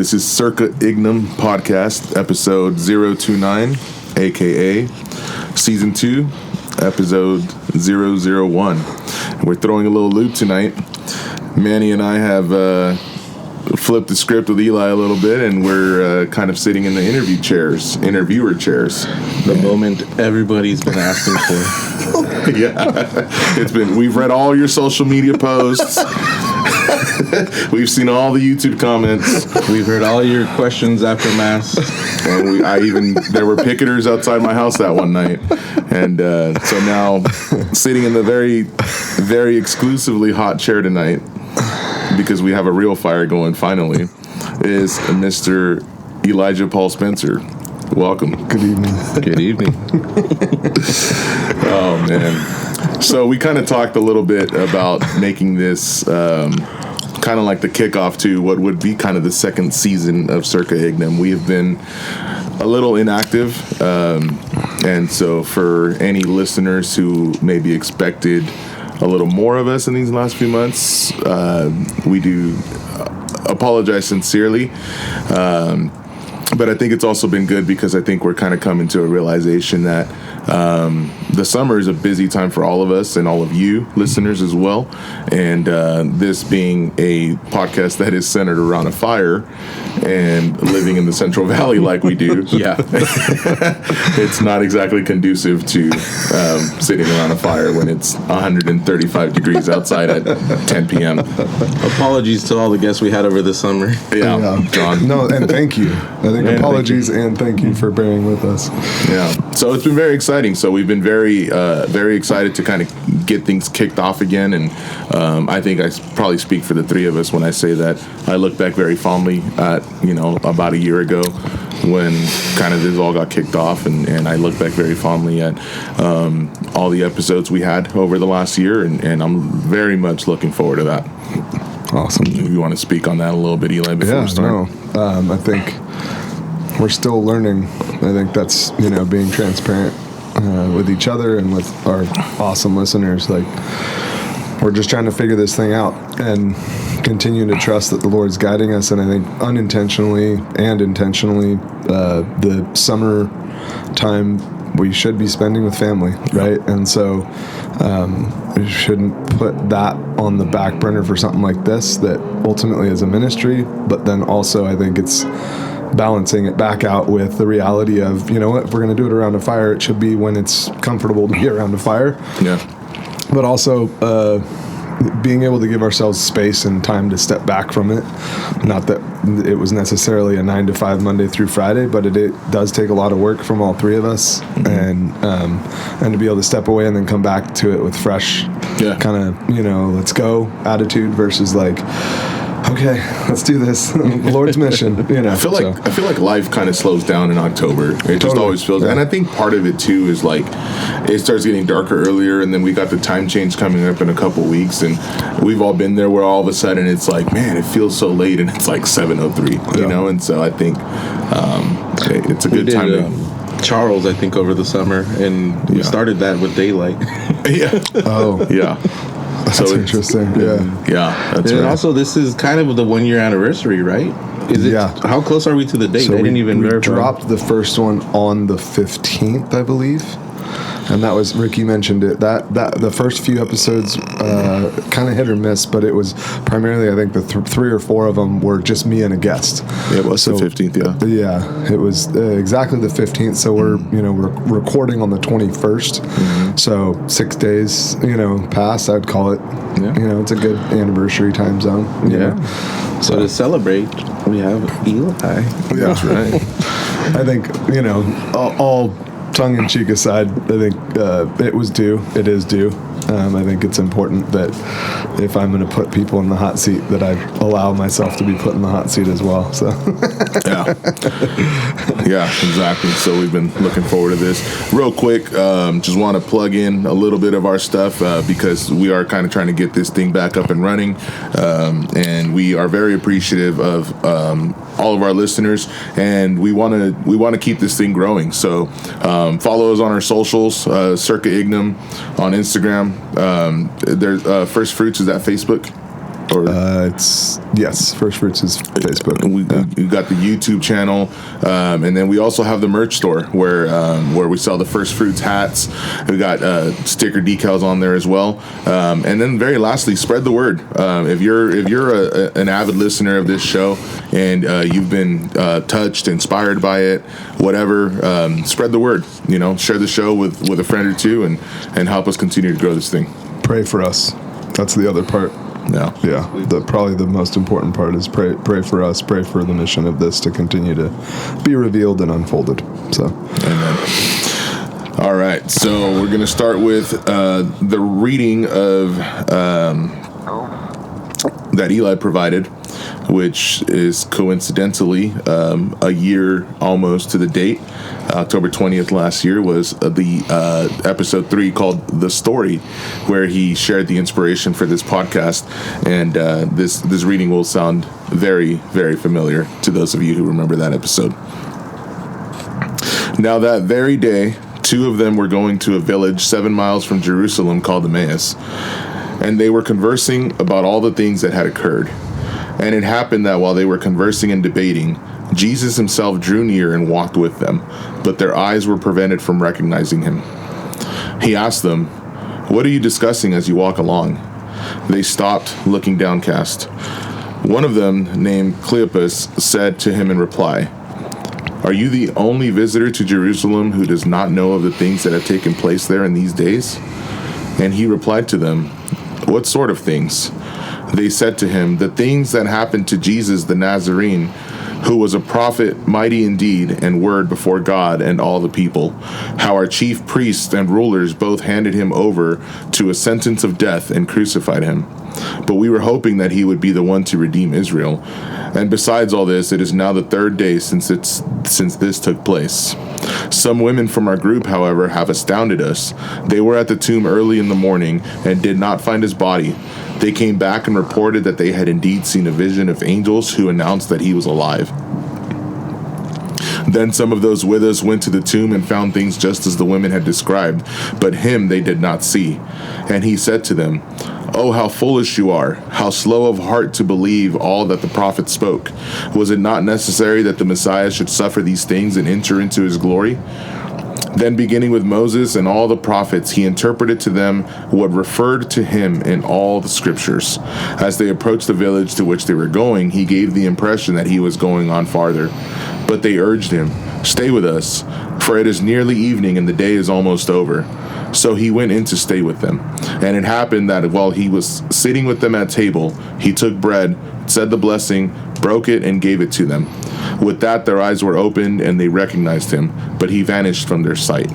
This is Circa Ignem podcast, episode 029, a.k.a. Season 2, episode 001. And we're throwing a little loop tonight. Manny and I have flipped the script with Eli a little bit, and we're kind of sitting in the interviewer chairs. The moment everybody's been asking for. Yeah. We've read all your social media posts. We've seen all the YouTube comments. We've heard all your questions after mass. And there were picketers outside my house that one night. And so now, sitting in the very, very exclusively hot chair tonight, because we have a real fire going finally, is Mr. Elijah Paul Spencer. Welcome. Good evening. Good evening. Oh, man. So we kind of talked a little bit about making this kind of like the kickoff to what would be kind of the second season of Circa Ignem. We have been a little inactive, and so for any listeners who maybe expected a little more of us in these last few months, we do apologize sincerely. But I think it's also been good because I think we're kind of coming to a realization that the summer is a busy time for all of us and all of you listeners as well. And this being a podcast that is centered around a fire and living in the Central Valley like we do, it's not exactly conducive to sitting around a fire when it's 135 degrees outside at 10 p.m. Apologies to all the guests we had over the summer. Yeah, John. No, and thank you. I think apologies and thank you for bearing with us. Yeah, so it's been very exciting. So we've been very excited to kind of get things kicked off again, and I think I probably speak for the three of us when I say that I look back very fondly at about a year ago when kind of this all got kicked off, and I look back very fondly at all the episodes we had over the last year, and I'm very much looking forward to that. Awesome. If you want to speak on that a little bit, Eli, before we start. I think we're still learning. I think that's, being transparent with each other and with our awesome listeners. Like, we're just trying to figure this thing out and continue to trust that the Lord's guiding us. And I think unintentionally and intentionally, the summer time we should be spending with family, right? And so we shouldn't put that on the back burner for something like this that ultimately is a ministry. But then also I think it's balancing it back out with the reality of, if we're going to do it around a fire, it should be when it's comfortable to be around a fire. Yeah. But also being able to give ourselves space and time to step back from it. Not that it was necessarily a 9 to 5 Monday through Friday, but it does take a lot of work from all three of us, and to be able to step away and then come back to it with fresh kind of, let's go attitude versus like, okay, let's do this. Lord's mission, I feel like life kind of slows down in October. It just always feels, and I think part of it too is like it starts getting darker earlier, and then we got the time change coming up in a couple weeks, and we've all been there where all of a sudden it's like, man, it feels so late, and it's like 7:03, and so I think it's a good time to Charles, I think, over the summer, and we started that with daylight. Yeah. Oh. Yeah. That's interesting. Yeah. That's and right. also, this is kind of the 1 year anniversary, right? Is it? Yeah. How close are we to the date? So I didn't even verify. We dropped the first one on the 15th, I believe. And that was, Ricky mentioned it, that the first few episodes kind of hit or miss, but it was primarily, I think, the 3 or 4 of them were just me and a guest. Yeah, it was the 15th, yeah. Yeah, it was exactly the 15th, so we're recording on the 21st, so 6 days, past, I'd call it. Yeah. It's a good anniversary time zone. So to celebrate, we have Eli. Yeah. That's right. I think, all tongue-in-cheek aside, I think it was due. It is due. I think it's important that if I'm going to put people in the hot seat, that I allow myself to be put in the hot seat as well. So yeah, exactly. So we've been looking forward to this. Real quick, just want to plug in a little bit of our stuff because we are kind of trying to get this thing back up and running, and we are very appreciative of all of our listeners, and we want to keep this thing growing. So follow us on our socials, Circa Ignem on Instagram. There's First Fruits is at Facebook. Or it's First Fruits is Facebook. We got the YouTube channel, and then we also have the merch store where we sell the First Fruits hats. We got sticker decals on there as well. And then very lastly, spread the word. If you're an avid listener of this show and you've been touched, inspired by it, whatever, spread the word. Share the show with a friend or two, and help us continue to grow this thing. Pray for us. That's the other part. Yeah. Probably the most important part is pray for us. Pray for the mission of this to continue to be revealed and unfolded. So, amen. All right. So we're going to start with the reading of that Eli provided, which is coincidentally a year almost to the date. October 20th last year was the episode 3 called The Story, where he shared the inspiration for this podcast. And this reading will sound very, very familiar to those of you who remember that episode. Now that very day, 2 of them were going to a village 7 miles from Jerusalem called Emmaus, and they were conversing about all the things that had occurred. And it happened that while they were conversing and debating, Jesus himself drew near and walked with them, but their eyes were prevented from recognizing him. He asked them, "What are you discussing as you walk along?" They stopped, looking downcast. One of them, named Cleopas, said to him in reply, "Are you the only visitor to Jerusalem who does not know of the things that have taken place there in these days?" And he replied to them, "What sort of things?" They said to him, "The things that happened to Jesus the Nazarene, who was a prophet, mighty in deed and word before God and all the people, how our chief priests and rulers both handed him over to a sentence of death and crucified him. But we were hoping that he would be the one to redeem Israel. And besides all this, it is now the 3rd day since this took place. Some women from our group, however, have astounded us. They were at the tomb early in the morning and did not find his body. They came back and reported that they had indeed seen a vision of angels who announced that he was alive. Then some of those with us went to the tomb and found things just as the women had described, but him they did not see. And he said to them, 'Oh, how foolish you are, how slow of heart to believe all that the prophets spoke. Was it not necessary that the Messiah should suffer these things and enter into his glory?' Then beginning with Moses and all the prophets, he interpreted to them what referred to him in all the scriptures. As they approached the village to which they were going, he gave the impression that he was going on farther. But they urged him, 'Stay with us, for it is nearly evening and the day is almost over.' So he went in to stay with them. And it happened that while he was sitting with them at table, he took bread, said the blessing, broke it, and gave it to them. With that, their eyes were opened, and they recognized him, but he vanished from their sight.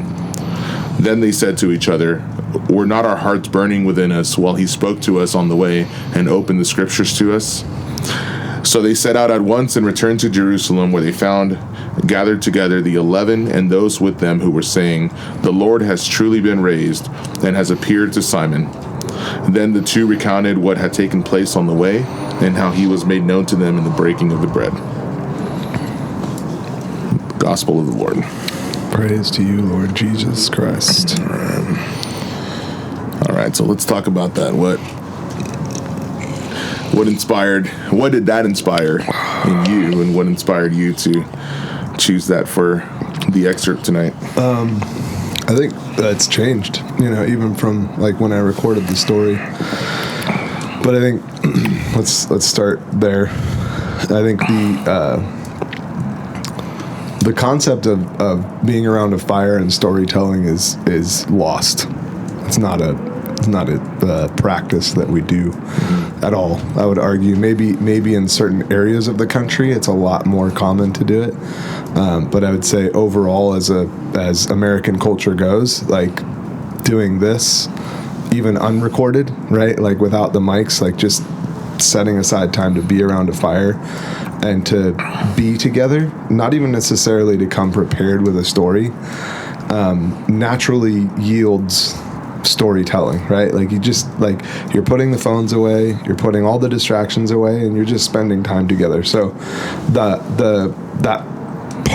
Then they said to each other, 'Were not our hearts burning within us while he spoke to us on the way and opened the scriptures to us?' So they set out at once and returned to Jerusalem, where they found gathered together the 11 and those with them who were saying, 'The Lord has truly been raised and has appeared to Simon.' Then the 2 recounted what had taken place on the way and how he was made known to them in the breaking of the bread." Gospel of the Lord. Praise to you, Lord Jesus Christ. All right, so let's talk about that. What did that inspire in you, and what inspired you to choose that for the excerpt tonight? I think that's changed, even from like when I recorded the story. But I think let's start there. I think the concept of being around a fire and storytelling is lost. It's not a practice that we do at all. I would argue maybe in certain areas of the country it's a lot more common to do it. But I would say overall, as American culture goes, like doing this, even unrecorded, right? Like without the mics, like just setting aside time to be around a fire and to be together, not even necessarily to come prepared with a story, naturally yields storytelling, right? Like you're putting the phones away, you're putting all the distractions away, and you're just spending time together. So that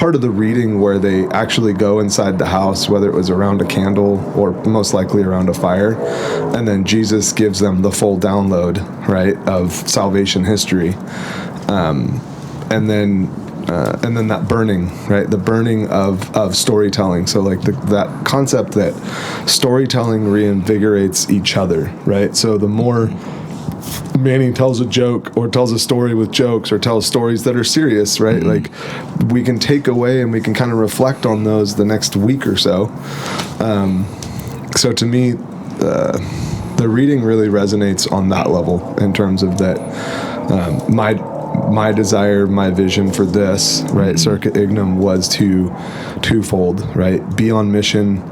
part of the reading where they actually go inside the house, whether it was around a candle or most likely around a fire, and then Jesus gives them the full download, right, of salvation history, and then that burning, right, the burning of storytelling. So like that concept that storytelling reinvigorates each other, right? So the more Manny tells a joke or tells a story with jokes or tells stories that are serious, right? Like we can take away and we can kind of reflect on those the next week or so. So to me, the reading really resonates on that level in terms of that. My desire, my vision for this, right, Circa Ignem, was twofold, right? Be on mission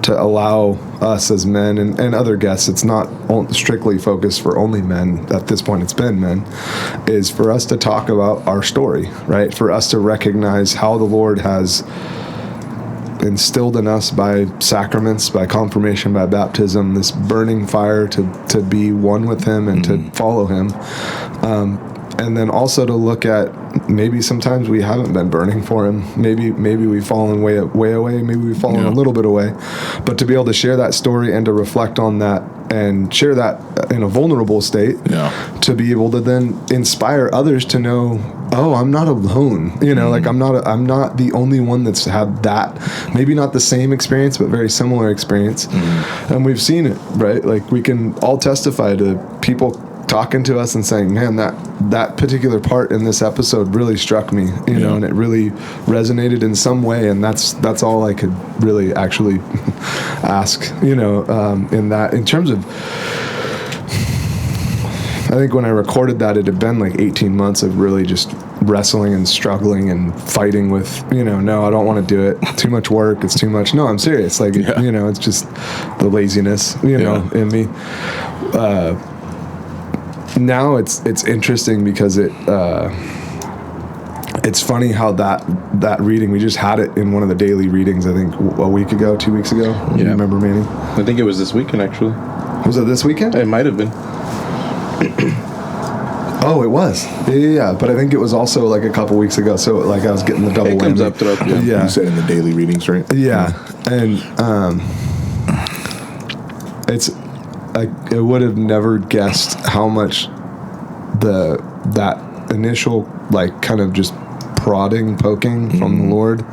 to allow us as men and other guests, it's not strictly focused for only men, at this point it's been men, is for us to talk about our story, right? For us to recognize how the Lord has instilled in us by sacraments, by confirmation, by baptism, this burning fire to be one with Him and to follow Him. And then also to look at maybe sometimes we haven't been burning for Him. Maybe we've fallen way away. Maybe we've fallen a little bit away. But to be able to share that story and to reflect on that and share that in a vulnerable state, to be able to then inspire others to know, oh, I'm not alone. You know, like I'm not the only one that's had that. Maybe not the same experience, but very similar experience. And we've seen it, right? Like we can all testify to people talking to us and saying, man, that particular part in this episode really struck me, you know, and it really resonated in some way, and that's all I could really actually ask, you know, in terms of, I think when I recorded that, it had been like 18 months of really just wrestling and struggling and fighting with, you know, no, I don't want to do it. Too much work. It's too much. No, I'm serious. Like, you know, it's just the laziness, you know, in me. Now it's interesting because it's funny how that reading, we just had it in one of the daily readings, I think a week ago, 2 weeks ago. You remember, Manny? I think it was this weekend, actually. Was it this weekend? It might have been. Oh, it was. Yeah. But I think it was also like a couple weeks ago. So like I was getting the double whammy. It comes up throughout. Yeah. You said in the daily readings, right? Yeah. And I would have never guessed how much that initial like kind of just prodding, poking from the Lord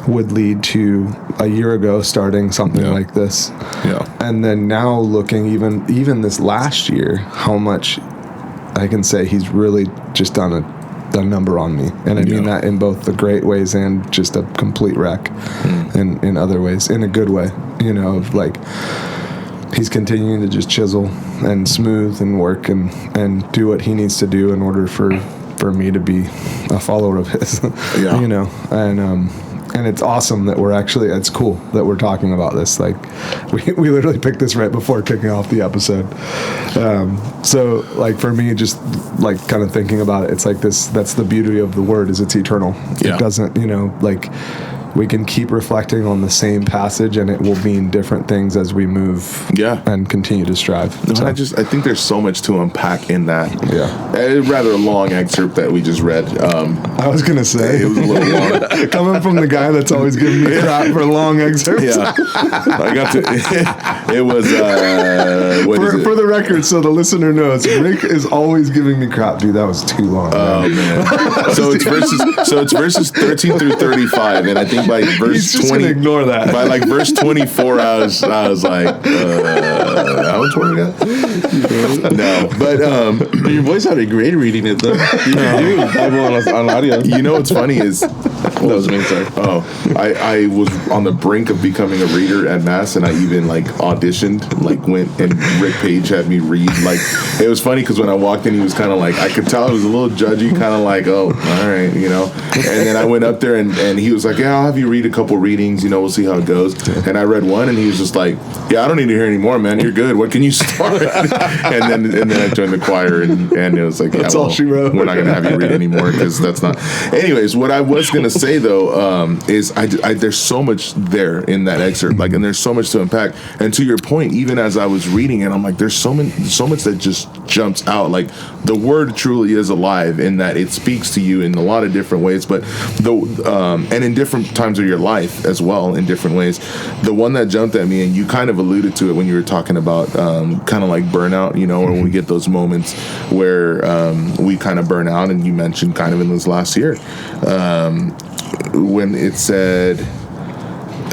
would lead to a year ago starting something like this. Yeah. And then now looking even this last year, how much I can say He's really just done a number on me. And I mean that in both the great ways and just a complete wreck in other ways, in a good way, you know, of like He's continuing to just chisel and smooth and work and do what He needs to do in order for me to be a follower of His. You know, and it's awesome that it's cool that we're talking about this. Like we literally picked this right before kicking off the episode. So like for me, just like kind of thinking about it, it's like that's the beauty of the Word, is it's eternal. It doesn't, you know, like we can keep reflecting on the same passage and it will mean different things as we move and continue to strive. No, so. I think there's so much to unpack in that. Rather long excerpt that we just read. I was going to say. It was a little long. Coming from the guy that's always giving me crap for long excerpts. I got to, it was, for the record, so the listener knows, Rick is always giving me crap. Dude, that was too long. Oh, man. So it's verses 13 through 35, and I think by verse 20, ignore that. By like verse 24, I was like, how much more we got? No, but your voice sounded great reading it though. You can do Bible on audio. You know what's funny is that was me, sorry. I was on the brink of becoming a reader at Mass, and I even like auditioned, like went and Rick Page had me read. Like it was funny because when I walked in, he was kind of like, I could tell he was a little judgy, kind of like, oh, all right, you know. And then I went up there and he was like, yeah, I'll have you read a couple readings, you know, we'll see how it goes. And I read one, and he was just like, yeah, I don't need to hear any more, man. You're good. What can you start? and then I joined the choir, and it was like, yeah, that's all she wrote. We're not gonna have you read anymore because that's not. Anyways, what I was gonna say say though is there's so much there in that excerpt, like, and there's so much to unpack. And to your point, even as I was reading it, I'm like, there's so much that just jumps out. Like, the word truly is alive in that it speaks to you in a lot of different ways, but and in different times of your life as well, in different ways. The one that jumped at me, and you kind of alluded to it when you were talking about kind of like burnout, you know, or when we get those moments where we kind of burn out, and you mentioned kind of in this last year when it said,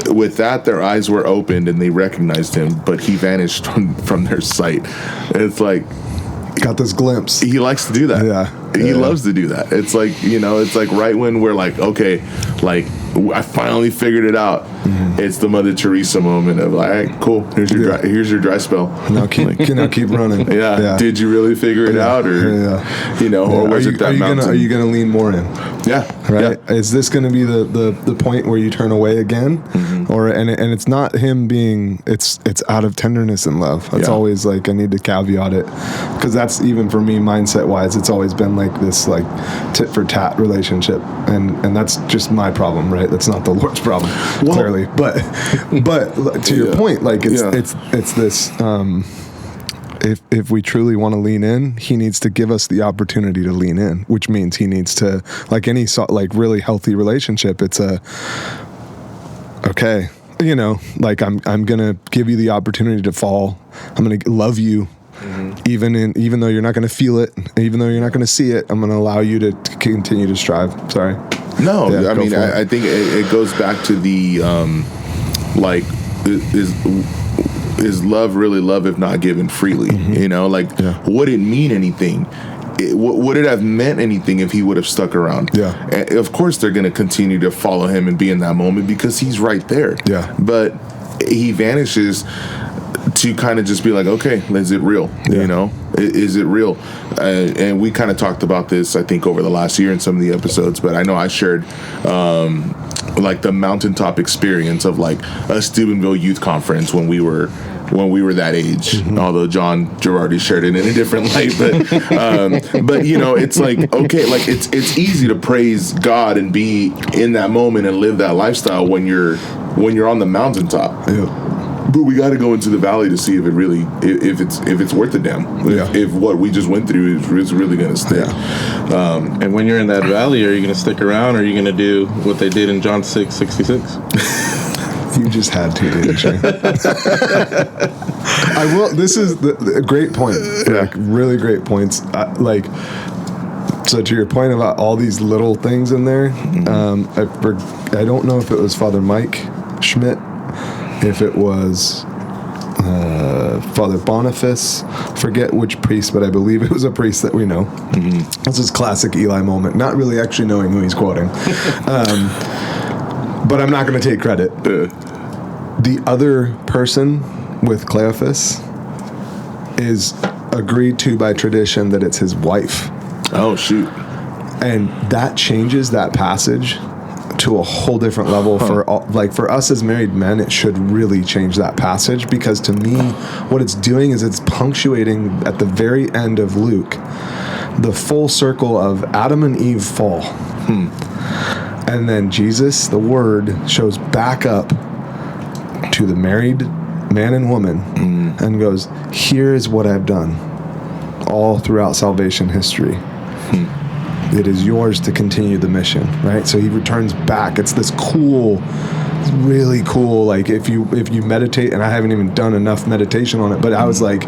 with that their eyes were opened and they recognized him, but he vanished from their sight. It's like, got this glimpse. He likes to do that. He loves to do that. It's like, you know, it's like right when we're like, okay, like, I finally figured it out. It's the Mother Teresa moment of like, all right, cool, here's your dry spell. Now keep running. Did you really figure it out, or you know, or was it that mountain? Are you gonna lean more in? Right. Is this going to be the point where you turn away again, or and it's not him being it's out of tenderness and love. It's always like, I need to caveat it, because that's, even for me, mindset wise, it's always been like this, like, tit for tat relationship, and that's just my problem, right? That's not the Lord's problem, clearly. But to your point, like, it's this. If we truly want to lean in, he needs to give us the opportunity to lean in, which means he needs to, like any really healthy relationship, it's okay, you know, like, I'm gonna give you the opportunity to fall. I'm gonna love you. Even though you're not going to feel it, even though you're not going to see it, I'm going to allow you to continue to strive. Sorry. No, I mean, I think it goes back to the like, is love really love if not given freely? You know, like, would it mean anything? Would it have meant anything if he would have stuck around? And of course, they're going to continue to follow him and be in that moment because he's right there. But he vanishes to kind of just be like, okay, is it real? You know, is it real? And we kind of talked about this, I think, over the last year in some of the episodes, but I know I shared like the mountaintop experience of like a Steubenville youth conference when we were that age, although John Girardi shared it in a different light, but you know, it's like, okay, like, it's easy to praise God and be in that moment and live that lifestyle when you're on the mountaintop. But we got to go into the valley to see if it really, if it's worth the damn. If what we just went through is really going to stick. And when you're in that valley, are you going to stick around, or are you going to do what they did in John 6:66? You just had to, didn't you? I will. This is a great point. Like, really great points. Like, so to your point about all these little things in there, I don't know if it was Father Mike Schmidt, if it was Father Boniface, forget which priest, but I believe it was a priest that we know. This is classic Eli moment, not really actually knowing who he's quoting. But I'm not going to take credit. The other person with Cleophas is agreed to by tradition that it's his wife. Oh, shoot. And that changes that passage to a whole different level. For us as married men, it should really change that passage, because to me, what it's doing is it's punctuating at the very end of Luke the full circle of Adam and Eve fall. And then Jesus, the Word, shows back up to the married man and woman and goes, here is what I've done all throughout salvation history. It is yours to continue the mission, right? So he returns back. It's this cool, really cool, like, if you meditate, and I haven't even done enough meditation on it, but I was like,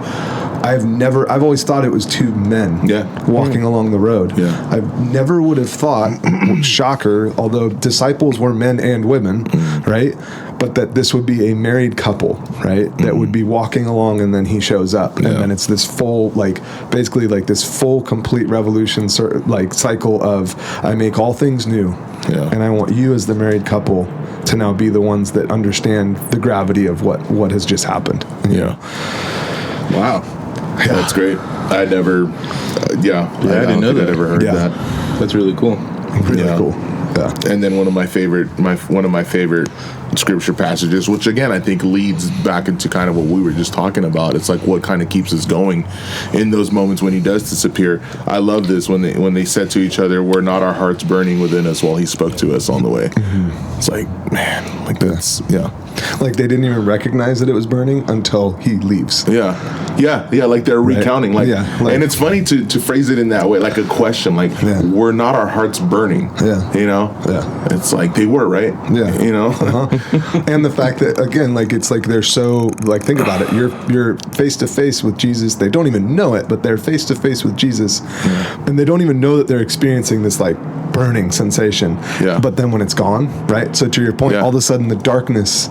I've always thought it was two men walking along the road. I never would have thought, shocker, although disciples were men and women, right? But that this would be a married couple, right? That would be walking along, and then he shows up. And then it's this full, like, basically like this full, complete revolution, like, cycle of, I make all things new. And I want you as the married couple to now be the ones that understand the gravity of what has just happened. You know? Wow. That's great. I never, I didn't know that. I never heard that. That's really cool. Really cool. Yeah. And then one of my favorite scripture passages, which again I think leads back into kind of what we were just talking about. It's like what kind of keeps us going in those moments when he does disappear. I love this when they said to each other, "Were not our hearts burning within us while he spoke to us on the way?" It's like, man, like that's like they didn't even recognize that it was burning until he leaves. Like they're recounting, like, and it's funny to phrase it in that way, like a question, like, were not our hearts burning? It's like they were, right? And the fact that, again, like, it's like they're so, like, think about it, you're face to face with Jesus. They don't even know it, but they're face to face with Jesus, and they don't even know that they're experiencing this like burning sensation. But then when it's gone, right? So to your point, all of a sudden the darkness,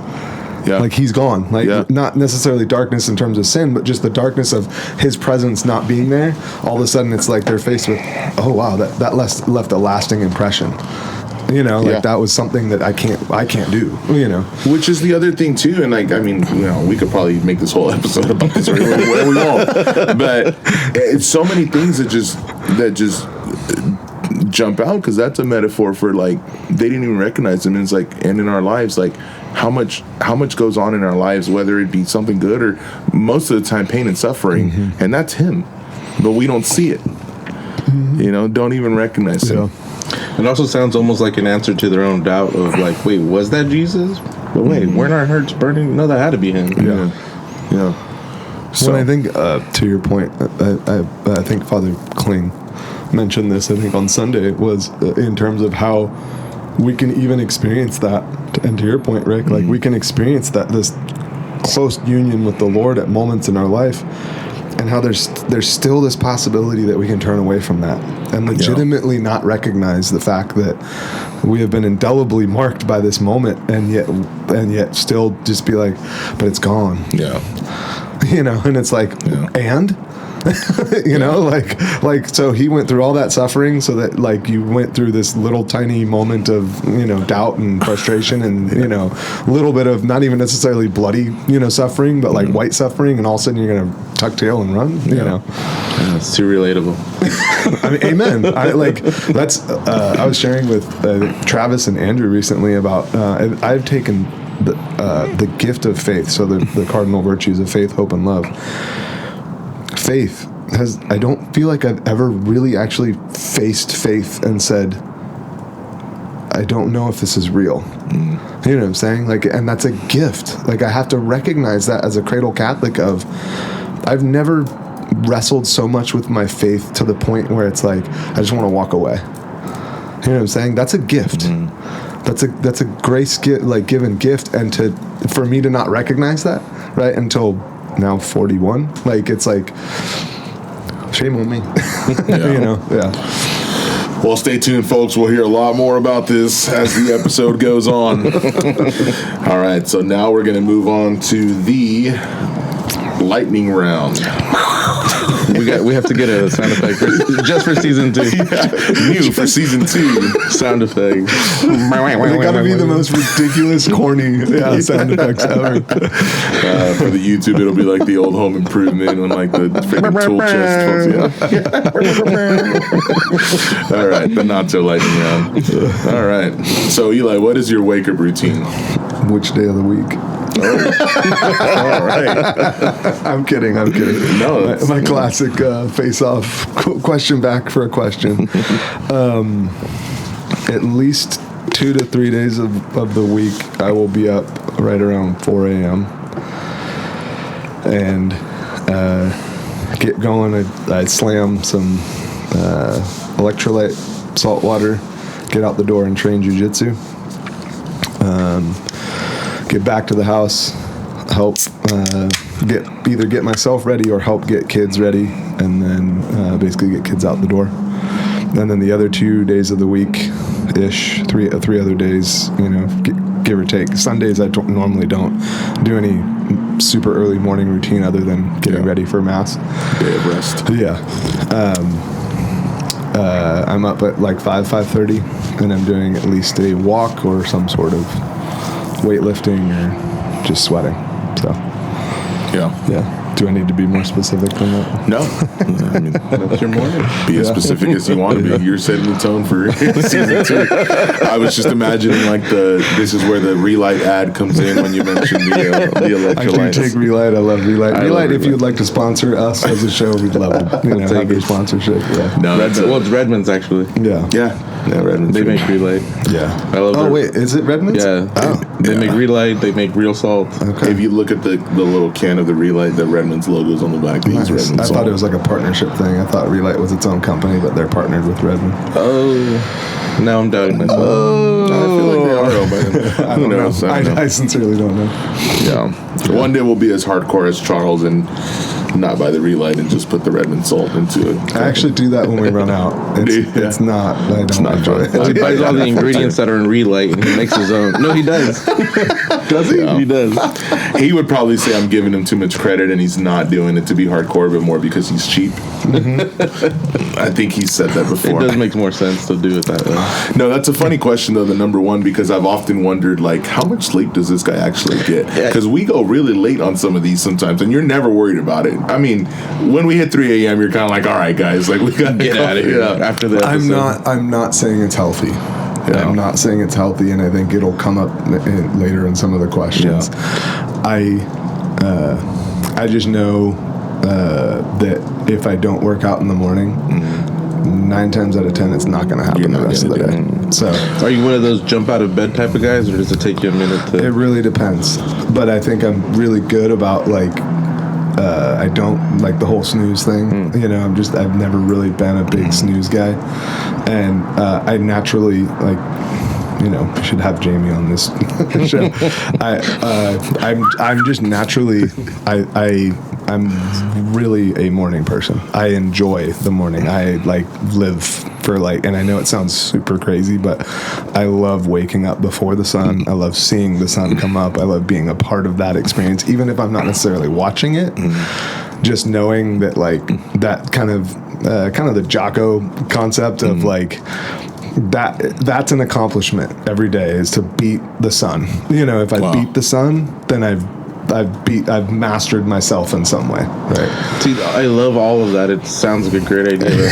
like he's gone. Like not necessarily darkness in terms of sin, but just the darkness of his presence not being there. All of a sudden it's like they're faced with, oh wow, that left a lasting impression. That was something that I can't do. Which is the other thing too, and like, I mean, we could probably make this whole episode about this or whatever we want, but it's so many things that just jump out, because that's a metaphor for, like, they didn't even recognize him. And it's like, and in our lives, like, how much goes on in our lives, whether it be something good or most of the time pain and suffering, and that's him, but we don't see it. Don't even recognize him. It also sounds almost like an answer to their own doubt of like, wait, was that Jesus? But wait, weren't our hearts burning? No, that had to be him. So when I think, to your point, I think Father Kling mentioned this, I think on Sunday, was in terms of how we can even experience that. And to your point, Rick, like we can experience this close union with the Lord at moments in our life, and how there's still this possibility that we can turn away from that and legitimately not recognize the fact that we have been indelibly marked by this moment, and yet still just be like, but it's gone. And it's like, and like so he went through all that suffering so that, like, you went through this little tiny moment of doubt and frustration and a little bit of not even necessarily bloody suffering, but like white suffering, and all of a sudden you're gonna tuck tail and run. It's too relatable. I mean, amen. I was sharing with Travis and Andrew recently about I've taken the gift of faith, so the cardinal virtues of faith, hope, and love. Faith I don't feel like I've ever really actually faced faith and said, I don't know if this is real. You know what I'm saying? Like, and that's a gift. Like, I have to recognize that as a cradle Catholic of, I've never wrestled so much with my faith to the point where it's like, I just want to walk away. You know what I'm saying? That's a gift. That's a grace given gift, and for me to not recognize that, right, until now 41, like, it's like, shame on me. Well, stay tuned, folks. We'll hear a lot more about this as the episode goes on. All right, so now we're going to move on to the lightning round. We have to get a sound effect just for season 2. New for season 2 sound effect. They gotta be the most ridiculous, corny sound effects ever. For the YouTube, it'll be like the old Home Improvement when, like, the freaking tool chest folks. All right, the not so lightning round. All right. So, Eli, what is your wake up routine? Which day of the week? All right. I'm kidding. No, my classic face-off question back for a question. At least 2 to 3 days of the week, I will be up right around 4 a.m. and get going. I slam some electrolyte, salt water, get out the door and train jiu-jitsu. Get back to the house, help either get myself ready or help get kids ready, and then basically get kids out the door. And then the other 2 days of the week-ish, three other days, give or take. Sundays I normally don't do any super early morning routine other than getting ready for Mass. Day of rest. Yeah. I'm up at like 5:30, and I'm doing at least a walk or some sort of weightlifting or just sweating. So yeah. Do I need to be more specific than that? No. I mean, That's your morning. be as specific as you want to be. You're setting the tone for season 2. I was just imagining like this is where the Relight ad comes in when you mentioned the I do electrolytes. take Relight. I love Relight. I love Relight, if Relight. you'd like to sponsor us as a show, we'd love to have your sponsorship. Yeah. No, that's Well, it's Redmond's actually. Yeah. yeah, Redmond. They make Relight. Yeah. I love Oh, their- wait. Is it Redmond's? Yeah. Oh. They make Relight. They make real salt. Okay. If you look at the little can of the Relight, the Redmond's logo's on the back. They use Nice. Redmond I salt. thought it was like a partnership thing. I thought Relight was its own company, but they're partnered with Redmond. Oh. Now I'm doubting myself. I feel like they are owned by them. I don't know. I don't know. I sincerely don't know. Yeah. One day we'll be as hardcore as Charles and not buy the Relight and just put the Redmond salt into it. I actually do that when we run out. It's, Yeah. it's not. I don't not enjoy fun. He it. buys all the ingredients that are in Relight and he makes his own. No, he does. Does he? He does. He would probably say I'm giving him too much credit and he's not doing it to be hardcore, but more because he's cheap. I think he's said that It before. does make more sense to do it that way. No, that's a funny question though, the number one, because I've often wondered like how much sleep does this guy actually get? Because we go really late on some of these sometimes and you're never worried about it. I mean, when we hit 3 a.m. you're kind of like, all right guys, like we gotta Get go. out of here Yeah. after the episode. I'm not saying it's healthy. Yeah. I'm not saying it's healthy, and I think it'll come up later in some of the questions. I just know that if I don't work out in the morning, 9 times out of 10, it's not going to happen You're the not rest of the gonna day. do it. So Are you one of those jump out of bed type of guys, or does it take you a minute it to? really depends. But I think I'm really good about like. I don't like the whole snooze thing. You know, I've never really been a big snooze guy, and I naturally like. You know, I should have Jamie on this show. I'm just naturally, I'm really a morning person. I enjoy the morning. I like live for like, and I know it sounds super crazy, but I love waking up before the sun. I love seeing the sun come up. I love being a part of that experience, even if I'm not necessarily watching it. Just knowing that, like, that kind of the Jocko concept of like. That's an accomplishment every day, is to beat the sun. You know, if I beat the sun, then I've mastered myself in some way, right? See, I love all of that. It sounds like a great idea,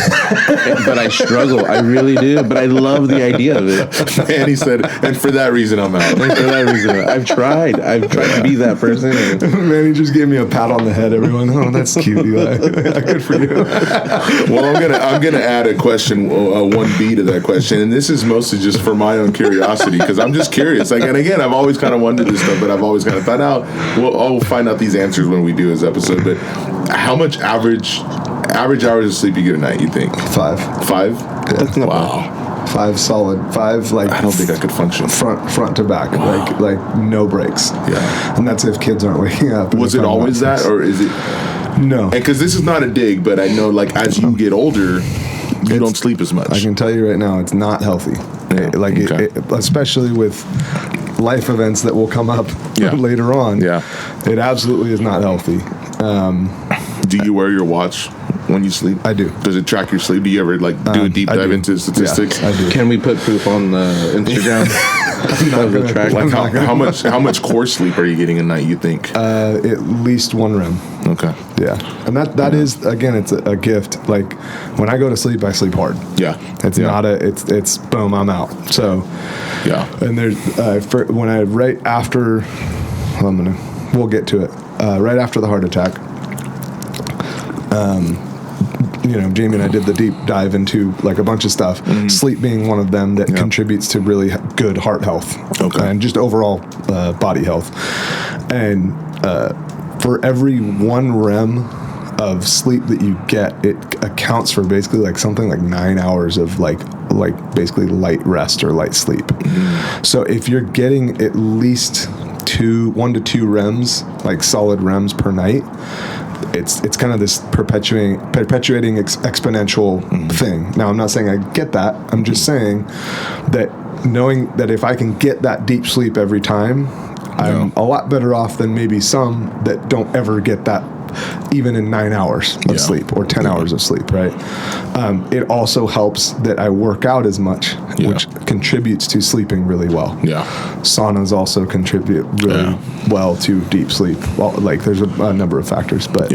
but I struggle. I really do. But I love the idea of it. And he said, and for that reason I'm out. And for that reason, I've tried to be that person. And Man, he just gave me a pat on the head. Everyone, oh, that's cute, Eli. Good for you. Well, I'm gonna add a question, 1B to that question, and this is mostly just for my own curiosity because I'm just curious. Like, and again, I've always kind of wondered this stuff, but I've always kind of thought out. I'll find out these answers when we do this episode. But how much average hours of sleep you get a night? You think 5. 5? that's not Wow. 5 solid. 5 like. I don't think I could function. Front to back, like no breaks. Yeah. And that's if kids aren't waking up. Was it always that, or is it? No. And because this is not a dig, but I know like as you get older, you don't sleep as much. I can tell you right now, it's not healthy. Yeah, okay. Especially with life events that will come up Yeah. later on. Yeah. It absolutely is not healthy. Do you wear your watch when you sleep? I do. Does it track your sleep? Do you ever like do a deep I dive do. into statistics? Yeah, I do. Can we put proof on the Instagram? Of the track? Like I'm not how much core sleep are you getting a night? You think? At least 1 REM. Okay. Yeah. And that is, again, it's a gift. Like, when I go to sleep, I sleep hard. Yeah. It's not it's boom, I'm out. So, Yeah. and there's, right after, we'll get to it. Right after the heart attack, you know, Jamie and I did the deep dive into like a bunch of stuff, sleep being one of them that contributes to really good heart health and just overall body health. And for every 1 REM of sleep that you get, it accounts for basically like something like 9 hours of like basically light rest or light sleep. So if you're getting at least 1 to 2 REMs, like solid REMs per night, it's kind of this perpetuating exponential thing. Now, I'm not saying I get that. I'm just saying that knowing that if I can get that deep sleep every time, I'm a lot better off than maybe some that don't ever get that even in 9 hours of sleep or 10 hours of sleep, right? It also helps that I work out as much, which contributes to sleeping really well. Yeah. Saunas also contribute really well to deep sleep. Well, like there's a number of factors, but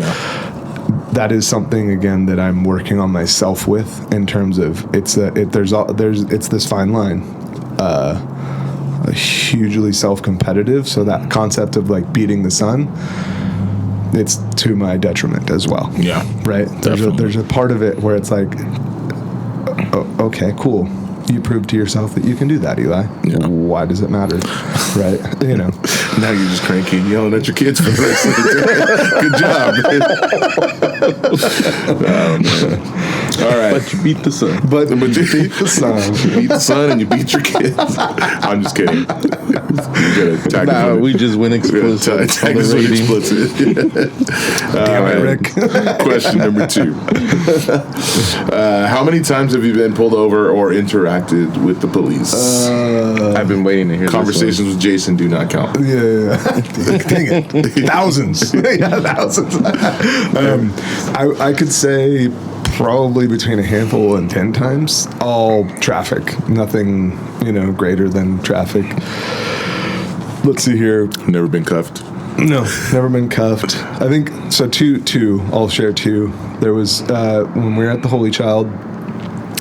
that is something again that I'm working on myself with in terms of it's this fine line, hugely self-competitive. So that concept of like beating the sun, it's to my detriment as well. Yeah, right. There's a part of it where it's like, okay, cool. You proved to yourself that you can do that, Eli. Yeah. Why does it matter? Right? You know. Now you're just cranky and yelling at your kids for the rest of the day. Good job, man. Oh, man. All right. But you beat the sun. But you beat the sun. You beat the sun and you beat your kids. I'm just kidding. We just went explicit. Tag us with explicit. Damn it, Rick. Question number 2. How many times have you been pulled over or interacted with the police? I've been waiting to hear Conversations with Jason do not count. Yeah. Dang it. Thousands. Thousands. I could say probably between a handful and 10 times. All traffic. Nothing, greater than traffic. Let's see here. Never been cuffed? No, never been cuffed. I think, so two. I'll share 2. There was, when we were at the Holy Child,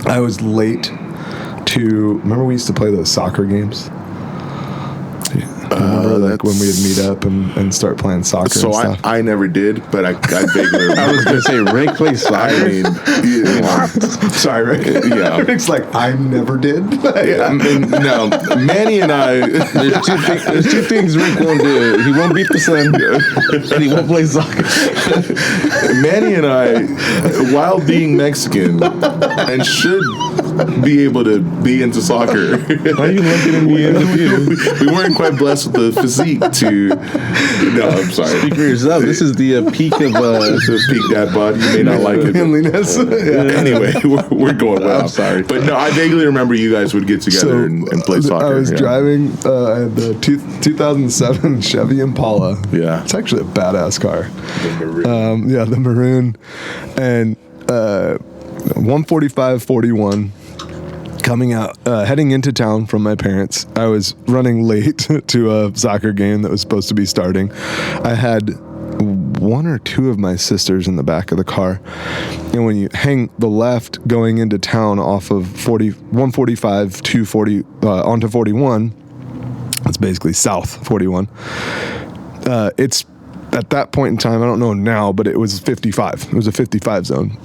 I was late to, remember we used to play those soccer games? Remember, like when we'd meet up and start playing soccer. So and stuff? I never did, but I vaguely remember. I was gonna say Rick plays soccer. I mean, sorry, Rick. Yeah, Rick's like I never did. No, Manny and I. There's two things Rick won't do. He won't beat the sun, and he won't play soccer. Manny and I, while being Mexican, and should be able to be into soccer. Why are you looking at me? We weren't quite blessed with the physique to. No, I'm sorry. Speak for yourself. This is the peak of the peak dad bod. You may not like it. Manliness. Anyway, we're going well. I'm sorry, but no, I vaguely remember you guys would get together and play soccer. I was driving the 2007 Chevy Impala. Yeah, it's actually a badass car. The maroon. The maroon, and 145/41. Coming out, heading into town from my parents. I was running late to a soccer game that was supposed to be starting. I had 1 or 2 of my sisters in the back of the car. And when you hang the left going into town off of 145 to 40 onto 41, it's basically south 41. It's at that point in time, I don't know now, but it was 55. It was a 55 zone.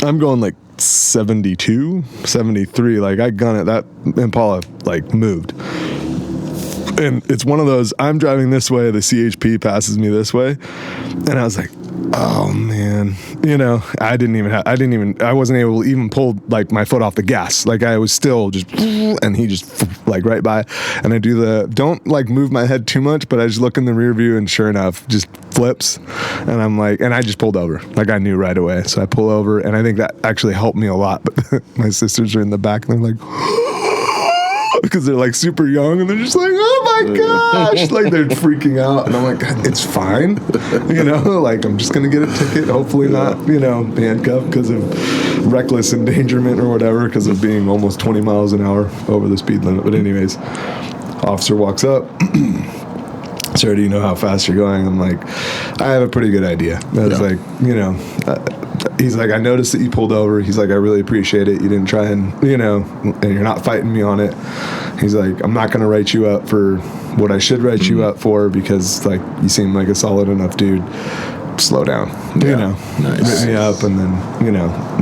I'm going like 72, 73, like I gun it. That Impala like moved. And it's one of those, I'm driving this way, the CHP passes me this way. And I was like, oh man, I wasn't able to even pull like my foot off the gas. Like I was still just, and he just like right by. And I do don't like move my head too much, but I just look in the rear view and sure enough, just flips. And I'm like, and I just pulled over. Like I knew right away. So I pull over and I think that actually helped me a lot. But my sisters are in the back and they're like, because they're like super young and they're just like, oh my gosh, like they're freaking out. And I'm like, it's fine. Like I'm just going to get a ticket. Hopefully not, handcuffed because of reckless endangerment or whatever, because of being almost 20 miles an hour over the speed limit. But anyways, officer walks up. Sir, do you know how fast you're going? I'm like, I have a pretty good idea. I was like, he's like, I noticed that you pulled over. He's like, I really appreciate it. You didn't try and, and you're not fighting me on it. He's like, I'm not going to write you up for what I should write you up for because, like, you seem like a solid enough dude. Slow down, Nice. Hit me up, and then,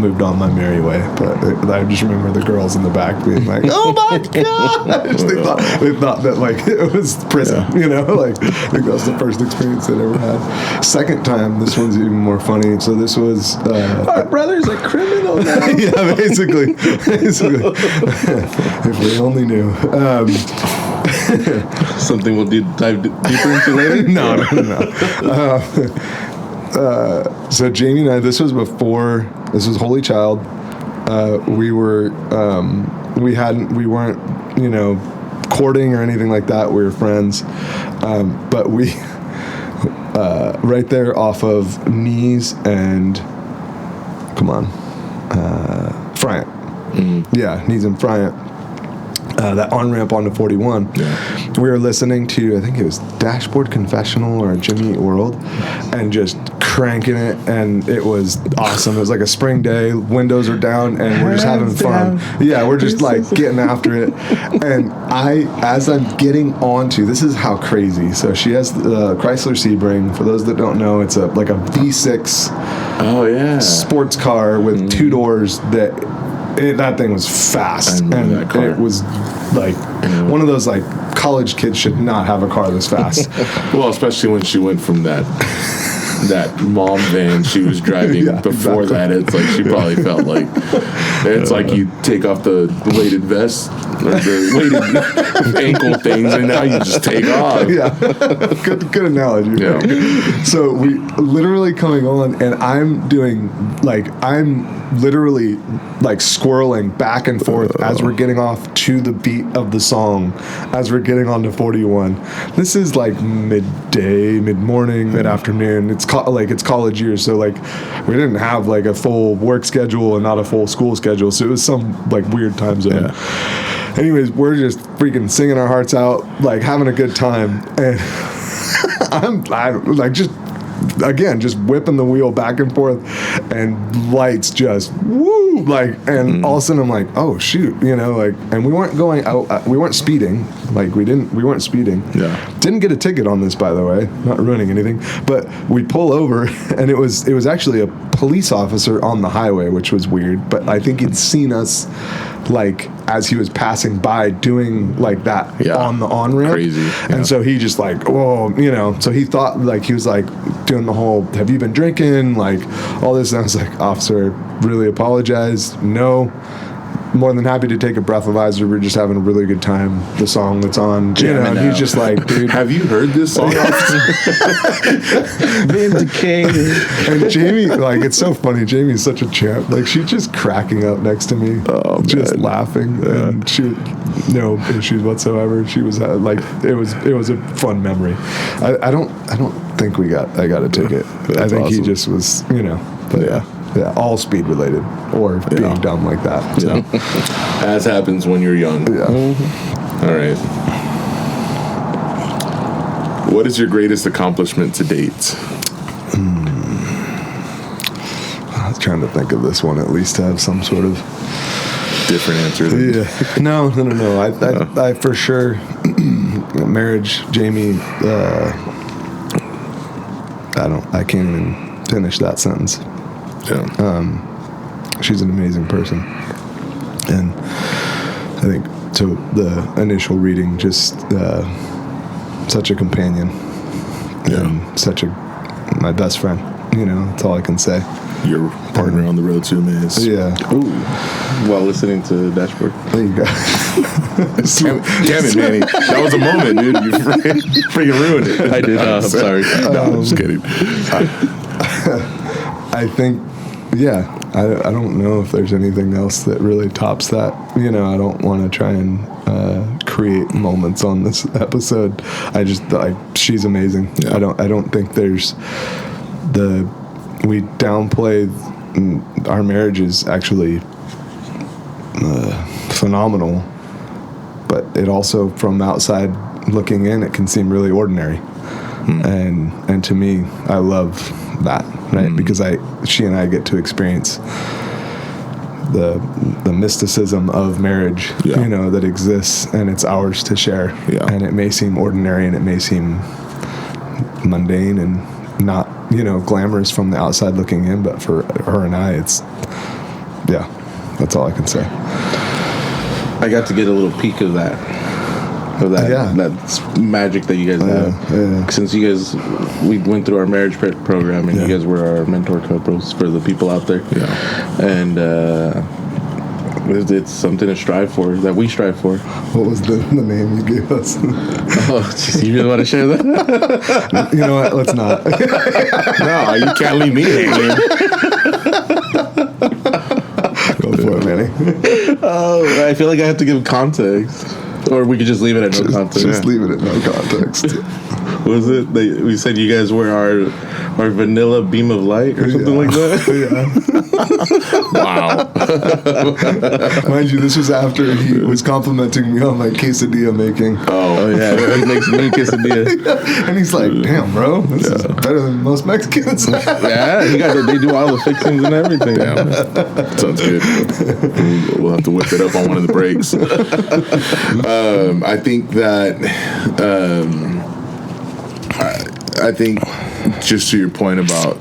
moved on my merry way. But I just remember the girls in the back being like, oh my gosh! They thought that, like, it was prison, like, I think that was the first experience they'd ever had. Second time, this one's even more funny. So this was... Our brother's a criminal now. Yeah, basically. If we only knew. Something we'll dive deeper into later? No. So Jamie and I, this was Holy Child. We weren't, courting or anything like that. We were friends. But right there off of Knees and, come on, Friant. Yeah, Knees and Friant. That on-ramp onto 41. Yeah. We were listening to, I think it was Dashboard Confessional or Jimmy Eat World, and just cranking it, and it was awesome. It was like a spring day, windows are down, and we're just having fun. Yeah, we're just like getting after it. And as I'm getting onto, this is how crazy. So she has the Chrysler Sebring. For those that don't know, it's like a V6 sports car with 2 doors that thing was fast, and it was like one of those like college kids should not have a car this fast. Well, especially when she went from that mom van she was driving before that. It's like she probably felt like it's like you take off the weighted vest or the weighted ankle things, and now you just take off. Yeah, good analogy. Yeah. So we literally coming on, and I'm literally like swirling back and forth as we're getting off to the beat of the song, as we're getting on to 41. This is like midday, mid-morning, mid-afternoon. It's it's college years, so like we didn't have like a full work schedule and not a full school schedule, so it was some like weird time zone. Yeah. Anyways, we're just freaking singing our hearts out, like having a good time, and I'm like just whipping the wheel back and forth, and lights just woo, like, and all of a sudden I'm like, oh shoot, like, and we weren't going out, we weren't speeding, like we weren't speeding. Yeah. Didn't get a ticket on this, by the way, not ruining anything, but we pull over, and it was actually a police officer on the highway, which was weird, but I think he'd seen us like as he was passing by doing like that on the on-ramp. Crazy. Yeah. And so he just like, whoa, so he thought like he was like doing the whole, have you been drinking? Like all this. And I was like, officer, really apologize. No. More than happy to take a breathalyzer. We're just having a really good time. The song that's on, and he's just like, dude, have you heard this song? Vindicated. And Jamie, like, it's so funny. Jamie's such a champ. Like, she's just cracking up next to me, just laughing, and she no issues whatsoever. She was like, it was a fun memory. I don't think I got a ticket. I think awesome. He just was, but yeah. Yeah, all speed related or being dumb like that. So. As happens when you're young. Yeah. All right. What is your greatest accomplishment to date? I was trying to think of this one at least to have some sort of different answer. No. I for sure marriage, Jamie. I can't even finish that sentence. Yeah. She's an amazing person, and I think to the initial reading, just such a companion, and my best friend. That's all I can say. Your partner on the road to Emmaus. Yeah. Ooh. While listening to Dashboard. There you go. Damn it, Manny. That was a moment, dude. You freaking ruined it. I did. I'm sorry. No, I'm just kidding. I think, I don't know if there's anything else that really tops that. I don't want to try and create moments on this episode. I just she's amazing. Yeah. I don't think there's we downplay our marriage is actually phenomenal, but it also from outside looking in, it can seem really ordinary. And to me, I love that, right? Because she and I get to experience the mysticism of marriage, that exists, and it's ours to share. Yeah. And it may seem ordinary, and it may seem mundane, and not glamorous from the outside looking in, but for her and I, it's that's all I can say. I got to get a little peek of that. That magic that you guys have. Since you guys, we went through our marriage program, and you guys were our mentor couples for the people out there. Yeah. And it's something to strive for, that we strive for. What was the name you gave us? Oh, geez, you really want to share that? You know what? Let's not. No, you can't leave me hanging. Go for it, Manny. Oh, I feel like I have to give context. Or we could just leave it at no context. Just leave it at no context. Was it? We said you guys were our vanilla beam of light or something like that. Wow. Mind you, this was after he was complimenting me on my quesadilla making. Oh yeah, he makes me quesadilla. And he's like, "Damn, bro, this is better than most Mexicans." Yeah, they do all the fixings and everything. Damn. Sounds good. We'll have to whip it up on one of the breaks. I think that I think just to your point about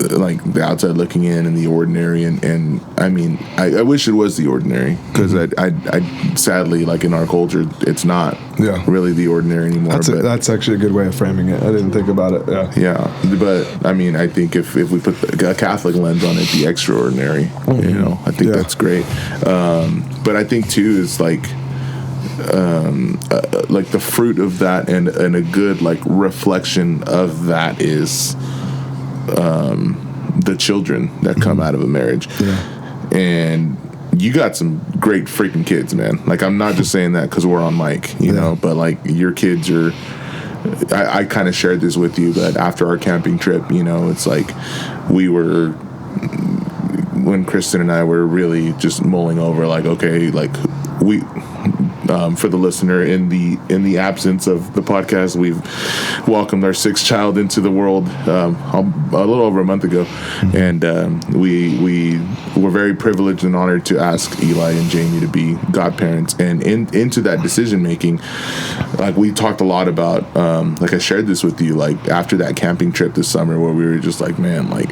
like the outside looking in and the ordinary, and I mean I wish it was the ordinary, because I sadly, like in our culture, it's not really the ordinary anymore. That's actually a good way of framing it. I didn't think about it. But I mean, I think if we put a Catholic lens on it, the extraordinary, I think that's great. But I think too is like the fruit of that and a good like reflection of that is the children that come out of a marriage. And you got some great freaking kids, man. Like, I'm not just saying that because we're on mic, you know, but like your kids are, I kind of shared this with you, but after our camping trip, it's like when Kristen and I were really just mulling over, like, okay, like we, for the listener, in the absence of the podcast, we've welcomed our sixth child into the world a little over a month ago, and we were very privileged and honored to ask Eli and Jamie to be godparents. And into that decision making, like we talked a lot about, like I shared this with you, like after that camping trip this summer, where we were just like, man, like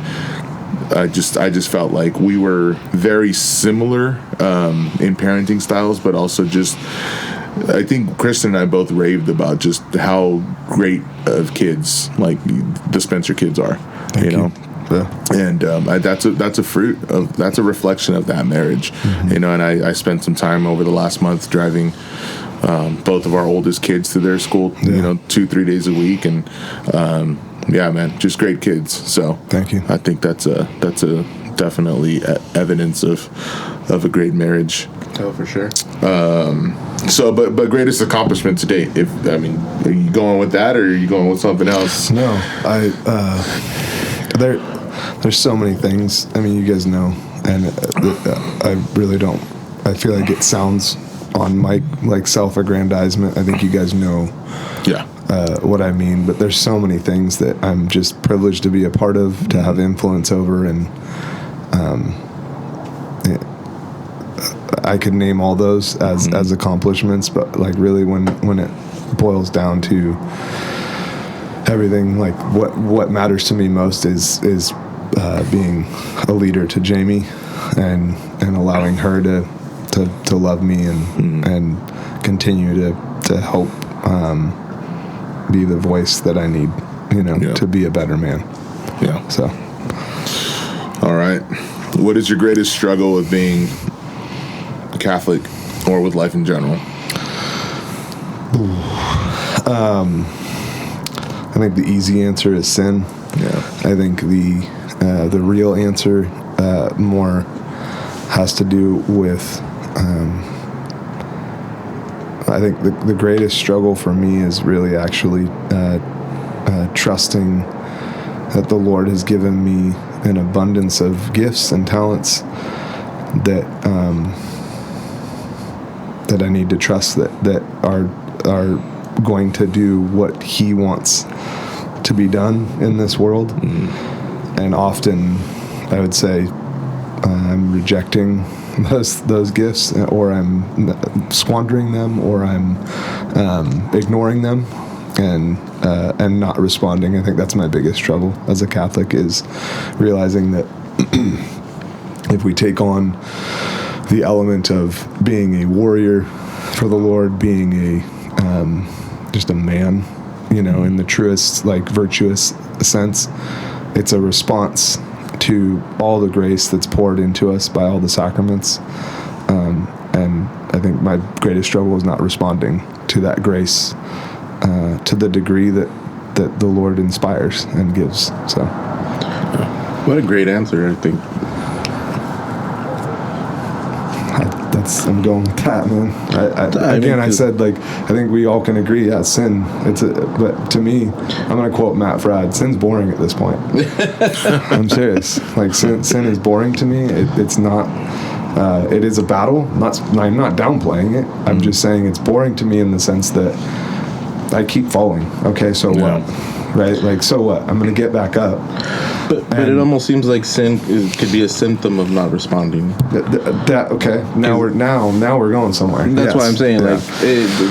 I just felt like we were very similar in parenting styles, but also just, I think Kristen and I both raved about just how great of kids like the Spencer kids are. Thank you. Yeah. And that's a reflection of that marriage. And I spent some time over the last month driving both of our oldest kids to their school, 2-3 days a week, and yeah, man, just great kids. So thank you. I think that's a definitely evidence of a great marriage. Oh, for sure. So, but greatest accomplishment to date. Are you going with that, or are you going with something else? No, there's so many things. I mean, you guys know, and I really don't. I feel like it sounds on mic like self-aggrandizement. I think you guys know. Yeah. What I mean, but there's so many things that I'm just privileged to be a part of, to have influence over, and I could name all those as accomplishments, but like really when it boils down to everything, like what matters to me most is being a leader to Jamie and allowing her to love me and continue to help be the voice that I need, to be a better man. Yeah. So. All right. What is your greatest struggle with being Catholic or with life in general? I think the easy answer is sin. Yeah. I think the real answer more has to do with. I think the greatest struggle for me is really actually trusting that the Lord has given me an abundance of gifts and talents that I need to trust that are going to do what He wants to be done in this world. And often, I would say, I'm rejecting those gifts, or I'm squandering them, or I'm ignoring them and not responding. I think that's my biggest trouble as a Catholic, is realizing that if we take on the element of being a warrior for the Lord, being just a man, in the truest, like, virtuous sense, it's a response to all the grace that's poured into us by all the sacraments. And I think my greatest struggle is not responding to that grace to the degree that the Lord inspires and gives. So, what a great answer, I think. I'm going with that, man. I said, like, I think we all can agree, yeah, sin. But to me, I'm gonna quote Matt Fradd: sin's boring at this point. I'm serious. Like, sin is boring to me. It's not. It is a battle. I'm not downplaying it. I'm just saying it's boring to me in the sense that I keep falling. Okay, so what? Right? Like, so what? I'm gonna get back up. But it almost seems like sin could be a symptom of not responding. Okay. Now we're going somewhere. That's why I'm saying, like,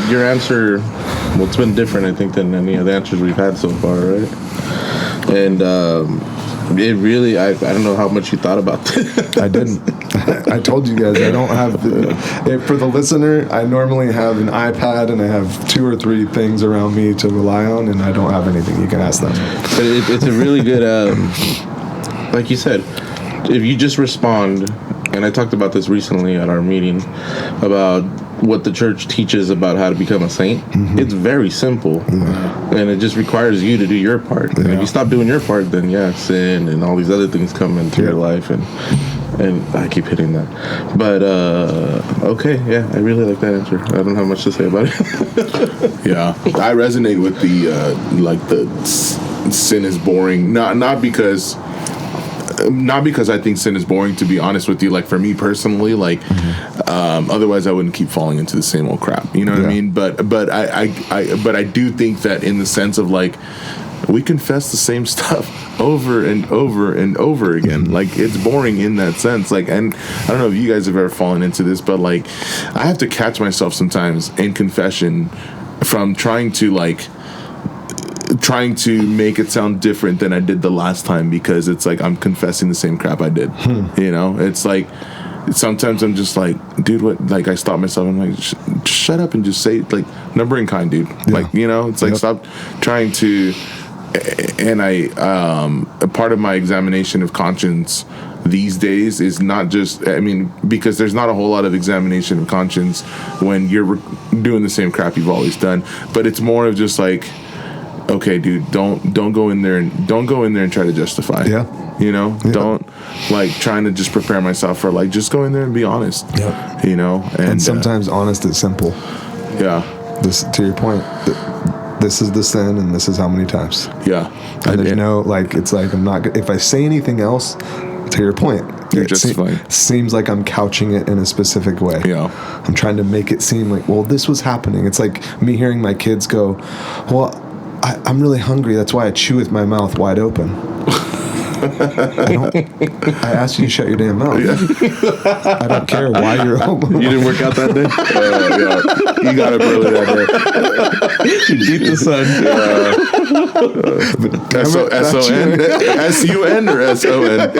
your answer. Well, it's been different, I think, than any of the answers we've had so far, right? And it really, I don't know how much you thought about this. I didn't. I told you guys I don't have. For the listener, I normally have an iPad and I have 2 or 3 things around me to rely on, and I don't have anything. You can ask them. But it's a really good, like you said, if you just respond, and I talked about this recently at our meeting about what the church teaches about how to become a saint. It's very simple, and it just requires you to do your part. And if you stop doing your part, then sin and all these other things come into your life, and I keep hitting that. But okay, I really like that answer. I don't have much to say about it. Yeah, I resonate with the sin is boring. Not because I think sin is boring, to be honest with you. Like, for me personally, like, otherwise I wouldn't keep falling into the same old crap. You know what I mean? But I do think that in the sense of, like, we confess the same stuff over and over and over again. Like, it's boring in that sense. Like, and I don't know if you guys have ever fallen into this, but, like, I have to catch myself sometimes in confession from trying to make it sound different than I did the last time, because it's like I'm confessing the same crap I did. You know, it's like sometimes I'm just like, dude, what? Like, I stop myself and I'm like, shut up and just say, like, number and kind, dude. Like, you know, it's like, stop trying to. And a part of my examination of conscience these days is not just, because there's not a whole lot of examination of conscience when you're doing the same crap you've always done, but it's more of just like, okay, dude, don't go in there and try to justify. You know, don't, like, trying to just prepare myself for, like, just go in there and be honest. You know, and sometimes honest is simple. This, to your point, this is the sin and this is how many times. And there's no, like, it's like, I'm not, if I say anything else, to your point, you're justifying. Seems like I'm couching it in a specific way. I'm trying to make it seem like, well, this was happening. It's like me hearing my kids go, well, I'm really hungry. That's why I chew with my mouth wide open. I asked you to shut your damn mouth. I don't care why you're open. You didn't work out that day? You got up early that day. You beat the sun. S-U-N or S-O-N?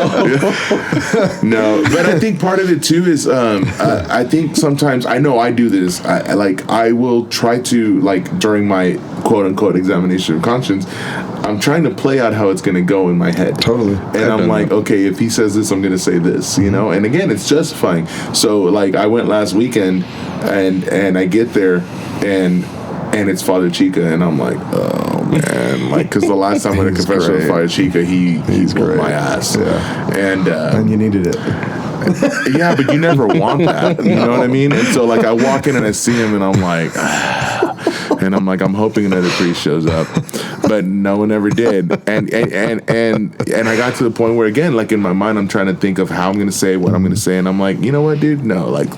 No, but I think part of it too is I think sometimes, I know I do this, I will try to, like, during my quote-unquote examination of conscience, I'm trying to play out how it's going to go in my head. Totally. And I'm like, okay, if he says this, I'm going to say this, you know? And again, it's justifying. So, like, I went last weekend and I get there and it's Father Chica, and I'm like, oh, man. Like, because the last time I went to confession with Father Chica, he's whooped my ass. And you needed it. Yeah, but you never want that. You know what I mean? And so, like, I walk in and I see him, and I'm like, I'm hoping another priest shows up, but no one ever did. And I got to the point where, again, like, in my mind, I'm trying to think of how I'm going to say what I'm going to say, and I'm like, you know what, dude? No, like,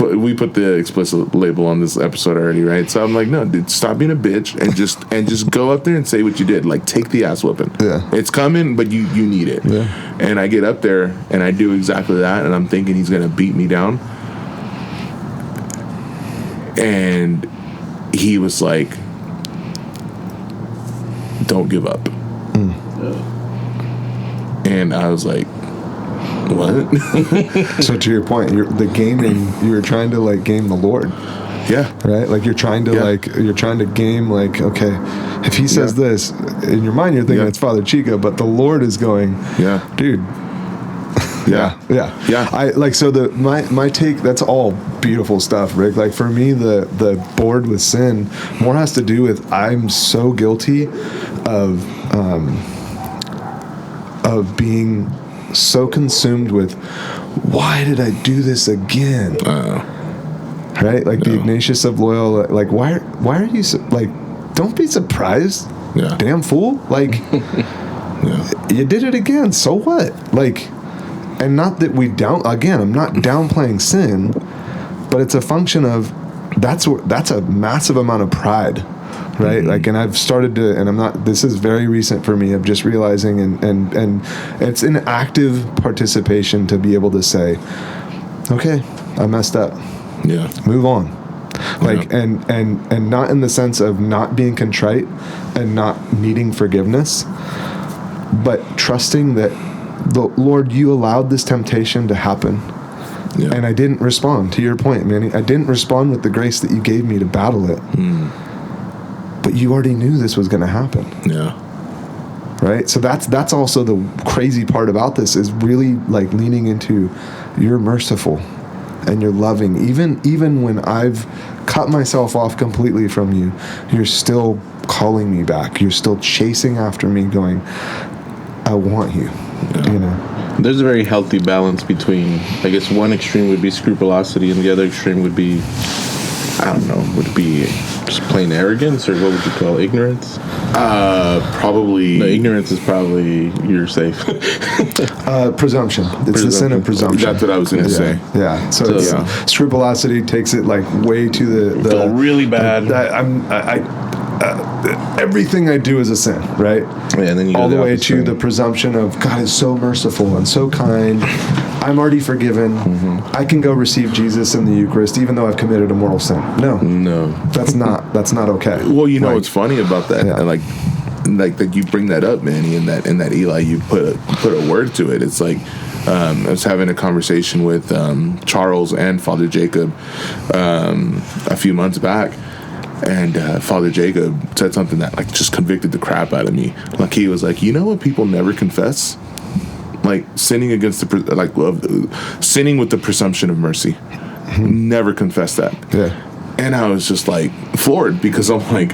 we put the explicit label on this episode already, right? So I'm like, no, dude, stop being a bitch and just go up there and say what you did. Like, take the ass whooping. It's coming, but you need it. And I get up there and I do exactly that, and I'm thinking he's gonna beat me down, and he was like, don't give up. And I was like, what? So to your point, you're trying to, like, game the Lord. Right? Like, you're trying to game, like, okay, if he says this, in your mind you're thinking it's Father Chica, but the Lord is going, dude. I like, so my take, that's all beautiful stuff, Rick. Like, for me, the bored with sin more has to do with, I'm so guilty of being so consumed with why did I do this again? Right? Like the Ignatius of Loyola, like, why are you, like, don't be surprised, damn fool. Like, you did it again, so what? Like, and not that I'm not downplaying sin, but it's a function of, that's a massive amount of pride, right? Like, and I've started to, and this is very recent for me, of just realizing, and it's an active participation to be able to say, okay, I messed up. Yeah. Move on. Like, and not in the sense of not being contrite and not needing forgiveness, but trusting that the Lord, you allowed this temptation to happen. Yeah. And I didn't respond, to your point, Manny. I didn't respond with the grace that you gave me to battle it. But you already knew this was going to happen. Yeah. Right? So that's also the crazy part about this, is really like leaning into, you're merciful and you're loving. Even when I've cut myself off completely from you, you're still calling me back. You're still chasing after me, going, I want you. Yeah. You know? There's a very healthy balance between, I guess, one extreme would be scrupulosity and the other extreme would be, I don't know, would it be just plain arrogance, or what would you call ignorance? Probably. No, ignorance is probably, you're safe. Presumption. It's the sin of presumption. That's what I was going to say. Yeah. So scrupulosity takes it like way to the really bad. Everything I do is a sin, right? Yeah, and then you all the way to the presumption of, God is so merciful and so kind. I'm already forgiven. I can go receive Jesus in the Eucharist, even though I've committed a mortal sin. No, that's not okay. Well, you know what's funny about that, like that you bring that up, Manny, and that Eli, you put a word to it. It's like, I was having a conversation with Charles and Father Jacob a few months back. And Father Jacob said something that like just convicted the crap out of me. Like, he was like, you know what people never confess? Like sinning against sinning with the presumption of mercy. Never confess that. Yeah. And I was just like floored, because I'm like,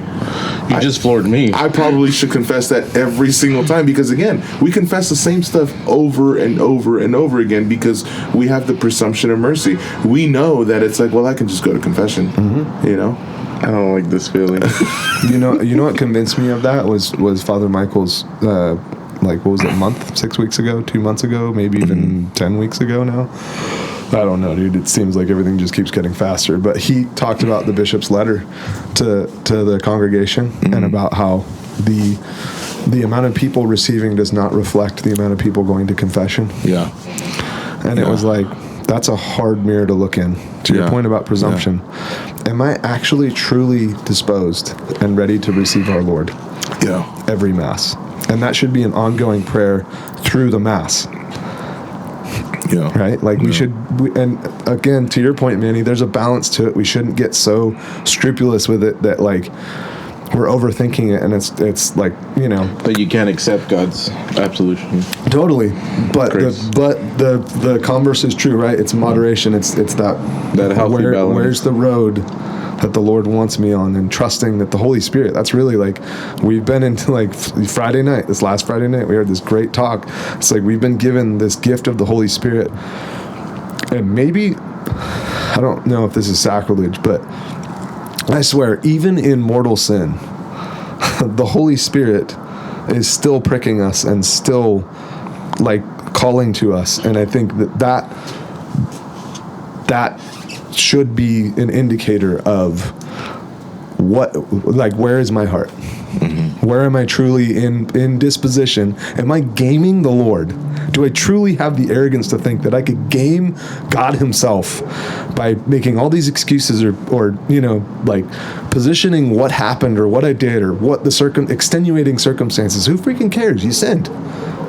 you just floored me. I probably should confess that every single time, because again, we confess the same stuff over and over and over again because we have the presumption of mercy. We know that it's like, well, I can just go to confession. You know. I don't like this feeling. You know what convinced me of that was Father Michael's, what was it, 6 weeks ago, 2 months ago, maybe even 10 weeks ago now. I don't know, dude. It seems like everything just keeps getting faster. But he talked about the bishop's letter to the congregation and about how the amount of people receiving does not reflect the amount of people going to confession. Yeah. And it was like, that's a hard mirror to look in. To your point about presumption. Am I actually truly disposed and ready to receive our Lord? Yeah. Every Mass. And that should be an ongoing prayer through the Mass. Yeah. Right? Like we should, and again, to your point, Manny, there's a balance to it. We shouldn't get so scrupulous with it that like we're overthinking it, and it's like, you know, that you can't accept God's absolution. Totally, but the converse is true, right? It's moderation. It's that healthy balance. Where's the road that the Lord wants me on, and trusting that the Holy Spirit. That's really like, we've been into like Friday night. This last Friday night, we heard this great talk. It's like we've been given this gift of the Holy Spirit, and maybe, I don't know if this is sacrilege, but I swear, even in mortal sin, the Holy Spirit is still pricking us and still like calling to us. And I think that should be an indicator of what, like, where is my heart? Where am I truly in disposition? Am I gaming the Lord? Do I truly have the arrogance to think that I could game God himself by making all these excuses or you know, like positioning what happened or what I did or what the extenuating circumstances? Who freaking cares? You sinned.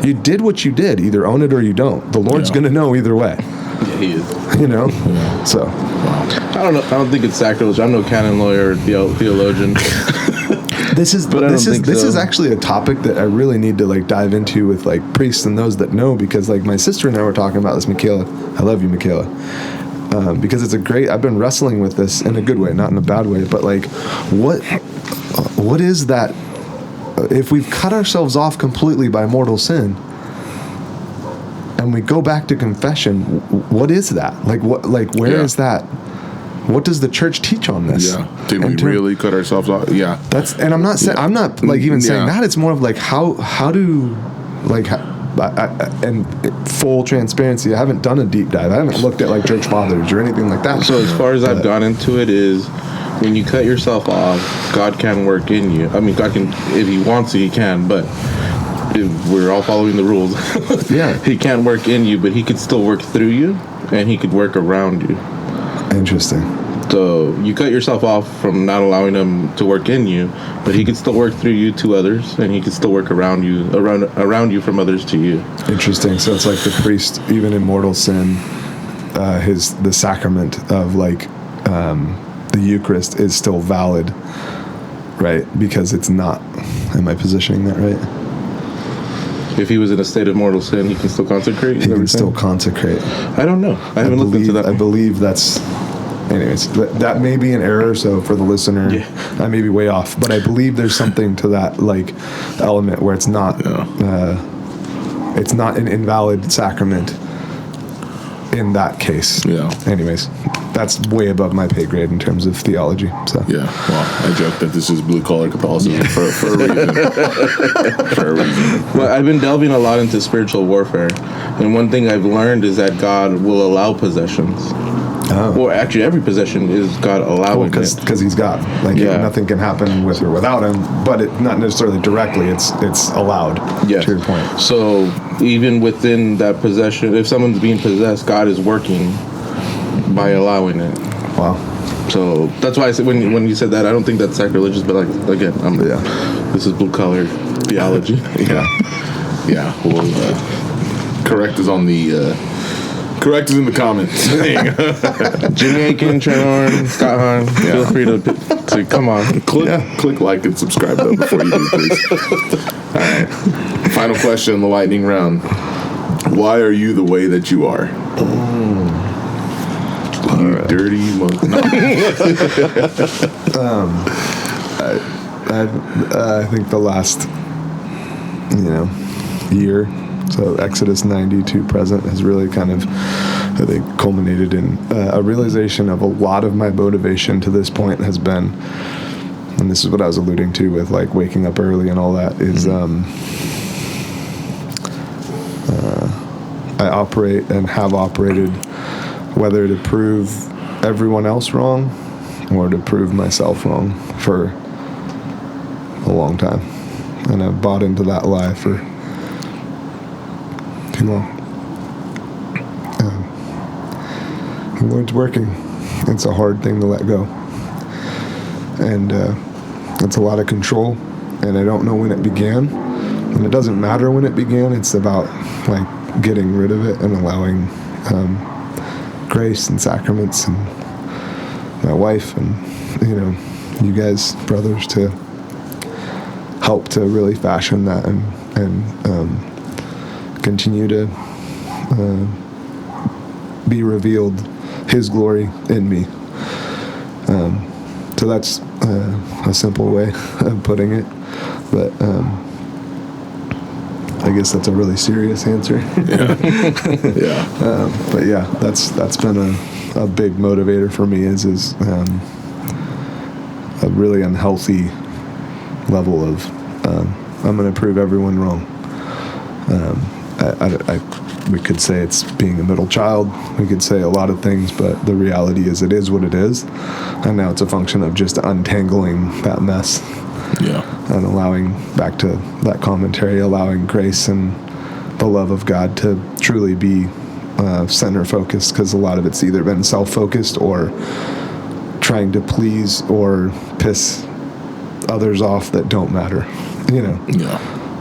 You did what you did. Either own it or you don't. The Lord's going to know either way. Yeah, he is. You know? So. I don't know. I don't think it's sacrilege. I'm no canon lawyer or theologian. This is actually a topic that I really need to like dive into with like priests and those that know, because like my sister and I were talking about this, Michaela. I love you, Michaela. Because it's I've been wrestling with this in a good way, not in a bad way, but like what is that, if we've cut ourselves off completely by mortal sin, and we go back to confession, what is that? Where is that? What does the church teach on this? Yeah. Did we really cut ourselves off? Yeah. And I'm not saying, I'm not like even saying Yeah. that. It's more of like, how do, like, and full transparency, I haven't done a deep dive. I haven't looked at like church fathers or anything like that. So as far as I've gone into it is, when you cut yourself off, God can work in you. I mean, God can, if He wants to, He can, but if we're all following the rules. Yeah. He can't work in you, but He could still work through you, and He could work around you. Interesting. So you cut yourself off from not allowing Him to work in you, but He could still work through you to others, and He could still work around you from others to you. Interesting. So it's like the priest, even in mortal sin, the sacrament of like the Eucharist is still valid, right? Because it's not. Am I positioning that right? If he was in a state of mortal sin, he can still consecrate? He can still consecrate. I don't know. I haven't looked into that. I believe that's... Anyways, that may be an error, so for the listener, I may be way off. But I believe there's something to that, like, element where it's not an invalid sacrament in that case. Yeah. Anyways, that's way above my pay grade in terms of theology. So Yeah. Well, I joke that this is blue-collar Catholicism for a reason. For a reason. Well, I've been delving a lot into spiritual warfare, and one thing I've learned is that God will allow possessions. Well, actually, every possession is God allowing it. Because He's God. Like, nothing can happen with or without Him, but not necessarily directly. It's allowed, to your point. So even within that possession, if someone's being possessed, God is working by allowing it. Wow. So that's why I said, when you said that, I don't think that's sacrilegious, but like, again, this is blue-collar theology. Yeah. Well, correct is on the... Correct is in the comments. Jimmy Aiken, Trent Horn, Scott Hahn, feel free to come on. Click like and subscribe though before you do, please. All right. Final question in the lightning round. Why are you the way that you are? You dirty monkey. I think the last, year, so Exodus 90 to present, has really kind of, I think, culminated in a realization of a lot of my motivation to this point has been, and this is what I was alluding to with like waking up early and all that, is I operate and have operated whether to prove everyone else wrong or to prove myself wrong for a long time. And I've bought into that lie for too long. The Lord's working. It's a hard thing to let go. And it's a lot of control, and I don't know when it began. And it doesn't matter when it began. It's about like getting rid of it and allowing grace and sacraments and my wife and you guys, brothers, to help to really fashion that and continue to be revealed His glory in me. So that's a simple way of putting it, but I guess that's a really serious answer. But yeah, that's been a big motivator for me is a really unhealthy level of I'm going to prove everyone wrong. We could say it's being a middle child. We could say a lot of things, but the reality is it is what it is. And now it's a function of just untangling that mess. And allowing, back to that commentary, allowing grace and the love of God to truly be center focused, because a lot of it's either been self-focused or trying to please or piss others off that don't matter,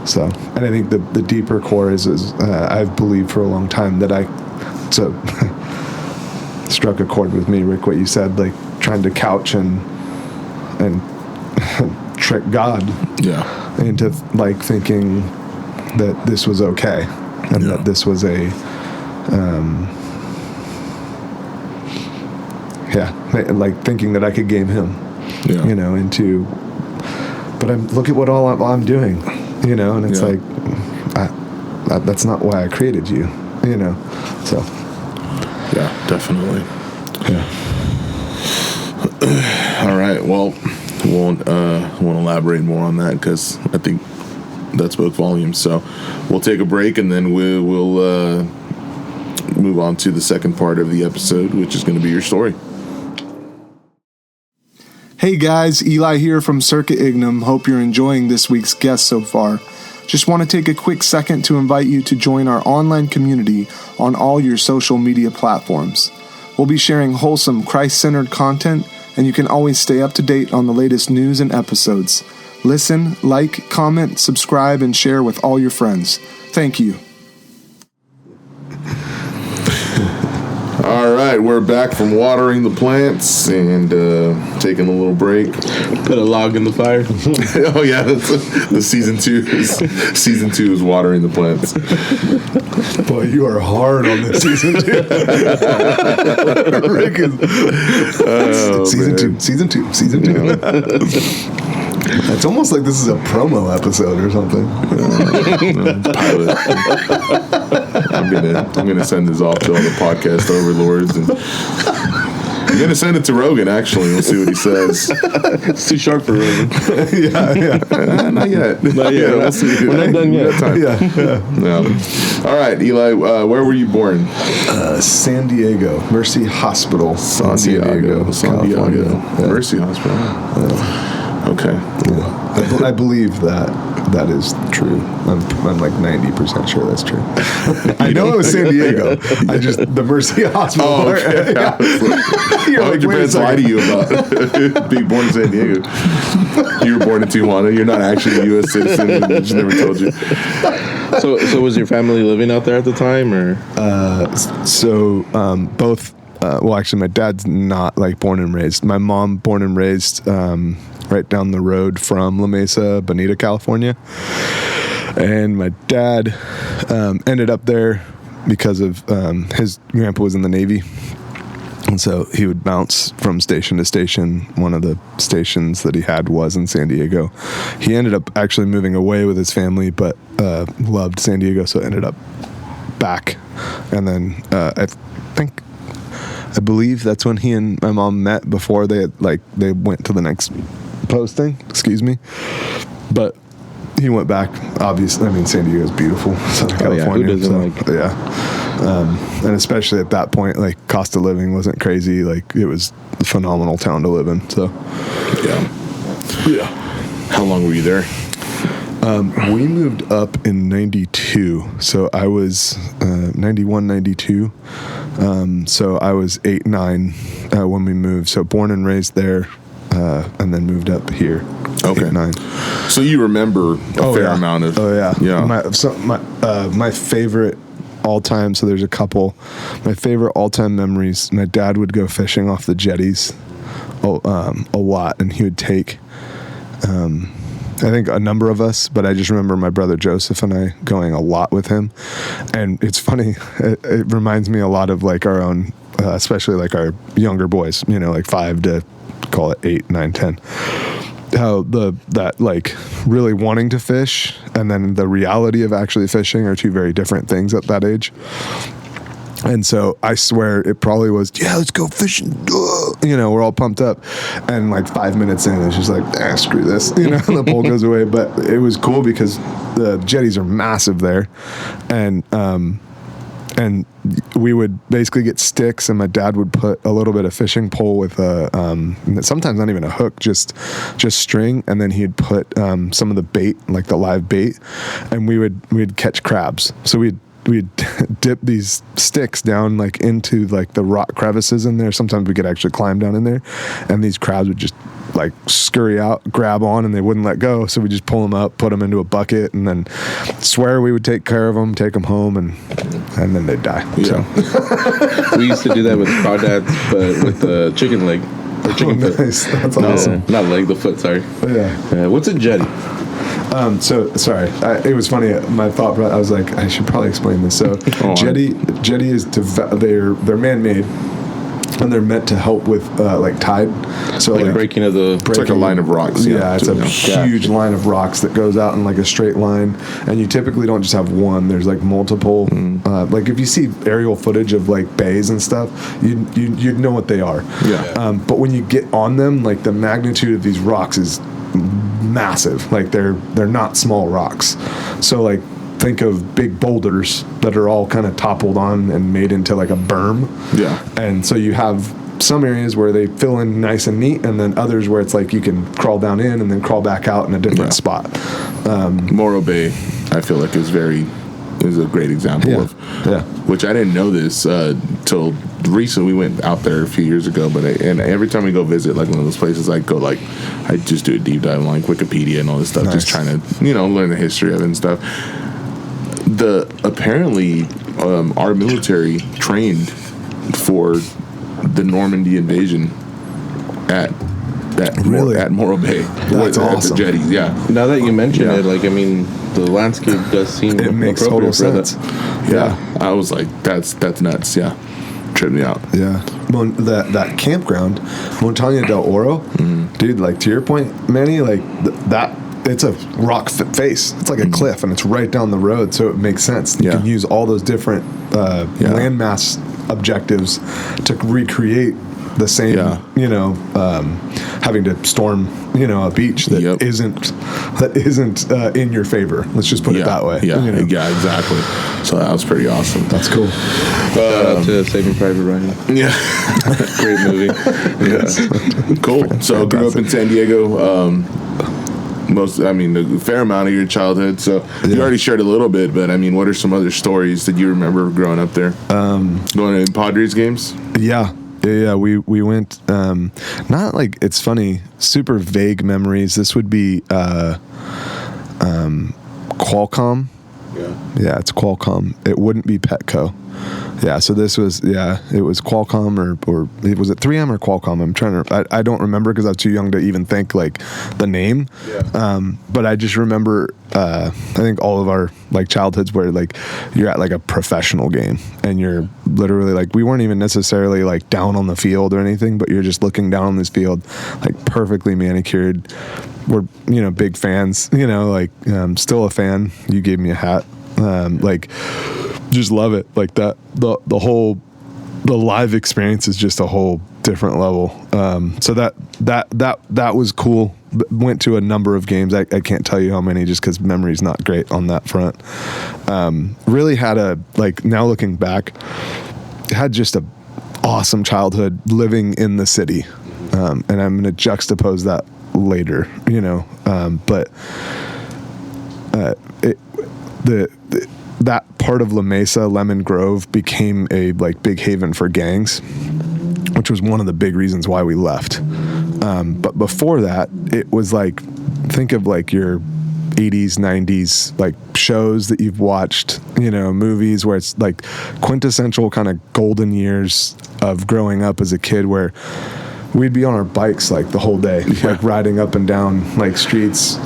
So, and I think the deeper core is I've believed for a long time that struck a chord with me, Rick, what you said, like trying to couch and trick God into like thinking that this was okay and that this was a like thinking that I could game Him into, but look at what all I'm doing, and it's like that's not why I created you. So Yeah, definitely. yeah. All right. Well, won't elaborate more on that because I think that spoke volumes. So we'll take a break and then we'll move on to the second part of the episode, which is going to be your story. Hey guys, Eli here from Circa Ignem. Hope you're enjoying this week's guest so far. Just want to take a quick second to invite you to join our online community on all your social media platforms. We'll be sharing wholesome, Christ-centered content, and you can always stay up to date on the latest news and episodes. Listen, like, comment, subscribe, and share with all your friends. Thank you. All right, we're back from watering the plants and taking a little break. Put a log in the fire. Oh yeah, that's the season 2. Season 2 is watering the plants. Boy, you are hard on this season 2. Rick is, season two. It's almost like this is a promo episode or something. Pilot. I'm gonna send this off to all the podcast overlords, and I'm gonna send it to Rogan. Actually, we'll see what he says. It's too sharp for Rogan. Not yet. Not yet. We'll see. We're not done yet. Time. Yeah. All right, Eli. Where were you born? San Diego Mercy Hospital, San Diego, California. Yeah. Mercy Hospital. Okay. Yeah. I believe that is true. I'm like 90% sure that's true. I know it was San Diego. The Mercy Hospital. Oh, okay. Why would your parents lie to you about being born in San Diego? You were born in Tijuana. You're not actually a U.S. citizen. They just never told you. So was your family living out there at the time, or? Both. Well, actually, my dad's not like born and raised. My mom born and raised right down the road from La Mesa, Bonita, California. And my dad ended up there because of his grandpa was in the Navy. And so he would bounce from station to station. One of the stations that he had was in San Diego. He ended up actually moving away with his family, but loved San Diego, so ended up back. And then I believe that's when he and my mom met before they went to the next posting. Excuse me. But he went back, obviously. I mean, San Diego is beautiful. Southern California. Who doesn't and especially at that point, like, cost of living wasn't crazy. Like, it was a phenomenal town to live in. So, yeah. How long were you there? We moved up in 92. So I was 91, 92. So I was 8, 9 when we moved. So born and raised there, and then moved up here. Okay. 8, 9. So you remember a fair amount of... Oh, yeah. Yeah. My favorite all-time, so there's a couple. My favorite all-time memories, my dad would go fishing off the jetties a lot, and he would take... I think a number of us, but I just remember my brother Joseph and I going a lot with him. And it's funny, it reminds me a lot of like our own, especially like our younger boys, like 5 to call it 8, 9, 10. How that like really wanting to fish and then the reality of actually fishing are two very different things at that age. And so I swear it probably was, yeah, let's go fishing. We're all pumped up. And like 5 minutes in, it's just like, screw this. The pole goes away. But it was cool because the jetties are massive there. And we would basically get sticks, and my dad would put a little bit of fishing pole with sometimes not even a hook, just string, and then he'd put some of the bait, like the live bait, and we'd catch crabs. So we'd dip these sticks down like into like the rock crevices in there. Sometimes we could actually climb down in there, and these crabs would just like scurry out, grab on, and they wouldn't let go. So we just pull them up, put them into a bucket, and then swear we would take care of them, take them home, and then they'd die. Yeah. So we used to do that with crawdads, but with the chicken leg or chicken foot. Nice. That's awesome. Not leg, the foot. Sorry. Yeah. What's a jetty? So sorry, it was funny. My thought, I was like, I should probably explain this. So jetty is they're man-made, and they're meant to help with like tide. So Like breaking of the... It's like a line of rocks. Yeah, it's a Yeah. huge line of rocks that goes out in like a straight line, and you typically don't just have one. There's like multiple. Like if you see aerial footage of like bays and stuff, you'd know what they are. Yeah. But when you get on them, like the magnitude of these rocks is massive. Like they're not small rocks. So like think of big boulders that are all kind of toppled on and made into like a berm. Yeah. And so you have some areas where they fill in nice and neat, and then others where it's like you can crawl down in and then crawl back out in a different spot. Morro Bay, I feel like is a great example of. Yeah. Which I didn't know this till recently. We went out there a few years ago, and every time we go visit like one of those places, I just do a deep dive on like Wikipedia and all this stuff, just trying to learn the history of it and stuff. Apparently our military trained for the Normandy invasion at Morro Bay. That's at awesome. The jetties, yeah. Now that you mention Yeah. it, like, I mean, the landscape does seem It makes total sense. Yeah, I was like, that's nuts. Yeah, tripped me out. Yeah. That campground, Montaña del Oro, dude, like to your point, Manny, like that, it's a rock face. It's like a cliff, and it's right down the road, so it makes sense. You can use all those different landmass objectives to recreate the same, having to storm, a beach that isn't in your favor. Let's just put it that way. Yeah, yeah, exactly. So that was pretty awesome. That's cool. Shout out to Saving Private Ryan. Yeah, Great movie. yeah. Cool. So grew up in San Diego. A fair amount of your childhood. So you already shared a little bit, but I mean, what are some other stories that you remember growing up there? Going to Padres games? Yeah. We went. Not like, it's funny. Super vague memories. This would be Qualcomm. Yeah, it's Qualcomm. It wouldn't be Petco. Yeah, so this was, it was Qualcomm or was it 3M or Qualcomm? I'm trying to, I don't remember because I was too young to even think like the name. Yeah. But I just remember, I think all of our like childhoods where like you're at like a professional game and you're literally like, we weren't even necessarily like down on the field or anything, but you're just looking down on this field, like perfectly manicured. We're, big fans, still a fan. You gave me a hat. Just love it. Like that, the live experience is just a whole different level. So that was cool. Went to a number of games. I can't tell you how many just because memory's not great on that front. Really had now looking back, had just a awesome childhood living in the city. And I'm going to juxtapose that later, that part of La Mesa, Lemon Grove, became a big haven for gangs, which was one of the big reasons why we left. But before that, it was think of your 80s, 90s shows that you've watched, movies where it's quintessential kind of golden years of growing up as a kid, where we'd be on our bikes the whole day, riding up and down streets.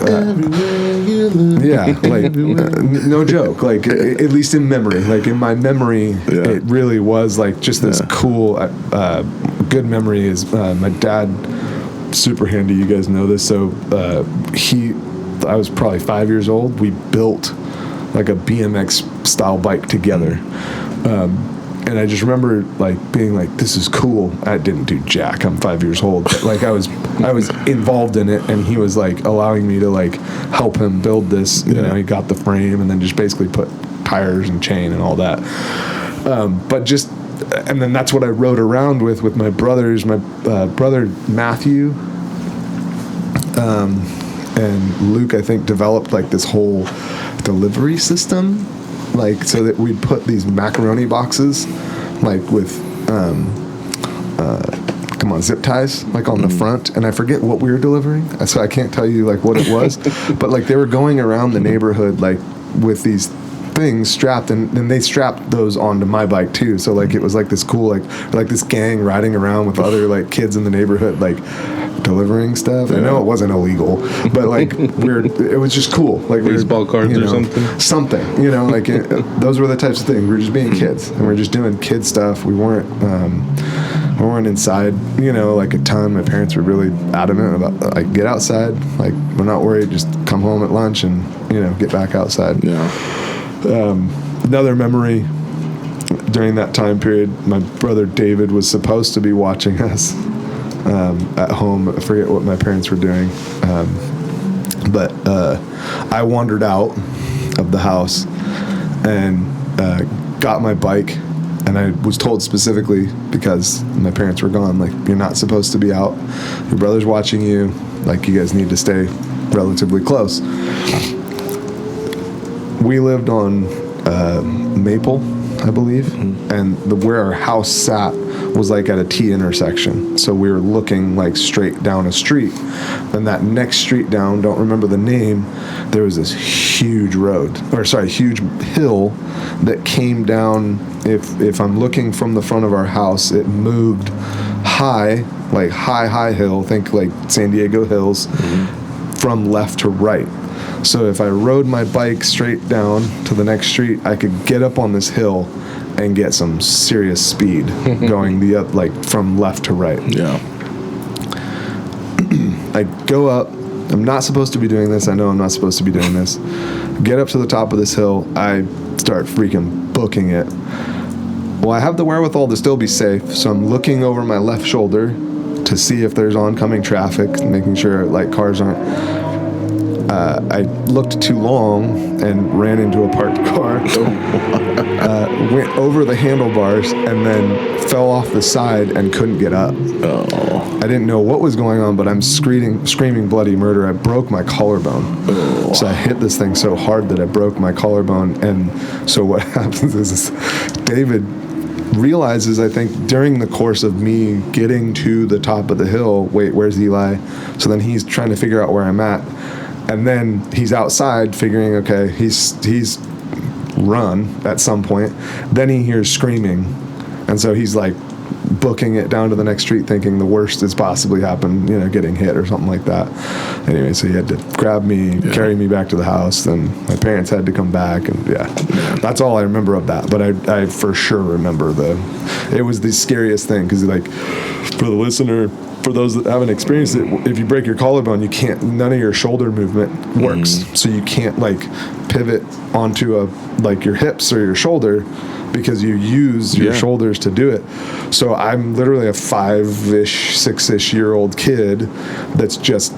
No joke. At least in memory, in my memory, it really was just this cool, good memory. Is my dad super handy? You guys know this. So I was probably 5 years old. We built a BMX style bike together. And I just remember being this is cool. I didn't do jack. I'm 5 years old. But I was involved in it, and he was allowing me to help him build this. He got the frame and then just basically put tires and chain and all that. And then that's what I rode around with my brothers. My brother Matthew and Luke, I think, developed this whole delivery system. So that we'd put these macaroni boxes, with, zip ties, on the front. And I forget what we were delivering, so I can't tell you, what it was. But, they were going around the neighborhood, with these things strapped, and then they strapped those onto my bike, too. So, it was, this cool, this gang riding around with other, kids in the neighborhood, delivering stuff. I know it wasn't illegal, but it was just cool. Baseball cards or something. Those were the types of things. We were just being kids, and we were just doing kid stuff. We weren't weren't inside, like a ton. My parents were really adamant about, like, get outside. Like, we're not worried. Just come home at lunch and, get back outside. Yeah. Another memory during that time period, my brother David was supposed to be watching us at home. I forget what my parents were doing. But I wandered out of the house and got my bike. And I was told specifically, because my parents were gone, like, you're not supposed to be out. Your brother's watching you. Like, you guys need to stay relatively close. We lived on Maple, I believe, Mm-hmm. and where our house sat was like at a T intersection. So we were looking like straight down a street. And that next street down, don't remember the name, there was this huge huge hill that came down. If I'm looking from the front of our house, it moved high, like high hill, think like San Diego Hills, from left to right. So if I rode my bike straight down to the next street, I could get up on this hill and get some serious speed going from left to right. Yeah. I go up. I'm not supposed to be doing this. I know I'm not supposed to be doing this. Get up to the top of this hill. I start freaking booking it. Well, I have the wherewithal to still be safe, so I'm looking over my left shoulder to see if there's oncoming traffic, making sure like cars aren't. I looked too long and ran into a parked car. Went over the handlebars and then fell off the side and couldn't get up. I didn't know what was going on, but I'm screaming bloody murder. I broke my collarbone. So I hit this thing so hard that I broke my collarbone. And so what happens is David realizes, I think, during the course of me getting to the top of the hill, wait, where's Eli? So then he's trying to figure out where I'm at. And then he's outside figuring, okay, he's run at some point. Then he hears screaming. And so he's like booking it down to the next street thinking the worst has possibly happened, getting hit or something like that. Anyway, so he had to grab me, carry me back to the house. Then my parents had to come back. And that's all I remember of that. But I for sure remember it was the scariest thing because, like, for the listener, for those that haven't experienced it, if you break your collarbone, none of your shoulder movement works. So you can't like pivot onto your hips or your shoulder because you use your shoulders to do it. So I'm literally a 5-ish, 6-ish year old kid that's just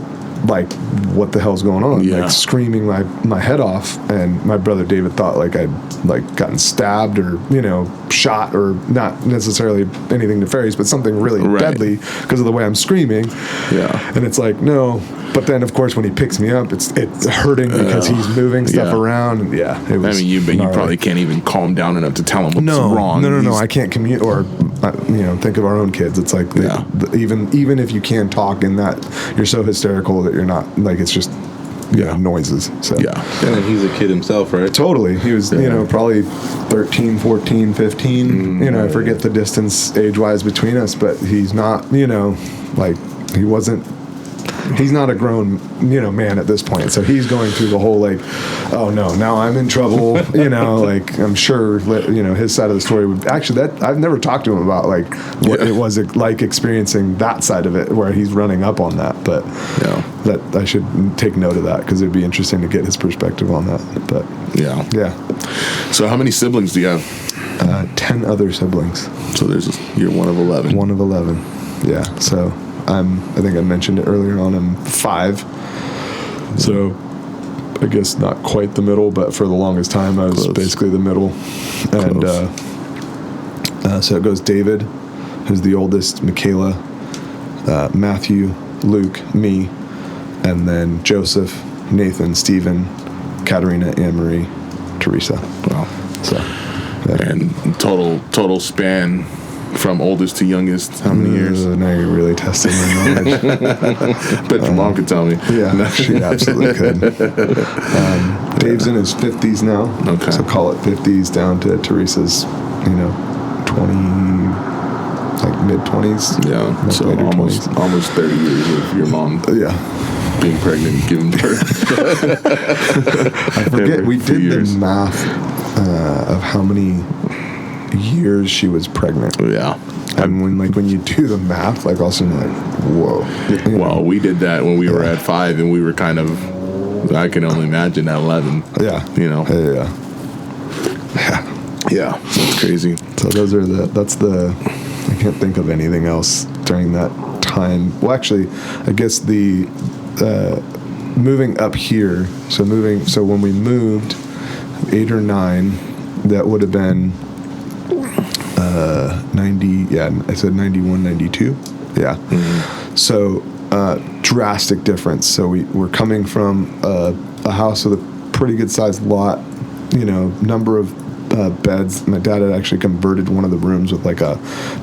like, what the hell's going on? Like screaming my head off. And my brother David thought like I'd like gotten stabbed or, shot, or not necessarily anything nefarious, but something really deadly because of the way I'm screaming. Yeah. And it's like, no. But then, of course, when he picks me up, it's hurting because he's moving stuff around. And it was you probably can't even calm down enough to tell him what's wrong. No. I can't commute or, think of our own kids. It's like, even if you can talk in that, you're so hysterical that you're not, like, it's just, noises. So and then he's a kid himself, right? Totally. He was, probably 13, 14, 15. I forget the distance age-wise between us, but he's not, like, he's not a grown, man at this point. So he's going through the whole, like, oh no, now I'm in trouble. Like, I'm sure, his side of the story would actually, that I've never talked to him about like what it was like experiencing that side of it where he's running up on that. But that I should take note of that because it'd be interesting to get his perspective on that. But So how many siblings do you have? 10 other siblings. So you're one of 11. One of 11. Yeah. So I think I mentioned it earlier on, I'm 5. So I guess not quite the middle, but for the longest time I was basically the middle. And so it goes David, who's the oldest, Michaela, Matthew, Luke, me, and then Joseph, Nathan, Stephen, Katerina, Anne-Marie, Teresa. Wow. So and total span from oldest to youngest, how many years? Now you're really testing my knowledge. Bet your mom could tell me. Yeah, she absolutely could. Dave's in his 50s now. Okay. So call it 50s down to Teresa's, 20, like mid-20s. Yeah, like so almost 30 years of your mom being pregnant and giving birth. I forget, we did the math of how many years she was pregnant. Yeah. And when you do the math, like also like, whoa. Well, we did that when we were at 5, and we were kind of, I can only imagine at 11. Yeah. Yeah, it's crazy. So that's the, I can't think of anything else during that time. Well, actually, I guess the moving up here, so when we moved 8 or 9, that would have been 90, I said 91, 92. Yeah. Mm-hmm. So drastic difference. So we're coming from a house with a pretty good sized lot, number of beds. My dad had actually converted one of the rooms with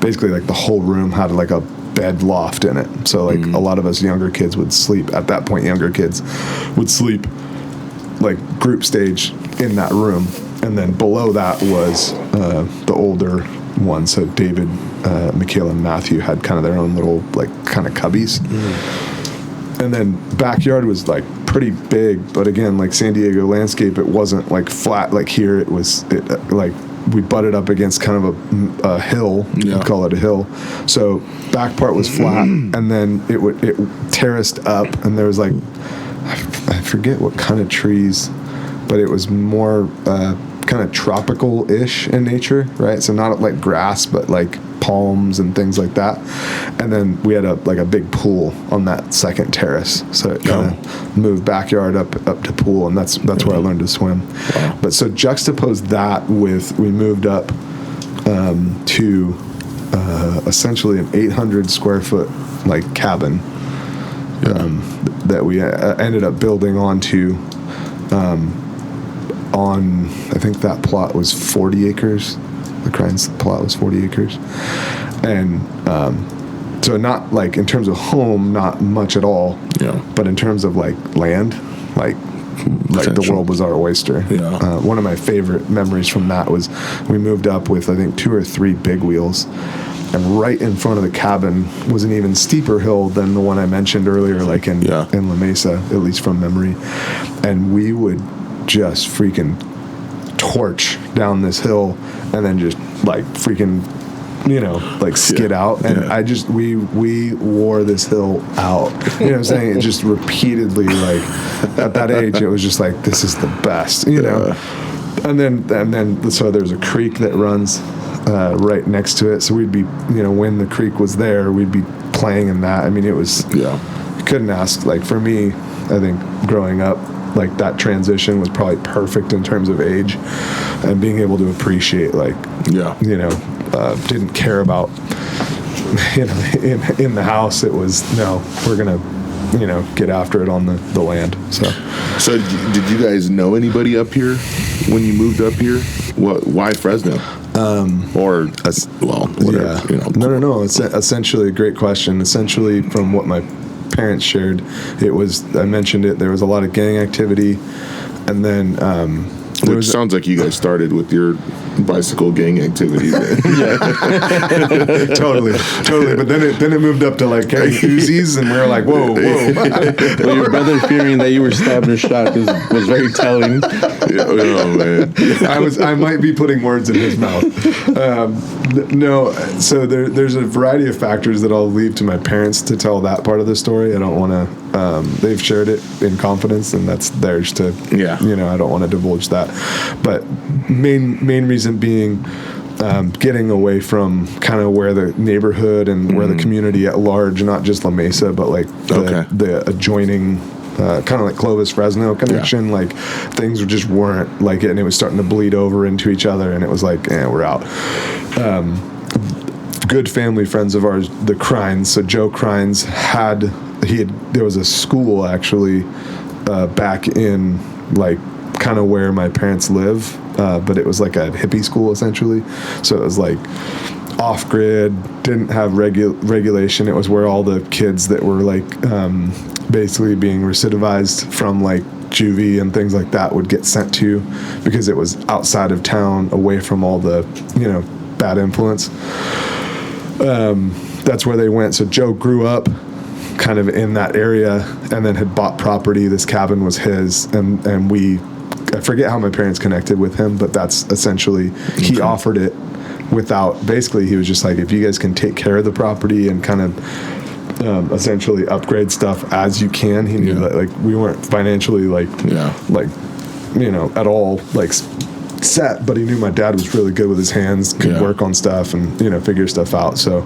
basically the whole room had like a bed loft in it. So a lot of us younger kids would sleep at that point. Younger kids would sleep like group stage in that room, and then below that was the older one. So David, Michaela, and Matthew had kind of their own little kind of cubbies. And then backyard was pretty big, but again, like San Diego landscape, it wasn't flat like here. It was we butted up against kind of a hill. Yeah. You'd call it a hill. So back part was flat, and then it terraced up, and there was I forget what kind of trees, but it was more kind of tropical-ish in nature, right? So not like grass, but like palms and things like that. And then we had a big pool on that second terrace, so it kind of moved backyard up to pool, and that's where I learned to swim. Wow. But so juxtapose that with, we moved up to essentially an 800 square foot cabin that we ended up building onto. On, I think that plot was 40 acres. The Crine's plot was 40 acres. And so not in terms of home, not much at all. Yeah. But in terms of land, the world was our oyster. Yeah. One of my favorite memories from that was we moved up with, I think, 2 or 3 big wheels. And right in front of the cabin was an even steeper hill than the one I mentioned earlier, in La Mesa, at least from memory. And we would just freaking torch down this hill, and then just freaking skid out. And we wore this hill out, you know what I'm saying? It just repeatedly, at that age, it was just this is the best, and then so there's a creek that runs right next to it, so we'd be, when the creek was there, we'd be playing in that. I mean, it was, you couldn't ask. For me, I think growing up, that transition was probably perfect in terms of age and being able to appreciate didn't care about in the house. It was, no, we're gonna get after it on the land. So did you guys know anybody up here when you moved up here? Why Fresno? Whatever. Yeah. No. It's essentially a great question. Essentially, from what my parents shared, it was, I mentioned it, there was a lot of gang activity, and then which sounds like you guys started with your bicycle gang activity. Totally. But then it moved up to carrying Uzis, and we were like, whoa. Well, your brother fearing that you were stabbed or shot was very telling. Oh man, I might be putting words in his mouth. No, so there's a variety of factors that I'll leave to my parents to tell that part of the story. I don't want to. They've shared it in confidence, and that's theirs to. Yeah. I don't want to divulge that. But main reason being getting away from kind of where the neighborhood and where the community at large, not just La Mesa, but the adjoining kind of Clovis Fresno connection, things just weren't it, and it was starting to bleed over into each other, and it was we're out. Good family friends of ours, the Crines. So Joe Crines there was a school actually back in kind of where my parents live, but it was a hippie school essentially. So it was off-grid, didn't have regulation. It was where all the kids that were basically being recidivized from juvie and things like that would get sent to, because it was outside of town, away from all the bad influence. That's where they went. So Joe grew up kind of in that area, and then had bought property. This cabin was his, and I forget how my parents connected with him, but that's essentially, he offered it without, basically he was just like, if you guys can take care of the property and kind of essentially upgrade stuff as you can. He knew that like we weren't financially like at all like set, but he knew my dad was really good with his hands, could work on stuff and figure stuff out. So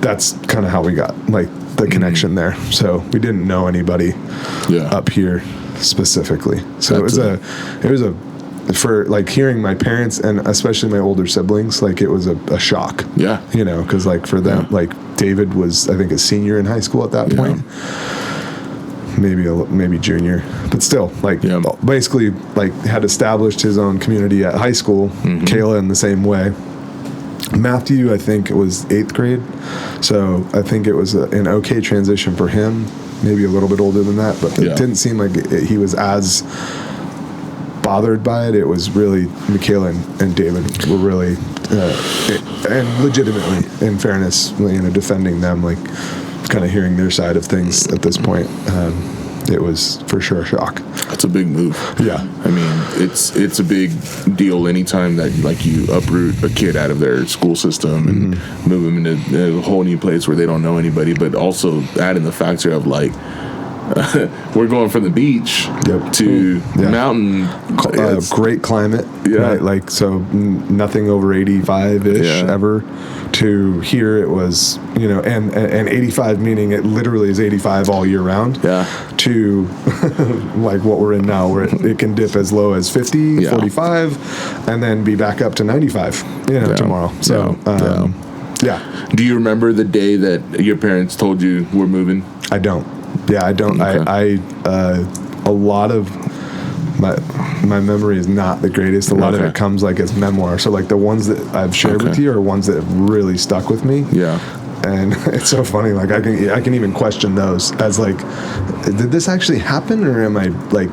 that's kind of how we got like the connection there. So we didn't know anybody up here specifically. So it was a for like hearing my parents and especially my older siblings, like it was a shock. Because like for them, like David was, I think, a senior in high school at that point, maybe junior, but still, like basically, like had established his own community at high school. Kayla in the same way. Matthew, I think it was 8th grade, so I think it was an okay transition for him. Maybe a little bit older than that, but it didn't seem like he was as bothered by it. It was really Michaela and David were really and legitimately, in fairness, defending them, like kind of hearing their side of things at this point. It was for sure a shock. That's a big move. I mean, it's a big deal anytime that like you uproot a kid out of their school system and move them into a whole new place where they don't know anybody, but also add in the factor of like we're going from the beach to mountain. Great climate, right? Like, so nothing over 85-ish ever. To here it was, and 85 meaning it literally is 85 all year round. To like what we're in now, where it can dip as low as 50, 45, and then be back up to 95, tomorrow. So, Do you remember the day that your parents told you we're moving? I don't. I don't. Okay. A lot of my memory is not the greatest. A lot of it comes like as memoir. So like the ones that I've shared with you are ones that have really stuck with me. And it's so funny. Like I can even question those as like, did this actually happen, or am I like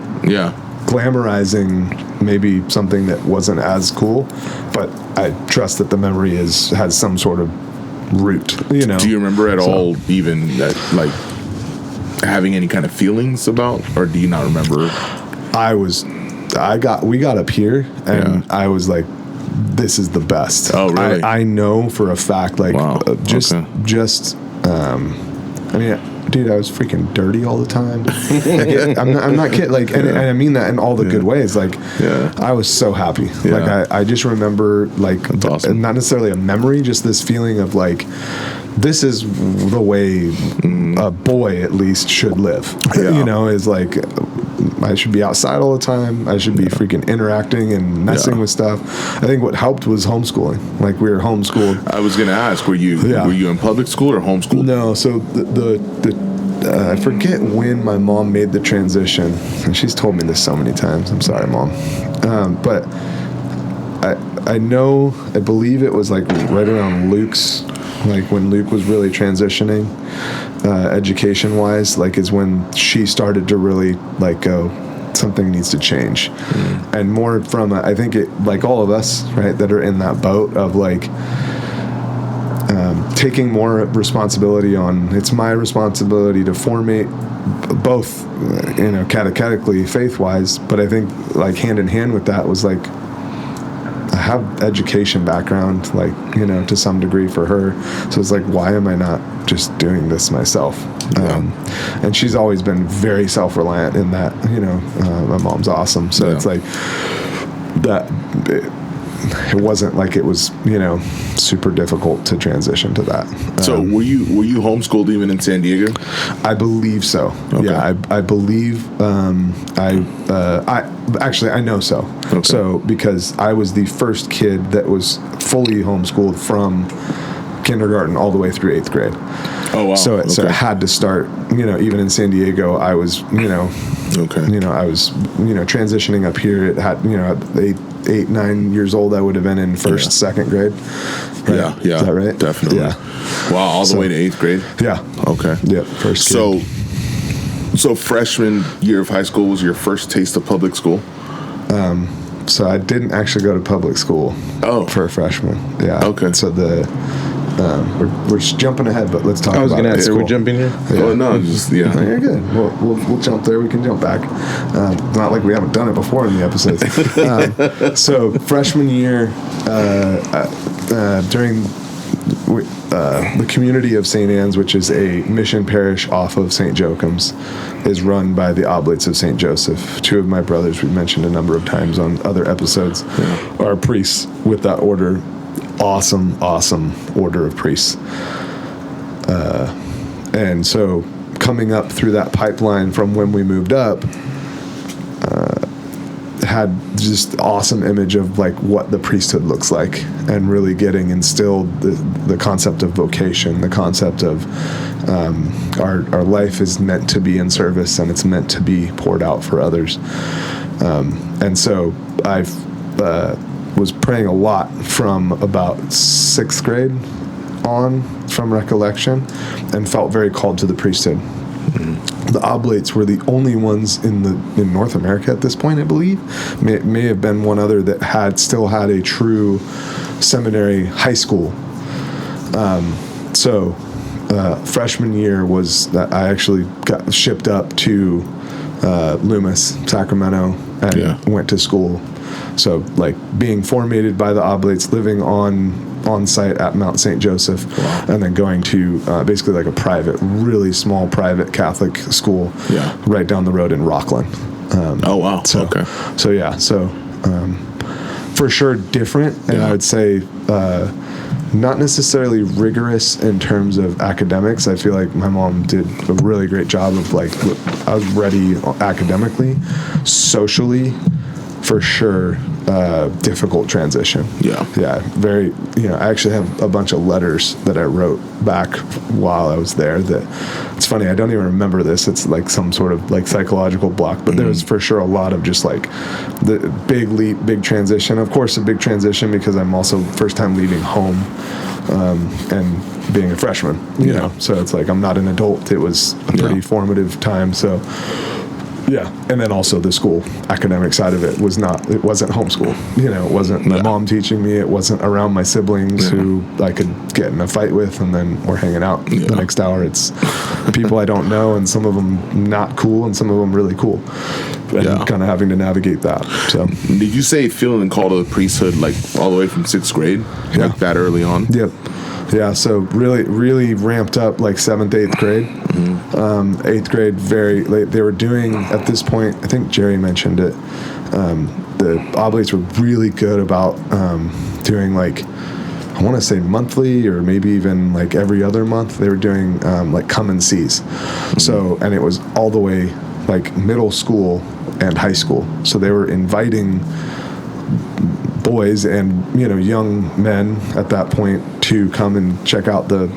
glamorizing maybe something that wasn't as cool? But I trust that the memory has some sort of root. Do you remember at all even that like having any kind of feelings about, or do you not remember? We got up here and I was like, this is the best. Oh, really? I know for a fact, like, I mean, dude, I was freaking dirty all the time. Like, I'm not kidding. Like, and I mean that in all the good ways. Like, I was so happy. Like, I just remember, like, not necessarily a memory, just this feeling of like, this is the way a boy at least should live. Is like, I should be outside all the time. I should be freaking interacting and messing with stuff. I think what helped was homeschooling. Like, we were homeschooled. I was going to ask, were you in public school or homeschooled? No. So I forget when my mom made the transition, and she's told me this so many times. I'm sorry, Mom. But I believe it was like right around Luke's, like when Luke was really transitioning, education-wise, like is when she started to really like go, something needs to change. And more from, I think it, like all of us, right, that are in that boat of like, taking more responsibility on, it's my responsibility to formate both, catechetically, faith-wise, but I think like hand in hand with that was like, I have education background, like, to some degree for her. So it's like, why am I not just doing this myself? And she's always been very self-reliant in that, my mom's awesome. So it's like that, it wasn't like it was, super difficult to transition to that. So were you homeschooled even in San Diego? I believe so. Okay. Yeah, I believe. I know so. Okay. So because I was the first kid that was fully homeschooled from kindergarten all the way through 8th grade. Oh wow! So it had to start. Even in San Diego, I was. I was. Transitioning up here. It had. At 8, 9 years old, I would have been in first, second grade. Right? Yeah. Is that right? Definitely. Yeah. Wow, all the way to 8th grade. Yeah. Okay. Yeah. First kid. So freshman year of high school was your first taste of public school? So I didn't actually go to public school. Oh. For a freshman. Yeah. Okay. So we're just jumping ahead, but let's talk about it. I was going to ask, are we Cool. jumping here? Yeah. Oh, no, just, yeah. Yeah, good. We'll jump there. We can jump back. Not like we haven't done it before in the episodes. So freshman year, during the community of St. Anne's, which is a mission parish off of St. Joachim's, is run by the Oblates of St. Joseph. Two of my brothers, we've mentioned a number of times on other episodes, are priests with that order. Awesome order of priests. And so coming up through that pipeline from when we moved up, had just awesome image of like what the priesthood looks like, and really getting instilled the concept of vocation, the concept of our life is meant to be in service, and it's meant to be poured out for others. And so I was praying a lot from about 6th grade on, from recollection, and felt very called to the priesthood. The Oblates were the only ones in North America at this point, I believe. May have been one other that still had a true seminary high school. So freshman year was that I actually got shipped up to Loomis, Sacramento, and went to school. So like being formated by the Oblates, living on site at Mount St. Joseph, and then going to basically like a private, really small private Catholic school right down the road in Rockland. Oh, wow. So, okay. So for sure different, and I would say not necessarily rigorous in terms of academics. I feel like my mom did a really great job of like, I was ready academically, socially, for sure. Difficult transition. Yeah, very. I actually have a bunch of letters that I wrote back while I was there. That it's funny. I don't even remember this. It's like some sort of like psychological block. But there was for sure a lot of just like the big leap, big transition. Of course, a big transition because I'm also first time leaving home and being a freshman. You know, so it's like I'm not an adult. It was a pretty formative time. So. Yeah, and then also the school academic side of it wasn't homeschool. It wasn't my mom teaching me. It wasn't around my siblings who I could get in a fight with, and then we're hanging out the next hour. It's people I don't know, and some of them not cool, and some of them really cool. And kind of having to navigate that. So, did you say feeling called to the priesthood like all the way from 6th grade, like that early on? Yep. Yeah, so really ramped up like 7th, 8th grade. 8th grade, very late. They were doing, at this point, I think Jerry mentioned it, the Oblates were really good about doing like, I want to say monthly or maybe even like every other month. They were doing like come and sees. So, and it was all the way like middle school and high school. So they were inviting boys and young men at that point to come and check out the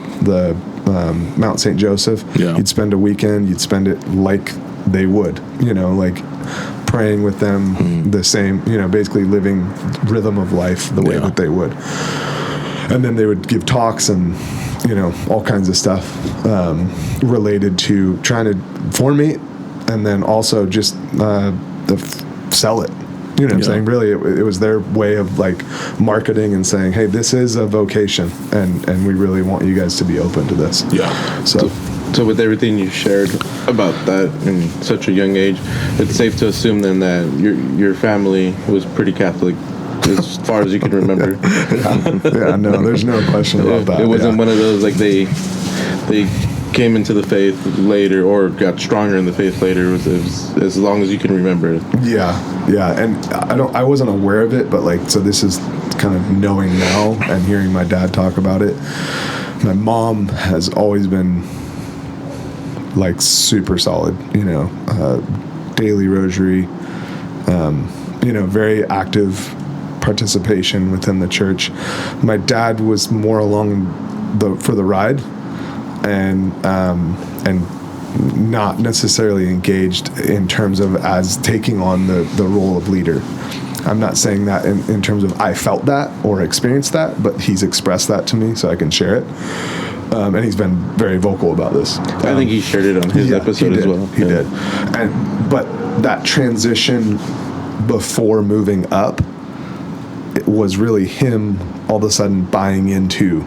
Mount St. Joseph. You'd spend a weekend. You'd spend it like they would, like praying with them the same, basically living rhythm of life the way that they would. And then they would give talks and all kinds of stuff related to trying to formate, and then also just sell it. You know what I'm saying? Really, it was their way of like marketing and saying, hey, this is a vocation, and we really want you guys to be open to this. So with everything you shared about that in such a young age, it's safe to assume then that your family was pretty Catholic as far as you can remember. No, there's no question about that. It wasn't one of those like they came into the faith later or got stronger in the faith later. It was as long as you can remember it. And I wasn't aware of it, but like, so this is kind of knowing now and hearing my dad talk about it. My mom has always been like super solid, daily rosary, very active participation within the church. My dad was more along for the ride, and not necessarily engaged in terms of as taking on the role of leader. I'm not saying that in terms of I felt that or experienced that, but he's expressed that to me so I can share it. And he's been very vocal about this. I think he shared it on his episode as well. He did. But that transition before moving up, it was really him all of a sudden buying into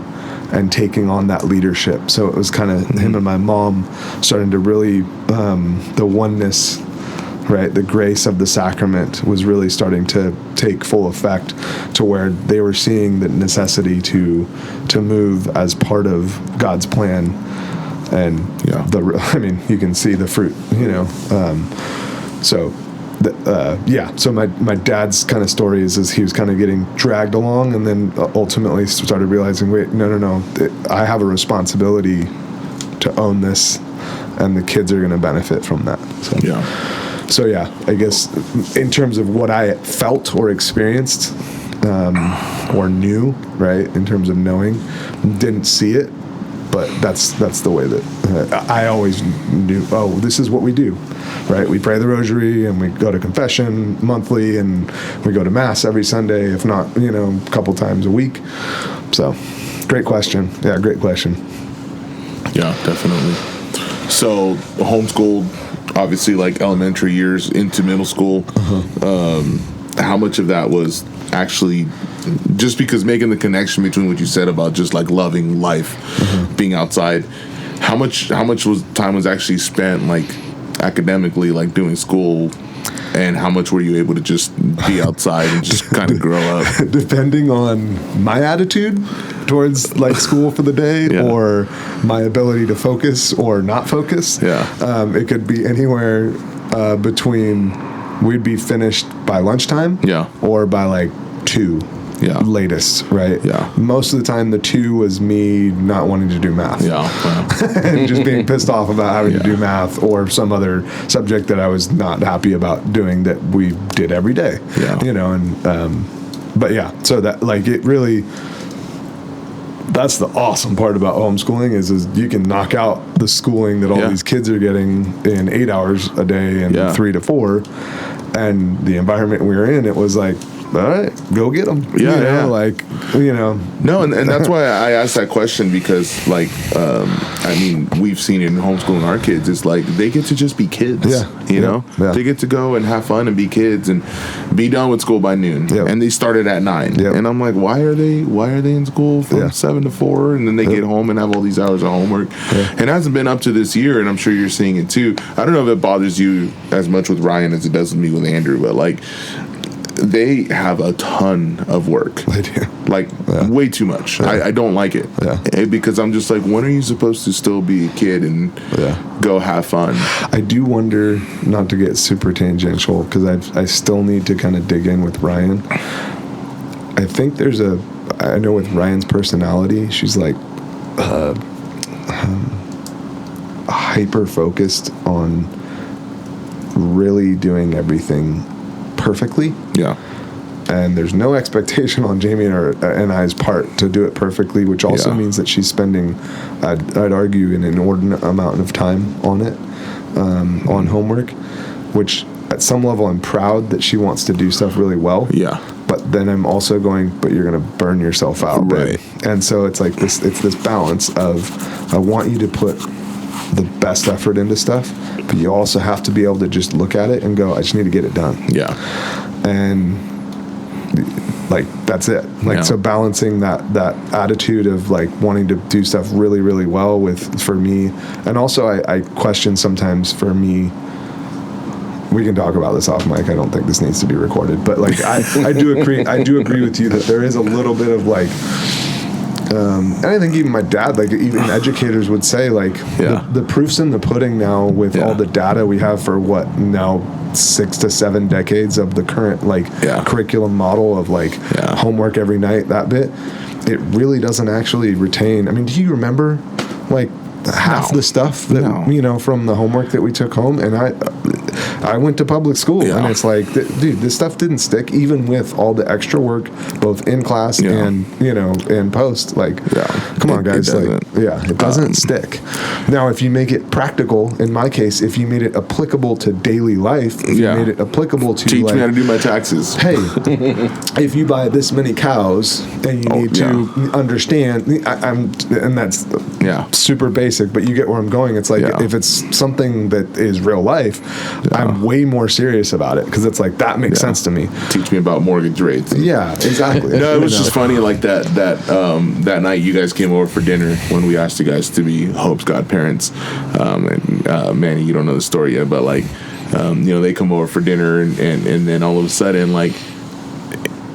and taking on that leadership. So it was kind of him and my mom starting to really, the oneness, right, the grace of the sacrament was really starting to take full effect, to where they were seeing the necessity to move as part of God's plan. And you can see the fruit, so my dad's kind of story is he was kind of getting dragged along, and then ultimately started realizing, wait, no, I have a responsibility to own this, and the kids are going to benefit from that. So I guess in terms of what I felt or experienced or knew, right, in terms of knowing, didn't see it, but that's the way that I always knew, this is what we do, right? We pray the rosary, and we go to confession monthly, and we go to mass every Sunday, if not, a couple times a week. So, great question. Yeah, great question. Yeah, definitely. So, homeschooled, obviously, like elementary years into middle school. How much of that was actually just because making the connection between what you said about just like loving life, being outside? How much time was actually spent like academically, like doing school, and how much were you able to just be outside and just kind of grow up? Depending on my attitude towards like school for the day, or my ability to focus or not focus. It could be anywhere between, we'd be finished by lunchtime, or by like 2. Latest, right? Most of the time, the 2 was me not wanting to do math. And just being pissed off about having to do math or some other subject that I was not happy about doing that we did every day. So that, like, it really, that's the awesome part about homeschooling is you can knock out the schooling that all these kids are getting in 8 hours a day and 3 to 4. And the environment we were in, it was like, all right, go get them. No, and that's why I asked that question, because, like, we've seen it in homeschooling our kids. It's like they get to just be kids. They get to go and have fun and be kids and be done with school by noon. And they started at 9. And I'm like, why are they in school from 7 to 4, and then they get home and have all these hours of homework? It hasn't been up to this year, and I'm sure you're seeing it too. I don't know if it bothers you as much with Ryan as it does with me with Andrew, but like, they have a ton of work. They do. Like, way too much. I don't like it. Because I'm just like, when are you supposed to still be a kid and go have fun? I do wonder, not to get super tangential, because I still need to kind of dig in with Ryan. I think I know with Ryan's personality, she's like hyper-focused on really doing everything perfectly. And there's no expectation on Jamie and I's part to do it perfectly, which also means that she's spending, I'd argue, an inordinate amount of time on it, on homework, which at some level I'm proud that she wants to do stuff really well. But then I'm also going, but you're going to burn yourself out, babe. And so it's like it's this balance of, I want you to put the best effort into stuff, but you also have to be able to just look at it and go, I just need to get it done. And like, that's it. Like, so balancing that attitude of like wanting to do stuff really, really well for me. And also I question sometimes for me, we can talk about this off mic. I don't think this needs to be recorded, but like, I do agree with you that there is a little bit of like, and I think even my dad, like even educators would say, like, the proof's in the pudding now with all the data we have for what now 6 to 7 decades of the current curriculum model of like homework every night, that bit. It really doesn't actually retain. I mean, do you remember like half the stuff that from the homework that we took home? And I went to public school, and it's like, dude, this stuff didn't stick, even with all the extra work, both in class and and post. Like, come on, guys, it doesn't stick. Now, if you make it practical, in my case, if you made it applicable to daily life, if you made it applicable to teach me how to do my taxes. Hey, if you buy this many cows, and you need to understand, and that's super basic, but you get where I'm going. It's like if it's something that is real life, I'm way more serious about it, because it's like, that makes sense to me. Teach me about mortgage rates. Exactly. exactly. No, it was just funny, like that night you guys came over for dinner when we asked you guys to be Hope's godparents. And Manny, you don't know the story yet, but like, they come over for dinner, and then all of a sudden, like,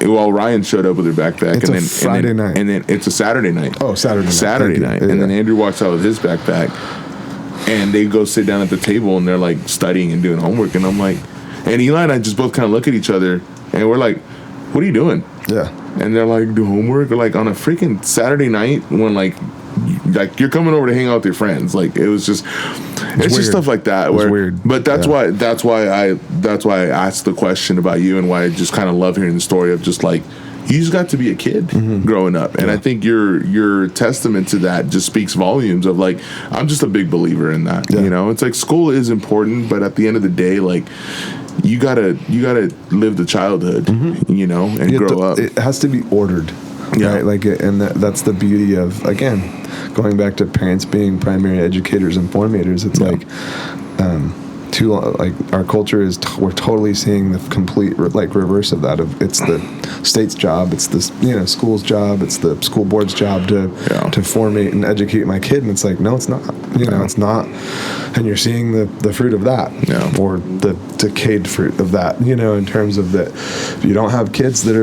well, Ryan showed up with her backpack, It's a Friday night, and then it's a Saturday night. Oh, Saturday night, and then Andrew walks out with his backpack, and they go sit down at the table, and they're like studying and doing homework, and I'm like, and Eli and I just both kind of look at each other, and we're like, "What are you doing?" Yeah. And they're like, "Do homework," or like on a freaking Saturday night when like you're coming over to hang out with your friends. Like it was just, it's just stuff like that. It's weird. But that's why I asked the question about you, and why I just kind of love hearing the story of just like, you just got to be a kid growing up. And I think your testament to that just speaks volumes of like, I'm just a big believer in that. Yeah. It's like school is important, but at the end of the day, like, you gotta live the childhood, and grow up. It has to be ordered. Yeah. Right, like, and that's the beauty of, again, going back to parents being primary educators and formators. It's like, our culture is we're totally seeing the complete reverse of that. It's the state's job, it's the school's job, it's the school board's job to formate and educate my kid, and it's like, no, it's not. It's not, and you're seeing the fruit of that, or the decayed fruit of that. In terms of that, you don't have kids that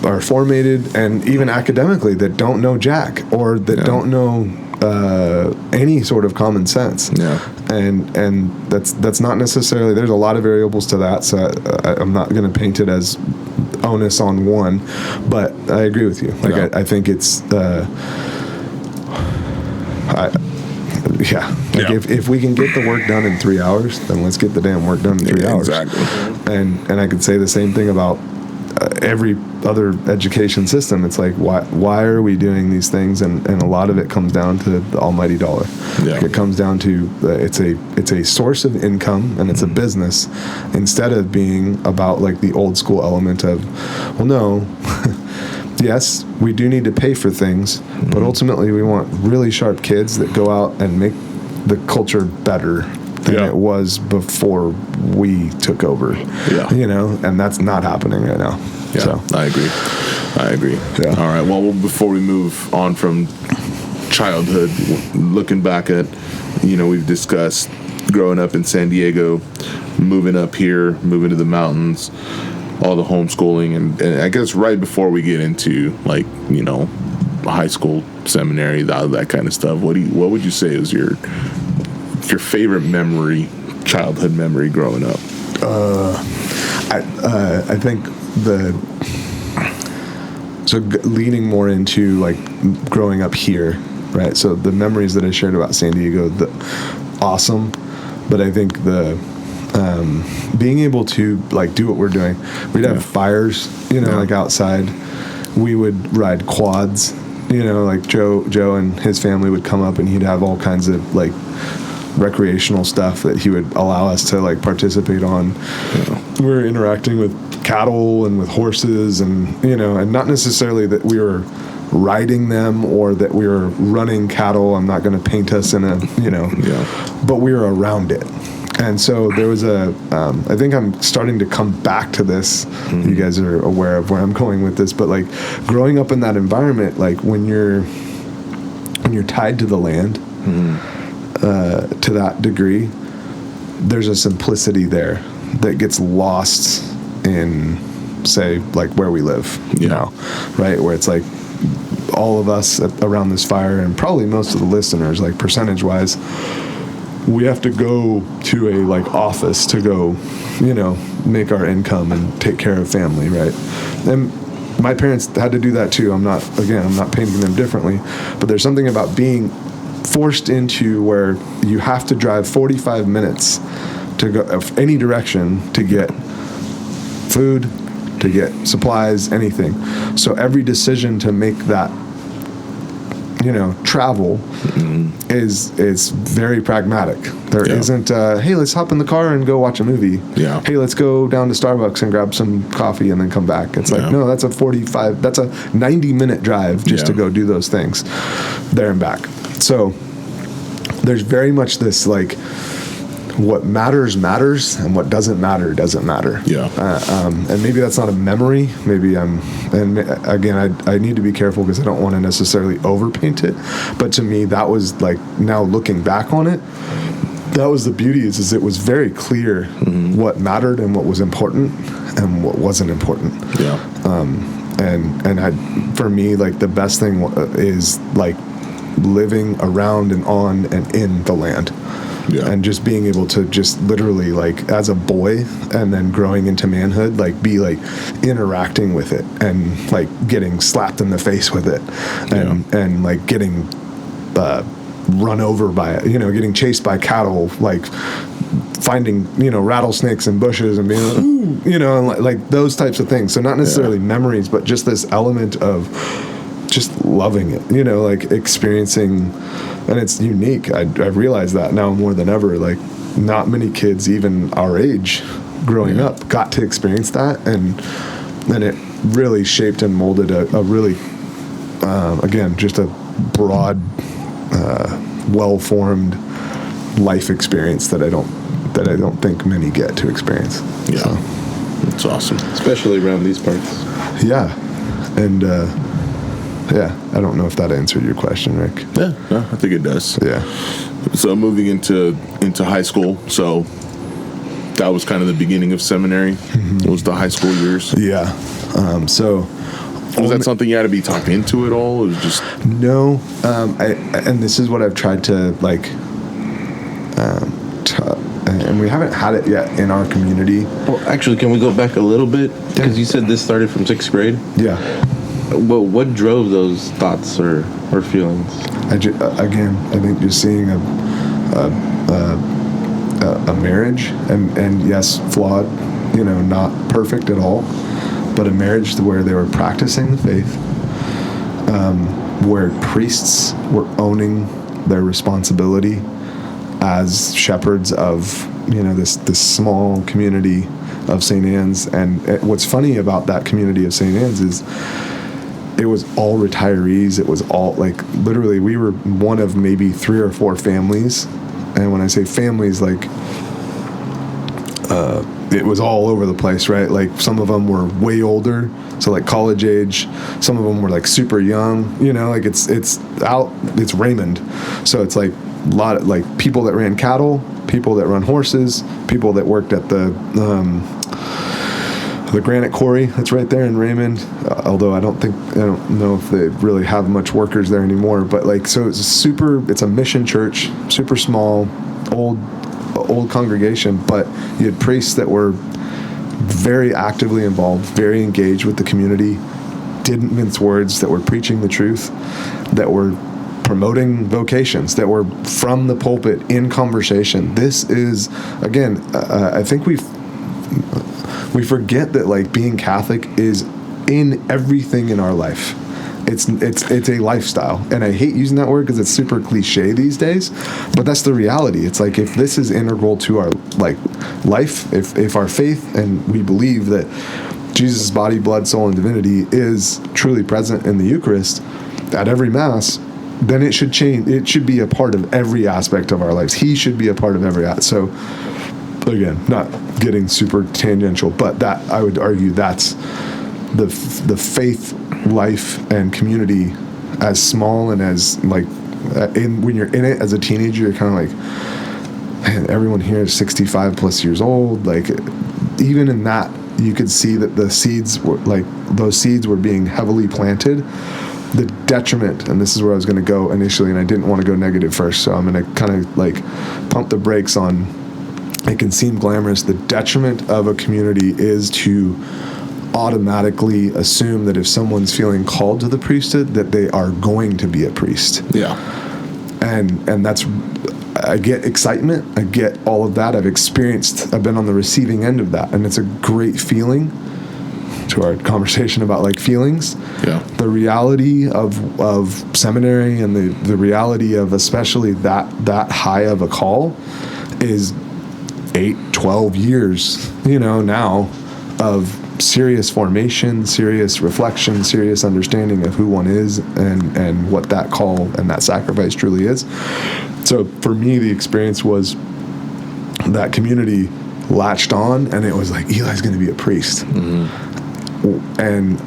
are formated, and even academically that don't know jack, or that don't know any sort of common sense. And that's not necessarily, there's a lot of variables to that, so I'm not going to paint it as onus on one, but I agree with you. I think it's if we can get the work done in 3 hours, then let's get the damn work done in 3 hours. Exactly. And I could say the same thing about every other education system. It's like, why are we doing these things? And a lot of it comes down to the almighty dollar. It comes down to it's a source of income, and it's a business, instead of being about like the old school element of, well, no, yes, we do need to pay for things, but ultimately we want really sharp kids that go out and make the culture better than it was before we took over. And that's not happening right now. So I agree. All right, well, before we move on from childhood, looking back at, we've discussed growing up in San Diego, moving up here, moving to the mountains, all the homeschooling, and I guess right before we get into like, high school, seminary, that kind of stuff, what would you say is your favorite memory, childhood memory growing up? I think leaning more into like growing up here, right? So the memories that I shared about San Diego, awesome, but I think being able to like do what we're doing, we'd have fires, like outside. We would ride quads, like Joe and his family would come up, and he'd have all kinds of like recreational stuff that he would allow us to like participate on. We're interacting with cattle and with horses, and and not necessarily that we were riding them or that we were running cattle. I'm not going to paint us in a but we were around it. And so there was I think I'm starting to come back to this. You guys are aware of where I'm going with this, but like growing up in that environment, like when you're tied to the land, to that degree, there's a simplicity there that gets lost in, say, like where we live now, right? Where it's like all of us around this fire, and probably most of the listeners, like percentage wise, we have to go to a like office to go, make our income and take care of family, right? And my parents had to do that too. I'm not painting them differently, but there's something about being forced into where you have to drive 45 minutes to go any direction to get food, to get supplies, anything. So every decision to make that, travel is very pragmatic. There isn't, hey, let's hop in the car and go watch a movie. Hey, let's go down to Starbucks and grab some coffee and then come back. It's like, no, that's a 90-minute drive just to go do those things there and back. So there's very much this like, what matters, and what doesn't matter, doesn't matter. Yeah. And maybe that's not a memory. Maybe and again, I need to be careful because I don't want to necessarily overpaint it. But to me, that was like, now looking back on it, that was the beauty is it was very clear what mattered and what was important and what wasn't important. Yeah. For me, like, the best thing is like living around and on and in the land. Yeah. And just being able to just literally, like, as a boy and then growing into manhood, like, be like interacting with it and like getting slapped in the face with it and like getting run over by it, getting chased by cattle, like finding, rattlesnakes in bushes and being like, ooh, and like those types of things. So not necessarily memories, but just this element of just loving it, like experiencing. And it's unique. I realize that now more than ever. Like, not many kids, even our age, growing up, got to experience that, and then it really shaped and molded a really, again, just a broad, well-formed life experience that I don't think many get to experience. Yeah, so. It's awesome, especially around these parts. Yeah, and. Yeah, I don't know if that answered your question, Rick. Yeah, no, I think it does. Yeah. So moving into high school, so that was kind of the beginning of seminary. It was the high school years. Yeah. So was that something you had to be talked into at all? It was just no. And this is what I've tried to like. And we haven't had it yet in our community. Well, actually, can we go back a little bit? Because you said this started from 6th grade. Yeah. Well, what drove those thoughts or feelings? Again, I think just seeing a marriage, and yes, flawed, not perfect at all, but a marriage where they were practicing the faith, where priests were owning their responsibility as shepherds of this small community of St. Anne's. And what's funny about that community of St. Anne's is it was all retirees. It was all, like, literally, we were one of maybe 3 or 4 families. And when I say families, like, it was all over the place, right? Like, some of them were way older, so like college age. Some of them were like super young, like it's Raymond. So it's like a lot of like people that ran cattle, people that run horses, people that worked at the granite quarry that's right there in Raymond, although I don't know if they really have much workers there anymore, but like, so it's a mission church, super small, old congregation, but you had priests that were very actively involved, very engaged with the community, didn't mince words, that were preaching the truth, that were promoting vocations, that were from the pulpit in conversation. This is, again, I think we forget that, like, being Catholic is in everything in our life. It's a lifestyle, and I hate using that word because it's super cliche these days, but that's the reality. It's like, if this is integral to our life, if our faith and we believe that Jesus' body, blood, soul, and divinity is truly present in the Eucharist at every Mass, then it should change. It should be a part of every aspect of our lives. He should be a part of every so. Again, not getting super tangential, but that, I would argue, that's the faith life and community, as small and as like when you're in it as a teenager, you're kind of like, man, everyone here is 65 plus years old. Like, even in that, you could see that the seeds were like, those seeds were being heavily planted. The detriment, and this is where I was going to go initially, and I didn't want to go negative first, so I'm going to kind of like pump the brakes on. It can seem glamorous. The detriment of a community is to automatically assume that if someone's feeling called to the priesthood, that they are going to be a priest. Yeah. And that's, I get excitement, I get all of that. I've been on the receiving end of that, and it's a great feeling. To our conversation about like feelings, yeah, the reality of seminary and the reality of especially that high of a call is 8-12 years, now of serious formation, serious reflection, serious understanding of who one is and what that call and that sacrifice truly is. So for me, the experience was that community latched on, and it was like, Eli's going to be a priest. And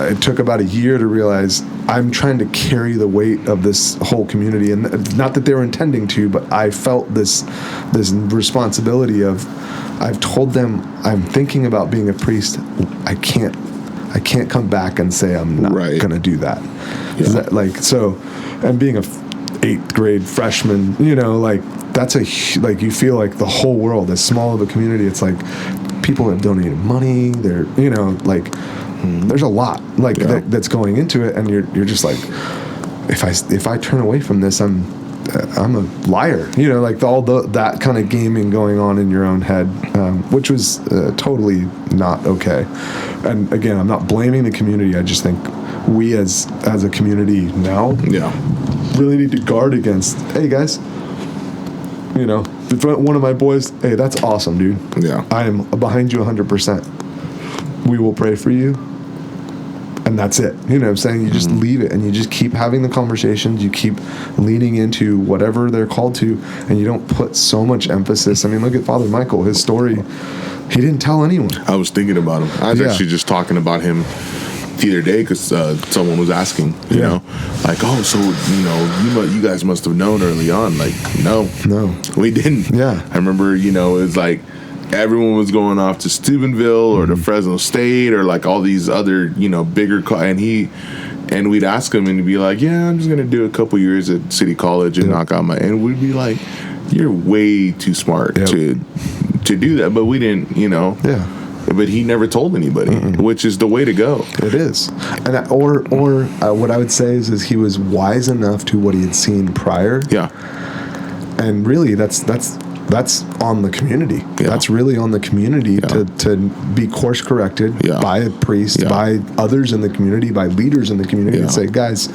it took about a year to realize I'm trying to carry the weight of this whole community, and not that they were intending to, but I felt this responsibility of, I've told them I'm thinking about being a priest. I can't come back and say I'm not going to do that. Yeah. Like, so, and being a 8th grade freshman, you know, like, that's like, you feel like the whole world, as small of a community, it's like people have donated money. They're, you know, like, there's a lot like that's going into it, and you're just like, if I turn away from this, I'm a liar, you know, like that kind of gaming going on in your own head, which was totally not okay. And again, I'm not blaming the community. I just think we as a community now really need to guard against, hey guys, you know, one of my boys, hey, that's awesome, dude. Yeah. I am behind you 100%. We will pray for you. And that's it. You know what I'm saying? You just leave it, and you just keep having the conversations. You keep leaning into whatever they're called to, and you don't put so much emphasis. I mean, look at Father Michael. His story, he didn't tell anyone. I was thinking about him. I was actually just talking about him the other day because someone was asking, you know, like, oh, so, you know, you guys must have known early on. Like, no, we didn't. Yeah. I remember, you know, it was like, everyone was going off to Steubenville or to Fresno State or like all these other, you know, bigger, and we'd ask him and he'd be like, yeah, I'm just going to do a couple years at City College and knock out and we'd be like, you're way too smart to do that. But we didn't, you know. Yeah. But he never told anybody, which is the way to go. It is. And or what I would say is he was wise enough to what he had seen prior. Yeah. And really that's on the community. Yeah. That's really on the community to be course corrected by a priest, by others in the community, by leaders in the community, and say, guys,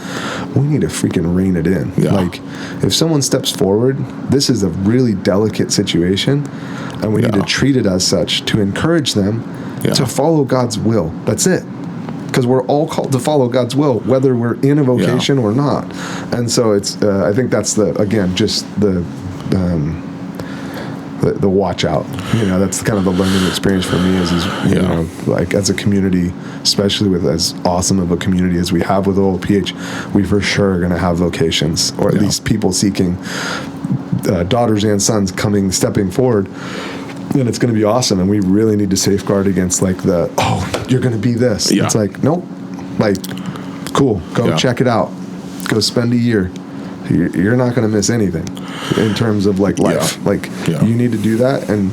we need to freaking rein it in. Yeah. Like, if someone steps forward, this is a really delicate situation, and we need to treat it as such to encourage them to follow God's will. That's it. Because we're all called to follow God's will, whether we're in a vocation or not. And so it's, I think that's the watch out, you know, that's kind of the learning experience for me is you know, like as a community, especially with as awesome of a community as we have with OLPH, we for sure are going to have vocations, or at least people seeking daughters and sons stepping forward, and it's going to be awesome. And we really need to safeguard against like you're going to be this. It's like, nope, like, cool, go check it out, go spend a year. You're not going to miss anything in terms of like life. You need to do that. And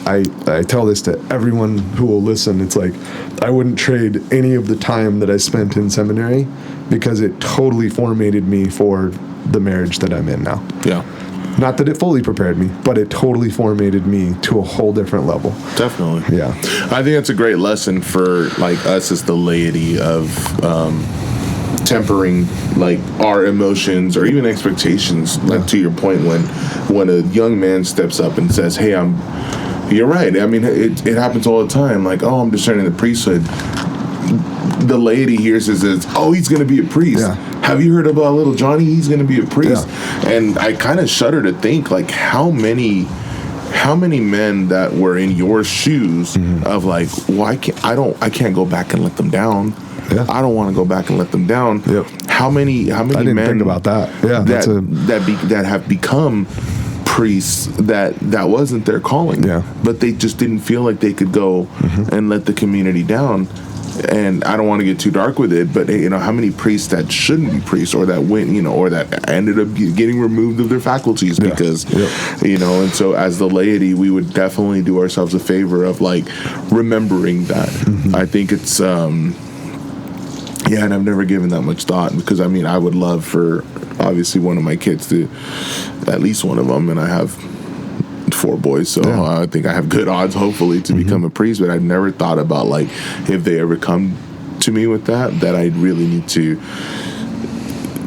I tell this to everyone who will listen. It's like, I wouldn't trade any of the time that I spent in seminary, because it totally formated me for the marriage that I'm in now. Yeah. Not that it fully prepared me, but it totally formated me to a whole different level. Definitely. Yeah. I think that's a great lesson for like us as the laity of tempering like our emotions or even expectations. Like to your point, when a young man steps up and says, hey, you're right. I mean, it happens all the time. Like, oh, I'm discerning the priesthood. The laity hears it as, oh, he's going to be a priest. Yeah. Have you heard about little Johnny? He's going to be a priest. Yeah. And I kind of shudder to think like how many men that were in your shoes of like, well, I can't go back and let them down. Yeah. I don't want to go back and let them down. Yep. How many I didn't men think about that. Yeah, that have become priests that wasn't their calling. Yeah. But they just didn't feel like they could go and let the community down. And I don't want to get too dark with it, but you know, how many priests that shouldn't be priests, or that went, you know, or that ended up getting removed of their faculties because, you know, and so as the laity, we would definitely do ourselves a favor of like remembering that. I think it's, and I've never given that much thought, because I mean, I would love for obviously one of my kids to, at least one of them, and I have 4 boys, so I think I have good odds, hopefully, to become a priest. But I've never thought about like if they ever come to me with that I really need to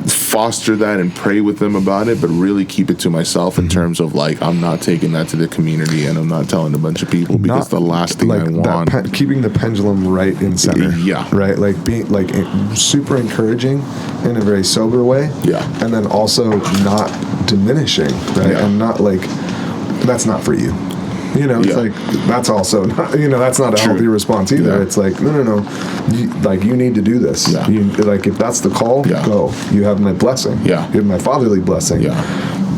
foster that and pray with them about it, but really keep it to myself in terms of like I'm not taking that to the community and I'm not telling a bunch of people, because the last thing like I want, keeping the pendulum right in center, right, like being like super encouraging in a very sober way, and then also not diminishing, right, and not like that's not for you. You know, it's like, that's also not, that's not a healthy response either. It's like, no. You need to do this. Yeah. If that's the call, go. You have my blessing. Yeah. You have my fatherly blessing. Yeah.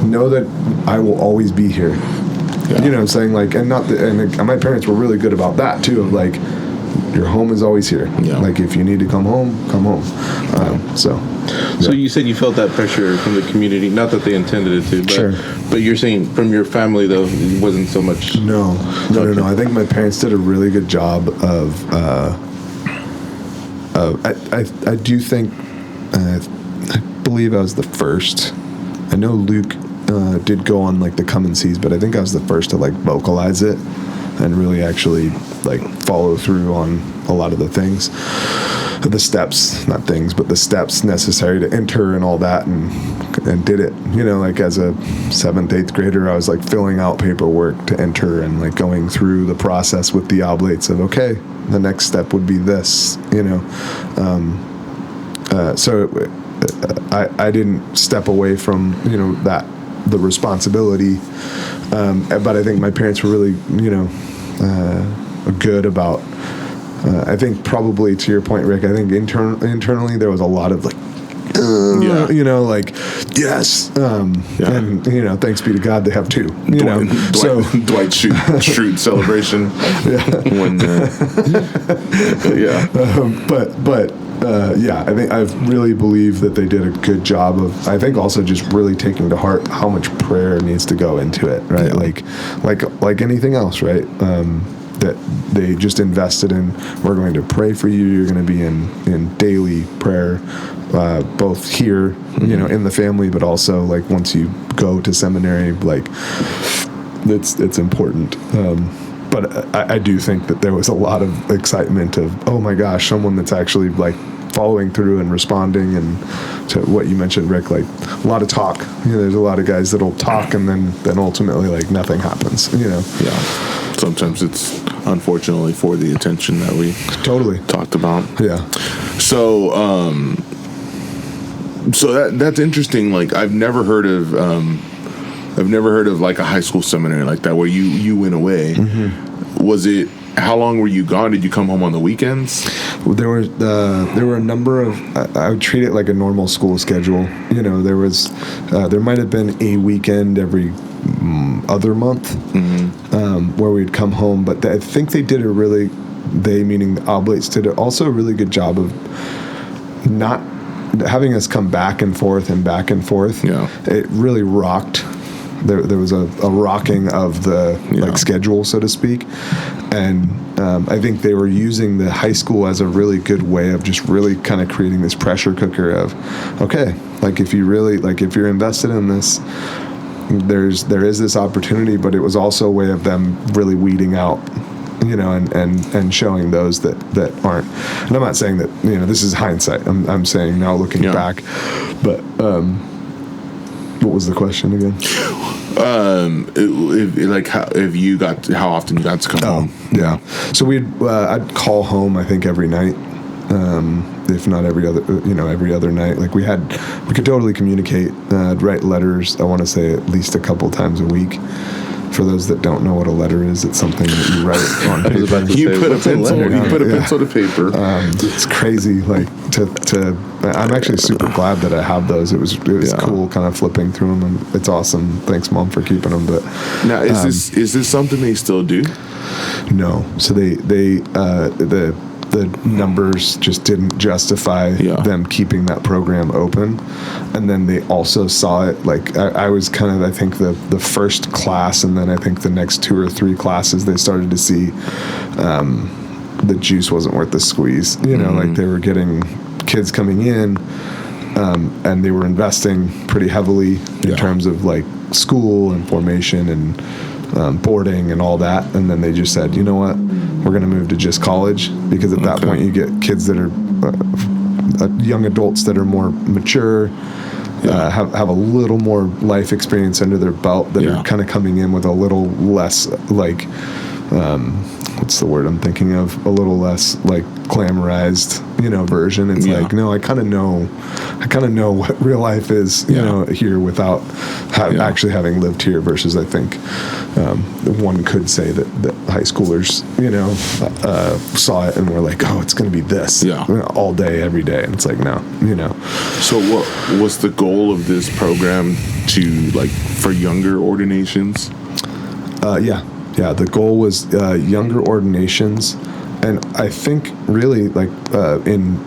Know that I will always be here. Yeah. You know what I'm saying? Like, and my parents were really good about that too, of like, your home is always here. Yeah. Like, if you need to come home, come home. So you said you felt that pressure from the community, not that they intended it to, but, but you're saying from your family, though, it wasn't so much. No. I think my parents did a really good job of I do think, I believe I was the first. I know Luke did go on, like, the Come and Sees, but I think I was the first to, like, vocalize it and really actually, like, follow through on a lot of the things. The steps, not things, but the steps necessary to enter and all that, and did it. Like, as a 7th, 8th grader, I was, like, filling out paperwork to enter and, like, going through the process with the oblates of, okay, the next step would be this, so I didn't step away from, the responsibility, but I think my parents were really, good about, I think probably to your point, Rick, I think internally there was a lot of, like, like, yes, and thanks be to God they have two. Dwight Schrute celebration. I think I really believe that they did a good job of, I think, also just really taking to heart how much prayer needs to go into it, right? Like anything else, right? That they just invested in. We're going to pray for you. You're going to be in daily prayer, both here, in the family, but also, like, once you go to seminary, like, it's important. But I do think that there was a lot of excitement of, oh my gosh, someone that's actually, like, following through and responding, and to what you mentioned, Rick, like, a lot of talk. There's a lot of guys that'll talk and then ultimately, like, nothing happens. Yeah. Sometimes it's unfortunately for the attention that we talked about. Yeah. So that's interesting. Like, I've never heard of like a high school seminary like that where you went away. Mm-hmm. Was it? How long were you gone? Did you come home on the weekends? Well, there were a number of. I would treat it like a normal school schedule. There might have been a weekend every other month, where we'd come home. But I think they did meaning the oblates, did also a really good job of not having us come back and forth. Yeah. It really rocked. There was a rocking of the like schedule, so to speak, and I think they were using the high school as a really good way of just really kind of creating this pressure cooker of, okay, like, if you're invested in this, there is this opportunity, but it was also a way of them really weeding out, and showing those that aren't. And I'm not saying that this is hindsight. I'm saying now looking back, but. What was the question again? How often you got to come home? Yeah. So I'd call home, I think, every night, if not every other night. Like, we could totally communicate. I'd write letters. I want to say at least a couple times a week. For those that don't know what a letter is, it's something that you write on paper. You put a pencil to paper. It's crazy. Like, I'm actually super glad that I have those. It was cool, kind of flipping through them, and it's awesome. Thanks, Mom, for keeping them. But now, is this something they still do? No. So the numbers just didn't justify them keeping that program open. And then they also saw it, like, I was kind of, I think, the first class, and then I think the next 2 or 3 classes they started to see the juice wasn't worth the squeeze. Like, they were getting kids coming in, and they were investing pretty heavily in terms of, like, school and formation and boarding and all that, and then they just said, you know what, we're going to move to just college, because at that point you get kids that are young adults that are more mature, have a little more life experience under their belt, that are kind of coming in with a little less, like, what's the word I'm thinking of? A little less, like, glamorized, version. It's like, no, I kind of know what real life is, here without actually having lived here. Versus, I think one could say that high schoolers, saw it and were like, oh, it's going to be this all day, every day. And it's like, no. So what was the goal of this program to, like, for younger ordinations? Yeah. The goal was younger ordinations, and I think really, like, in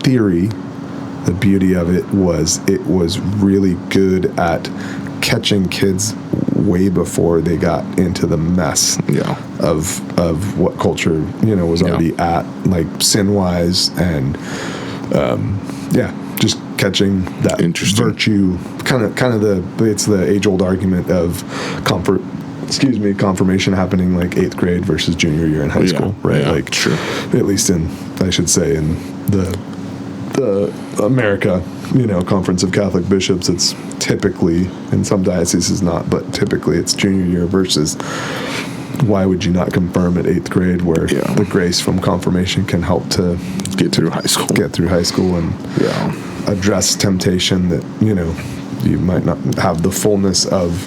theory, the beauty of it was really good at catching kids way before they got into the mess of what culture was already at, like, sin wise, and just catching that virtue. Kind of it's the age old argument of confirmation happening like 8th grade versus junior year in high school, right? Like, sure. At least in the America, Conference of Catholic Bishops, it's typically, in some dioceses not, but typically it's junior year versus why would you not confirm at 8th grade, where the grace from confirmation can help to get through high school and address temptation that, you might not have the fullness of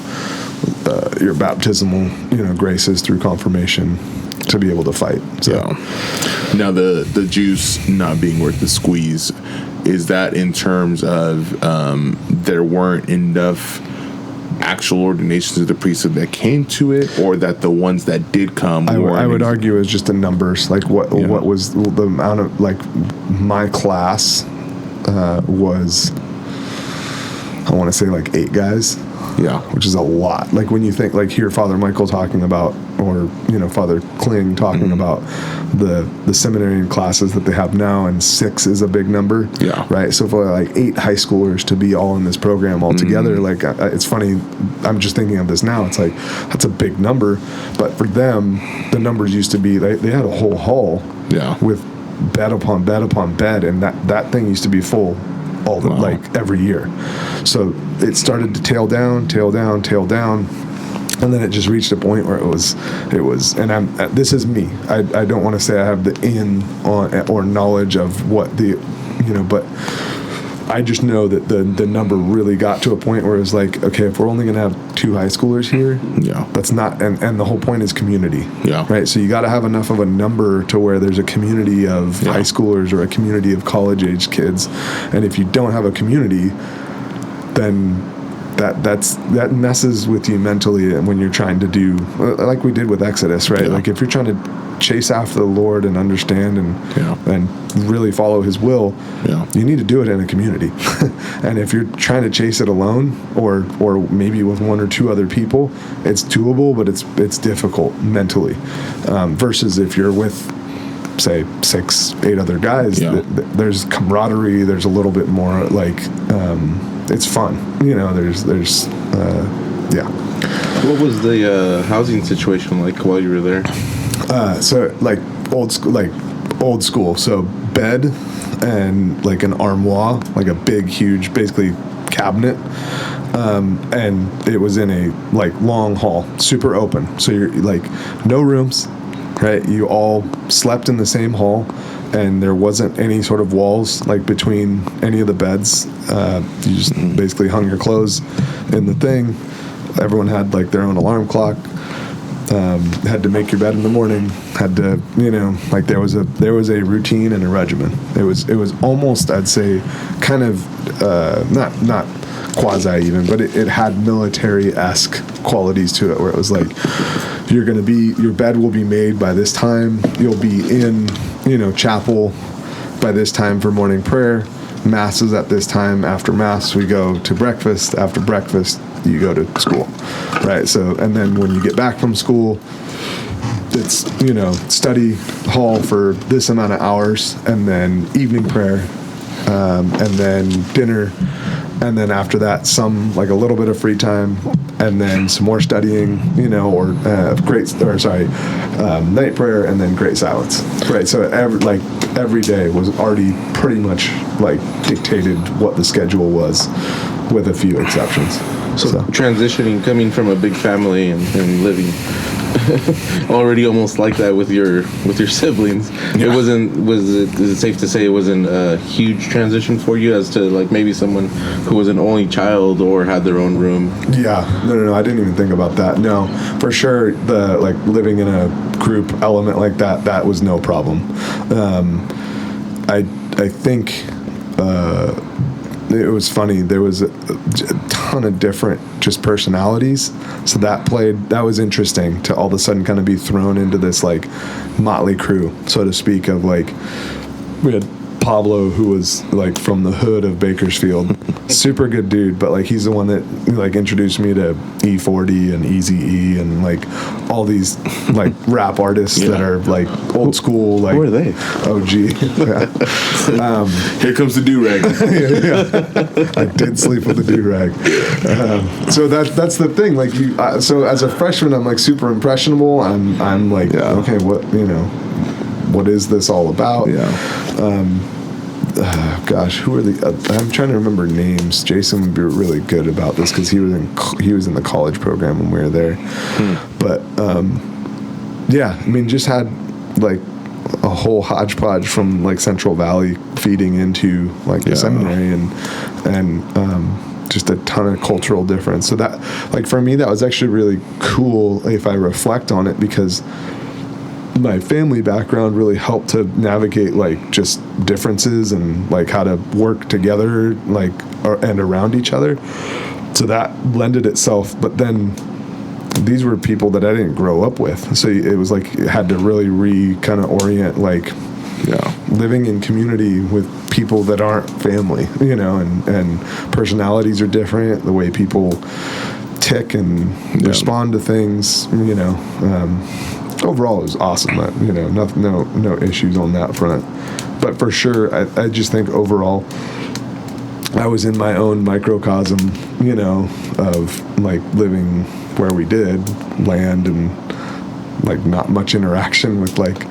your baptismal, graces through confirmation to be able to fight. So now the juice not being worth the squeeze, is that in terms of there weren't enough actual ordinations of the priesthood that came to it, or that the ones that did come I would argue is just the numbers, like what was the amount of, like, my class was, I want to say, like 8 guys. Yeah, which is a lot. Like, when you think, like, hear Father Michael talking about, or Father Kling talking about the seminary classes that they have now, and 6 is a big number. Yeah, right. So for like 8 high schoolers to be all in this program all together, like, it's funny. I'm just thinking of this now. It's like, that's a big number, but for them, the numbers used to be, they had a whole hall. With bed upon bed upon bed, and that thing used to be full all the like every year. So it started to tail down, and then it just reached a point where it was, and this is me. I don't want to say I have the in on or knowledge of what the, but I just know that the number really got to a point where it was like, okay, if we're only going to have 2 high schoolers here, that's not, and the whole point is community, right? So you got to have enough of a number to where there's a community of high schoolers or a community of college-age kids, and if you don't have a community, then that messes with you mentally, and when you're trying to do, like we did with Exodus, right? Like, if you're trying to chase after the Lord and understand and really follow His will, you need to do it in a community. And if you're trying to chase it alone, or maybe with 1 or 2 other people, it's doable, but it's difficult mentally. Versus if you're with, say, 6, 8 other guys, there's camaraderie. There's a little bit more, like, it's fun. There's What was the housing situation like while you were there? So, like, old school. So bed and, like, an armoire, like a big, huge, basically cabinet. And it was in a, like, long hall, super open. So you're, like, no rooms, right? You all slept in the same hall, and there wasn't any sort of walls, like, between any of the beds. You just basically hung your clothes in the thing. Everyone had, like, their own alarm clock. Had to make your bed in the morning. Had to, like, there was a routine and a regimen. It was almost, I'd say, kind of not quasi even, but it had military-esque qualities to it, where it was like, your bed will be made by this time. You'll be in, chapel by this time for morning prayer. Mass is at this time. After Mass, we go to breakfast. After breakfast, you go to school, right? So, and then when you get back from school, it's, study hall for this amount of hours, and then evening prayer, and then dinner, and then after that, like a little bit of free time, and then some more studying, or night prayer, and then great silence, right? So every day was already pretty much, like, dictated what the schedule was, with a few exceptions. So transitioning, coming from a big family and living already almost like that with your siblings. Yeah. Is it safe to say it wasn't a huge transition for you as to like maybe someone who was an only child or had their own room? Yeah, no, I didn't even think about that. No, for sure, the like living in a group element like that was no problem. I think it was funny. There was a ton of different just personalities, so that was interesting to all of a sudden kind of be thrown into this like motley crew, so to speak, of like we had Pablo, who was like from the hood of Bakersfield, super good dude, but like he's the one that like introduced me to E40 and Eazy-E and like all these like rap artists that are like old school, like who are they? OG. Yeah. Here comes the do-rag. I did sleep with the do-rag. So that's the thing. Like so as a freshman, I'm like super impressionable. I'm like, okay, what is this all about? Yeah. Gosh, who are the? I'm trying to remember names. Jason would be really good about this because he was in the college program when we were there. But yeah, I mean, just had like a whole hodgepodge from like Central Valley feeding into like the seminary and just a ton of cultural difference. So that, like, for me, that was actually really cool if I reflect on it, because my family background really helped to navigate like just differences and like how to work together like and around each other. So that lended itself, but then these were people that I didn't grow up with, so it was like it had to really kind of orient like living in community with people that aren't family, and personalities are different, the way people tick and respond to things, overall it was awesome. No issues on that front. But for sure, I just think overall I was in my own microcosm, of like living where we did, land, and like not much interaction with like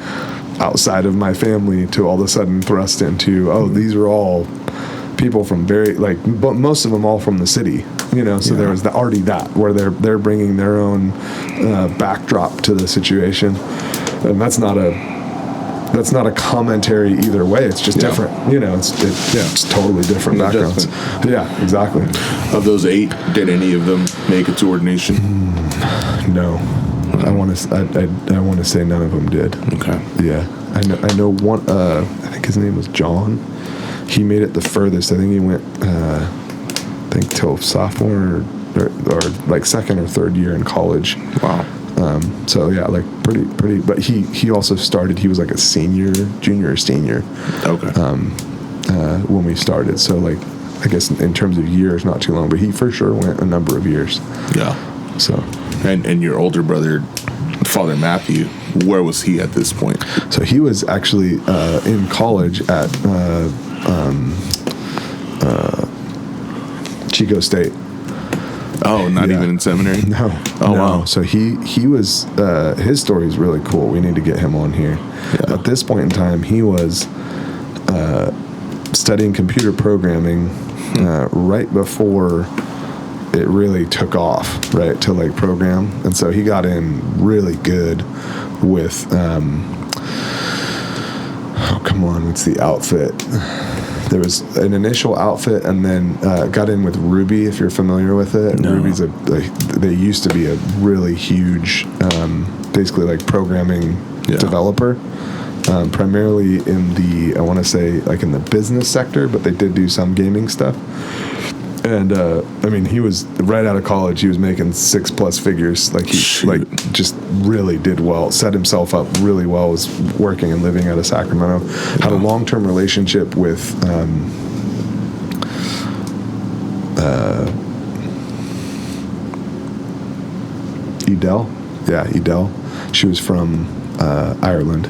outside of my family, to all of a sudden thrust into, these are all people from very like, but most of them all from the city, so there was already that where they're bringing their own backdrop to the situation, and that's not a commentary either way. It's just different, it's totally different backgrounds. Yeah, exactly. Of those 8, did any of them make it to ordination? No, I want to say none of them did. Okay. Yeah, I know one. I think his name was John. He made it the furthest. I think he went, till sophomore or like second or third year in college. Wow. So yeah, like pretty. But he also started. He was like a junior or senior. Okay. When we started, so like I guess in terms of years, not too long, but he for sure went a number of years. Yeah. So. And your older brother, Father Matthew, where was he at this point? So he was actually in college at Chico State. Oh, not even in seminary? No. Oh, no. wow. So he was, his story is really cool. We need to get him on here. Yeah. At this point in time, he was studying computer programming right before it really took off, right, to like program. And so he got in really good with, what's the outfit? There was an initial outfit, and then got in with Ruby, if you're familiar with it. No. Ruby's they used to be a really huge, basically like programming developer, primarily in the, I want to say like in the business sector, but they did do some gaming stuff. And he was right out of college. He was making 6+ figures. Like he like just really did well. Set himself up really well. Was working and living out of Sacramento. Had a long-term relationship with Edel. Yeah, Edel. She was from Ireland,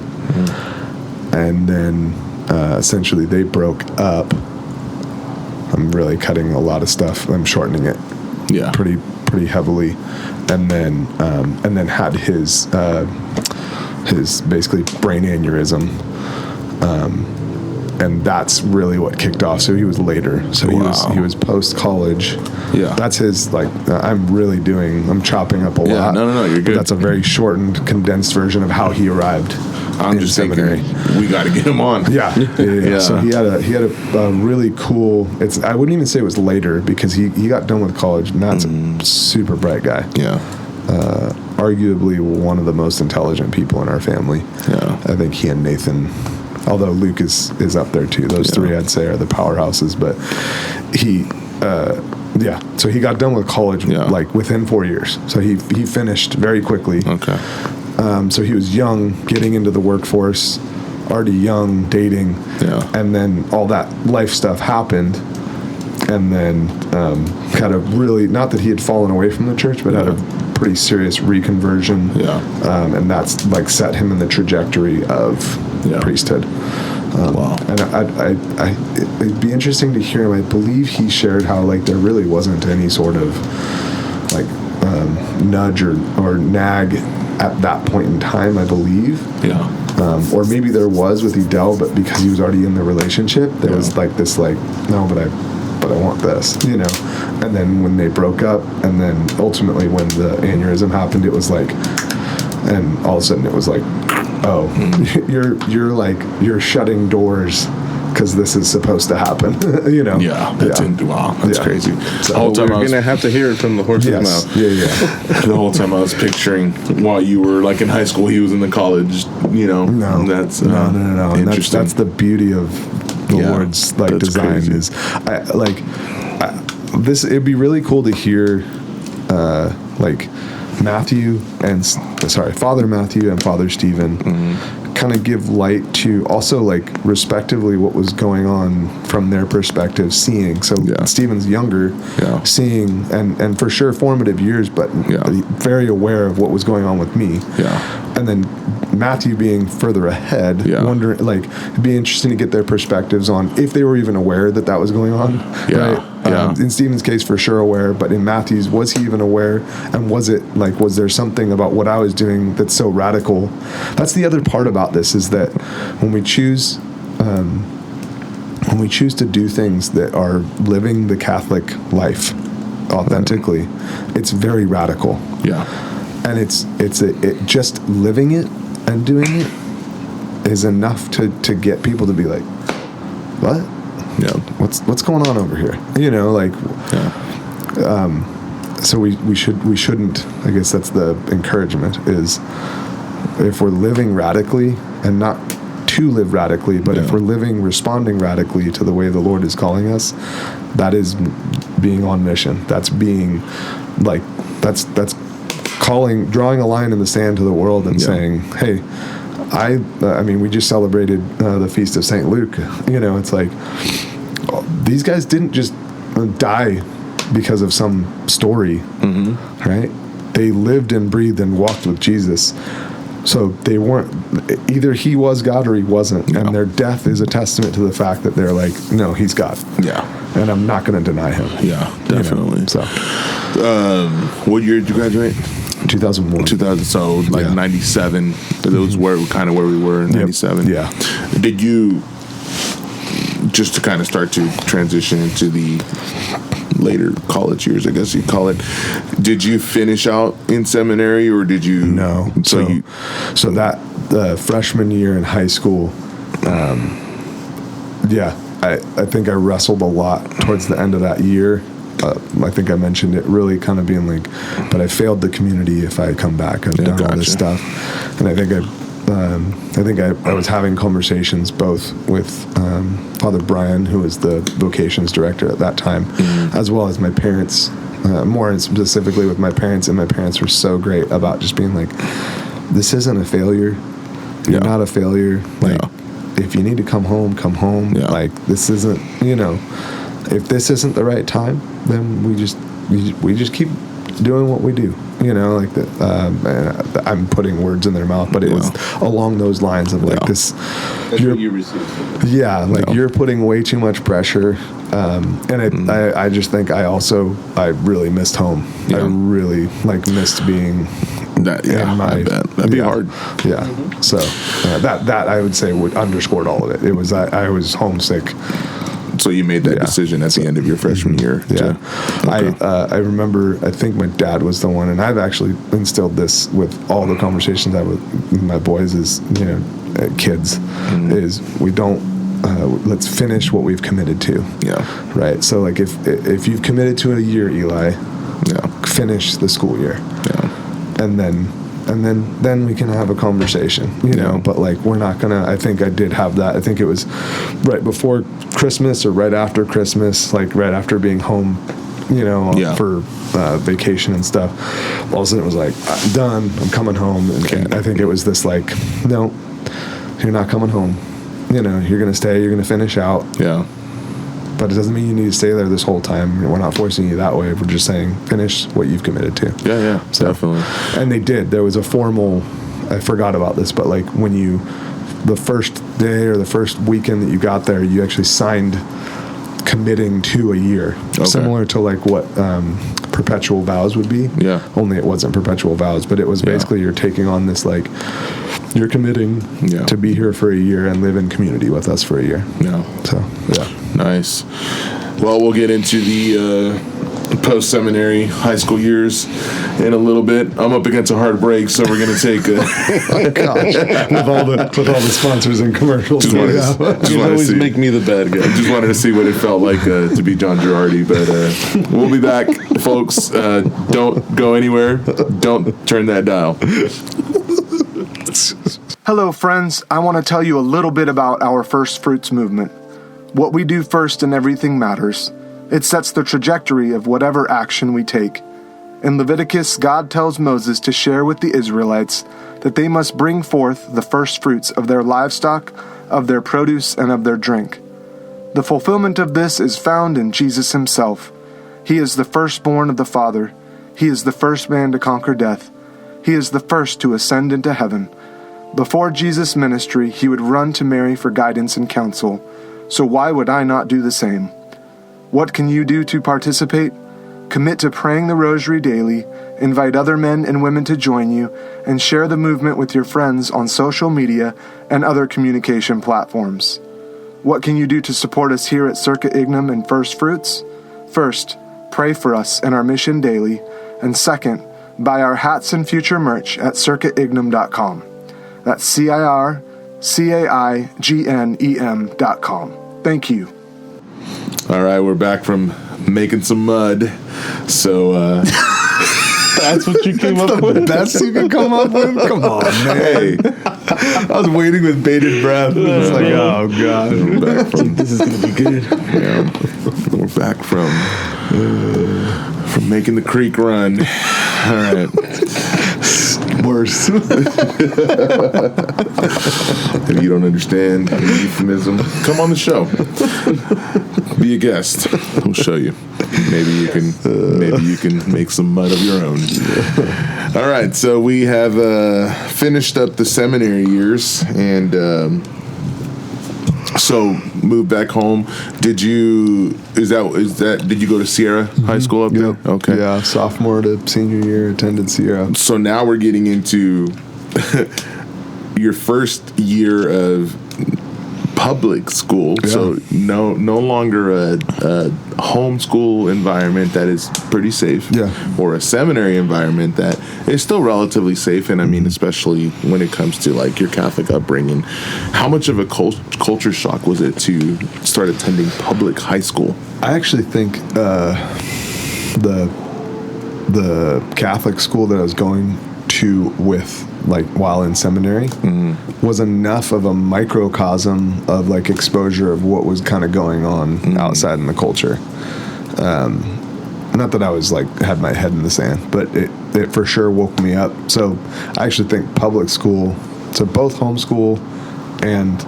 and then essentially they broke up. I'm really cutting a lot of stuff. I'm shortening it, pretty heavily, and then had his basically brain aneurysm, and that's really what kicked off. So he was later. So he was post college. Yeah. That's his, like, I'm chopping up a lot. No, you're good. But that's a very shortened, condensed version of how he arrived. I'm just seminary. Thinking we got to get him on. Yeah. So he had a really cool. I wouldn't even say it was later because he got done with college. Matt's a super bright guy. Yeah. Arguably one of the most intelligent people in our family. Yeah. I think he and Nathan, although Luke is up there too. Those three I'd say are the powerhouses. But he, so he got done with college like within 4 years. So he finished very quickly. Okay. So he was young, getting into the workforce, already young, dating, and then all that life stuff happened, and then kind of really, not that he had fallen away from the church, but had a pretty serious reconversion, and that's like set him in the trajectory of priesthood. Wow. And it'd be interesting to hear him. I believe he shared how like there really wasn't any sort of like nudge or nag at that point in time, I believe. Yeah. Or maybe there was with Edel, but because he was already in the relationship, there was like this like, no, but I want this, you know. And then when they broke up, and then ultimately when the aneurysm happened, it was like, and all of a sudden it was like, oh, you're shutting doors because this is supposed to happen, you know. Yeah, that's crazy. So the whole time we're gonna have to hear it from the horse's mouth. Yeah. The whole time I was picturing while you were like in high school, he was in the college, you know. No, that's no. Interesting. That's the beauty of the Lord's like design crazy. Is this. It'd be really cool to hear like Father Matthew and Father Stephen kind of give light to also like respectively what was going on from their perspective, seeing. So Stephen's younger, seeing and for sure formative years, but very aware of what was going on with me. And then Matthew being further ahead, wondering, like, it'd be interesting to get their perspectives on if they were even aware that was going on. Right? In Stephen's case, for sure aware, but in Matthew's, was he even aware? And was there something about what I was doing that's so radical? That's the other part about this, is that when we choose to do things that are living the Catholic life authentically, it's very radical. And it's just living it and doing it is enough to get people to be like, what? What's going on over here? You know, like, so we shouldn't, I guess that's the encouragement, is if we're living radically, and not to live radically, but if we're responding radically to the way the Lord is calling us, that is being on mission. That's being like, that's drawing a line in the sand to the world and saying, hey, I mean, we just celebrated the Feast of St. Luke. You know, it's like, these guys didn't just die because of some story, right? They lived and breathed and walked with Jesus. So they weren't, either he was God or he wasn't. And their death is a testament to the fact that they're like, no, he's God. And I'm not going to deny him. Definitely. You know, so, what year did you graduate? 2001. 2000, so like 97. That was where we were in 97. Did you, just to kind of start to transition into the later college years, I guess you'd call it, did you finish out in seminary, or did you? No. So that freshman year in high school, I think I wrestled a lot towards the end of that year. I think I mentioned it, really kind of being like, but I failed the community if I come back. I've done all this stuff. And I think I was having conversations both with Father Brian, who was the vocations director at that time, as well as my parents, more specifically with my parents. And my parents were so great about just being like, this isn't a failure. You're not a failure. Like, if you need to come home, come home. Like, this isn't, you know, if this isn't the right time, then we just keep doing what we do, you know, like that. I'm putting words in their mouth, but it was along those lines of like this. That's what you received. You're putting way too much pressure, and I just think I really missed home. I really missed being I bet. That'd be hard. Yeah. So that I would say would underscored all of it. It was I was homesick. So you made that decision at the end of your freshman year. Yeah. I remember, I think my dad was the one, and I've actually instilled this with all the conversations I have with my boys is, kids, is we don't, let's finish what we've committed to. Yeah. Right. So like if you've committed to a year, Eli, finish the school year. Yeah. And then we can have a conversation, you know, but like, we're not gonna, I think I did have that. I think it was right before Christmas or right after Christmas, like right after being home, for vacation and stuff. All of a sudden it was like, I'm done, I'm coming home. And I think it was this like, no, you're not coming home. You're going to stay, you're going to finish out. Yeah. But it doesn't mean you need to stay there this whole time. We're not forcing you that way. We're just saying finish what you've committed to. Yeah, so, definitely. And they did. There was a formal, I forgot about this, but like when the first day or the first weekend that you got there, you actually signed committing to a year. Okay. Similar to like what perpetual vows would be. Yeah. Only it wasn't perpetual vows, but it was basically you're taking on this like, you're committing to be here for a year and live in community with us for a year. Yeah. So, yeah. Nice. Well, we'll get into the post-seminary high school years in a little bit. I'm up against a hard break, so we're going to take oh, gosh. with all the sponsors and commercials. You always make me the bad guy. Just wanted to see what it felt like to be John Girardi, but we'll be back, folks. Don't go anywhere. Don't turn that dial. Hello, friends. I want to tell you a little bit about our First Fruits movement. What we do first in everything matters. It sets the trajectory of whatever action we take. In Leviticus, God tells Moses to share with the Israelites that they must bring forth the first fruits of their livestock, of their produce, and of their drink. The fulfillment of this is found in Jesus himself. He is the firstborn of the Father. He is the first man to conquer death. He is the first to ascend into heaven. Before Jesus' ministry, he would run to Mary for guidance and counsel. So why would I not do the same? What can you do to participate? Commit to praying the rosary daily, invite other men and women to join you, and share the movement with your friends on social media and other communication platforms. What can you do to support us here at Circa Ignem and First Fruits? First, pray for us and our mission daily, and second, buy our hats and future merch at circaignem.com. That's CIRCAIGNEM.com. Thank you. All right, we're back from making some mud. So that's what you came up with? Best you could come up with? Come on, man. Hey. I was waiting with bated breath. It's like, oh god, we're back from, this is gonna be good. Yeah, we're back from making the creek run. All right. Worse. If you don't understand the euphemism, come on the show. Be a guest. We'll show you. Maybe you can make some mud of your own. All right, so we have finished up the seminary years and so moved back home. Did you go to Sierra High School up there? Okay. Yeah, sophomore to senior year attended Sierra. So now we're getting into your first year of public school. Yeah. So no longer a homeschool environment that is pretty safe. Yeah. Or a seminary environment that is still relatively safe. And I mean, especially when it comes to like your Catholic upbringing, how much of a culture shock was it to start attending public high school? I actually think the Catholic school that I was going to with like while in seminary was enough of a microcosm of like exposure of what was kind of going on outside in the culture. Not that I was like had my head in the sand, but it for sure woke me up. So I actually think public school, so both homeschool and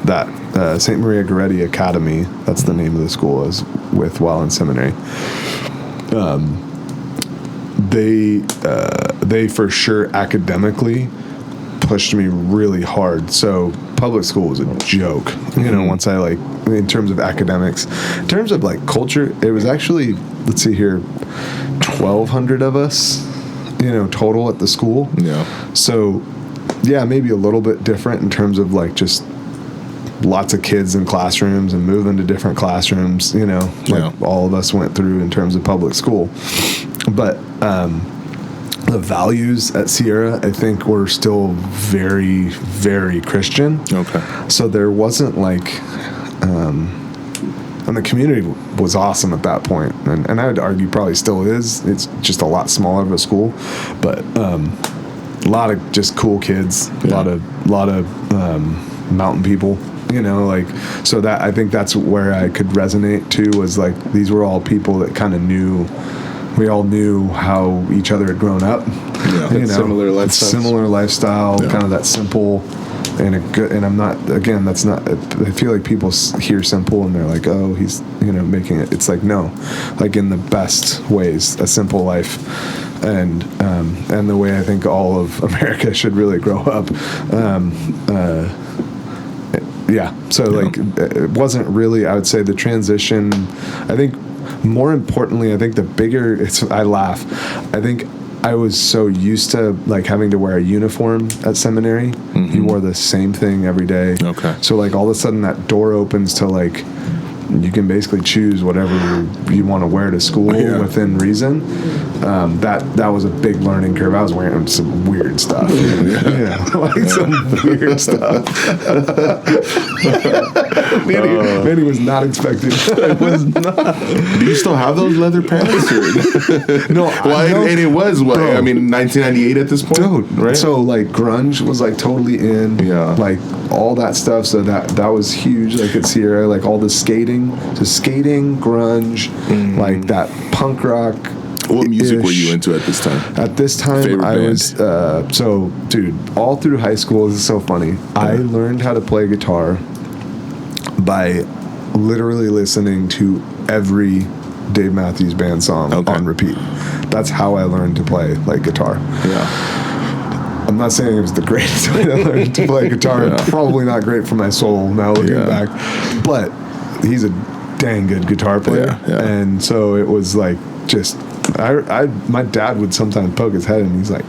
that St. Maria Goretti Academy, that's the name of the school I was with while in seminary. They for sure academically pushed me really hard. So public school was a joke, you know, once I like, in terms of academics. In terms of like culture, it was actually, let's see here, 1,200 of us total at the school. Yeah. So, yeah, maybe a little bit different in terms of like just lots of kids in classrooms and moving to different classrooms, like all of us went through in terms of public school. But the values at Sierra, I think, were still very, very Christian. Okay. So there wasn't like, and the community was awesome at that point. And I would argue probably still is. It's just a lot smaller of a school. But a lot of just cool kids, a lot of mountain people. So that I think that's where I could resonate too, was like these were all people that kind of we all knew how each other had grown up. Yeah, similar lifestyle, kind of that simple and a good. And I'm not, again, that's not. I feel like people hear simple and they're like, oh, he's making it. It's like, no, like in the best ways, a simple life. And the way I think all of America should really grow up. So like it wasn't really, I would say, the transition. I think more importantly, I think the bigger I laugh. I think I was so used to like having to wear a uniform at seminary. Mm-hmm. You wore the same thing every day. Okay. So like all of a sudden that door opens to like you can basically choose whatever you want to wear to school within reason. That was a big learning curve. I was wearing some weird stuff. Like some weird stuff. Manny was not expecting. I was not. Do you still have those leather pants? No. And it was what? I mean, 1998 at this point, dude. Right. So like grunge was like totally in. Yeah. Like all that stuff. So that was huge. Like at Sierra, like all the skating, grunge, like that punk rock. What music were you into at this time? At this time, I was dude, all through high school. This is so funny. Yeah. I learned how to play guitar by literally listening to every Dave Matthews Band song on repeat. That's how I learned to play like guitar. Yeah. I'm not saying it was the greatest way to learn to play guitar. Yeah. Probably not great for my soul now looking back. But he's a dang good guitar player. Yeah. And so it was like just my dad would sometimes poke his head and he's like,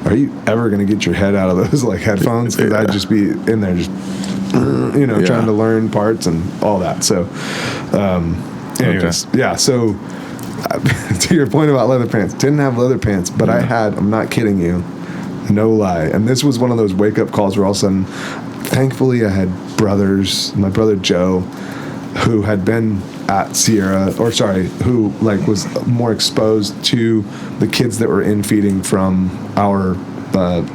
are you ever going to get your head out of those like headphones? Because I'd just be in there just trying to learn parts and all that. So anyways, so to your point about leather pants, didn't have leather pants, but I had, I'm not kidding you, no lie, and this was one of those wake up calls where all of a sudden, thankfully I had brothers, my brother Joe, who had been at Sierra, who like was more exposed to the kids that were in feeding from our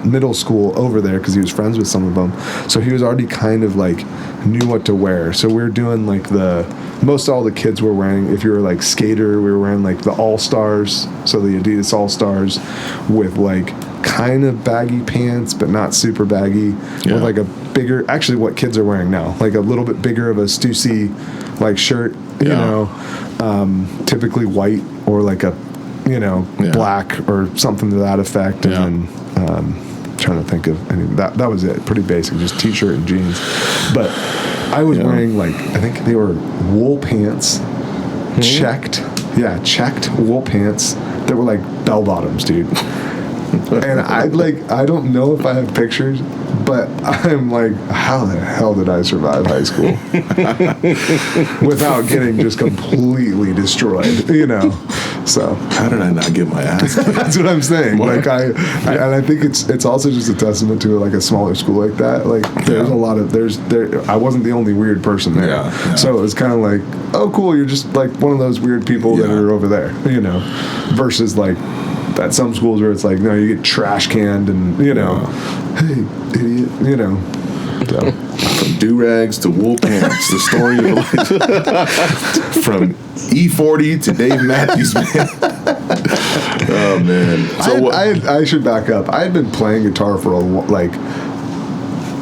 middle school over there because he was friends with some of them. So he was already kind of like knew what to wear. So we were doing like most all the kids were wearing, if you were like skater, we were wearing like the All-Stars, so the Adidas All-Stars with like kind of baggy pants, but not super baggy, with like a bigger, actually what kids are wearing now, like a little bit bigger of a Stussy like shirt, you know, typically white or like a, black or something to that effect. And then trying to think of any, that was it, pretty basic, just t-shirt and jeans. But I was wearing like, I think they were wool pants, checked wool pants that were like bell bottoms, dude. And I don't know if I have pictures, but I'm like, how the hell did I survive high school without getting just completely destroyed, So how did I not get my ass kicked? That's what I'm saying. Like and I think it's also just a testament to like a smaller school like that. Like there's a lot of I wasn't the only weird person there. So it was kind of like, oh cool, you're just like one of those weird people that are over there, versus like at some schools where it's like, no, you get trash canned and hey idiot, So, from do-rags to wool pants, the story of life. From E40 to Dave Matthews Band. Oh man! So I should back up. I had been playing guitar for like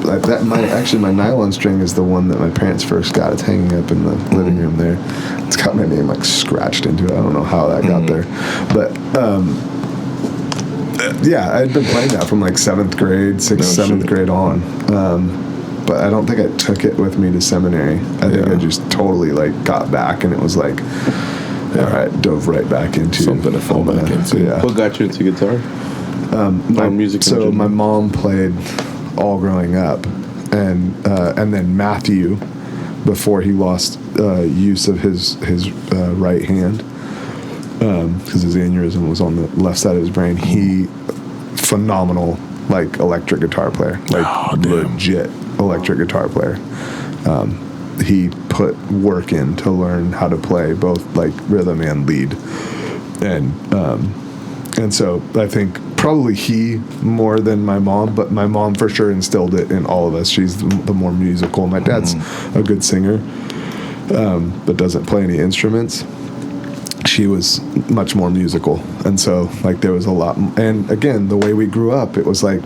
that. My nylon string is the one that my parents first got. It's hanging up in the living room there. It's got my name like scratched into it. I don't know how that got there, but I had been playing that from like 7th grade, 7th grade on. But I don't think I took it with me to seminary. I think I just totally like got back, and it was like all right, dove right back into something to fall back into. Yeah. What got you into guitar? Music. So my mom played all growing up, and then Matthew, before he lost use of his right hand, because his aneurysm was on the left side of his brain. He phenomenal like electric guitar player, like legit electric guitar player. He put work in to learn how to play both like rhythm and lead, and so I think probably he more than my mom, but my mom for sure instilled it in all of us. She's the more musical. My dad's a good singer, but doesn't play any instruments. She was much more musical, and so like there was a lot. And again, the way we grew up, it was like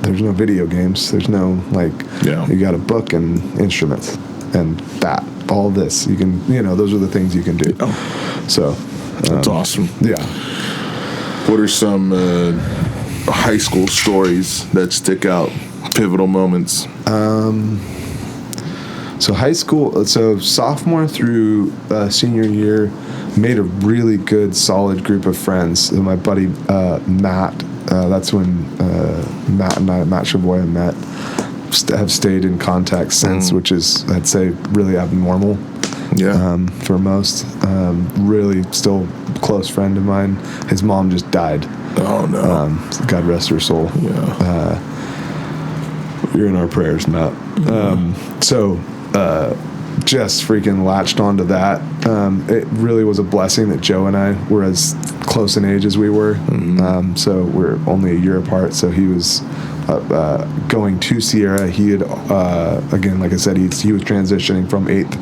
there's no video games, there's no like you got a book and instruments, and that all this you can, those are the things you can do. So that's awesome. Yeah. What are some high school stories that stick out? Pivotal moments. So high school, so sophomore through senior year, made a really good, solid group of friends. And my buddy Matt, that's when Matt Shavoya met, have stayed in contact since, which is, I'd say, really abnormal. Yeah. For most. Really still close friend of mine. His mom just died. Oh, no. God rest her soul. Yeah. You're in our prayers, Matt. Just freaking latched onto that. It really was a blessing that Joe and I were as close in age as we were. So we're only a year apart. So he was going to Sierra. He had, again, like I said, he was transitioning from 8th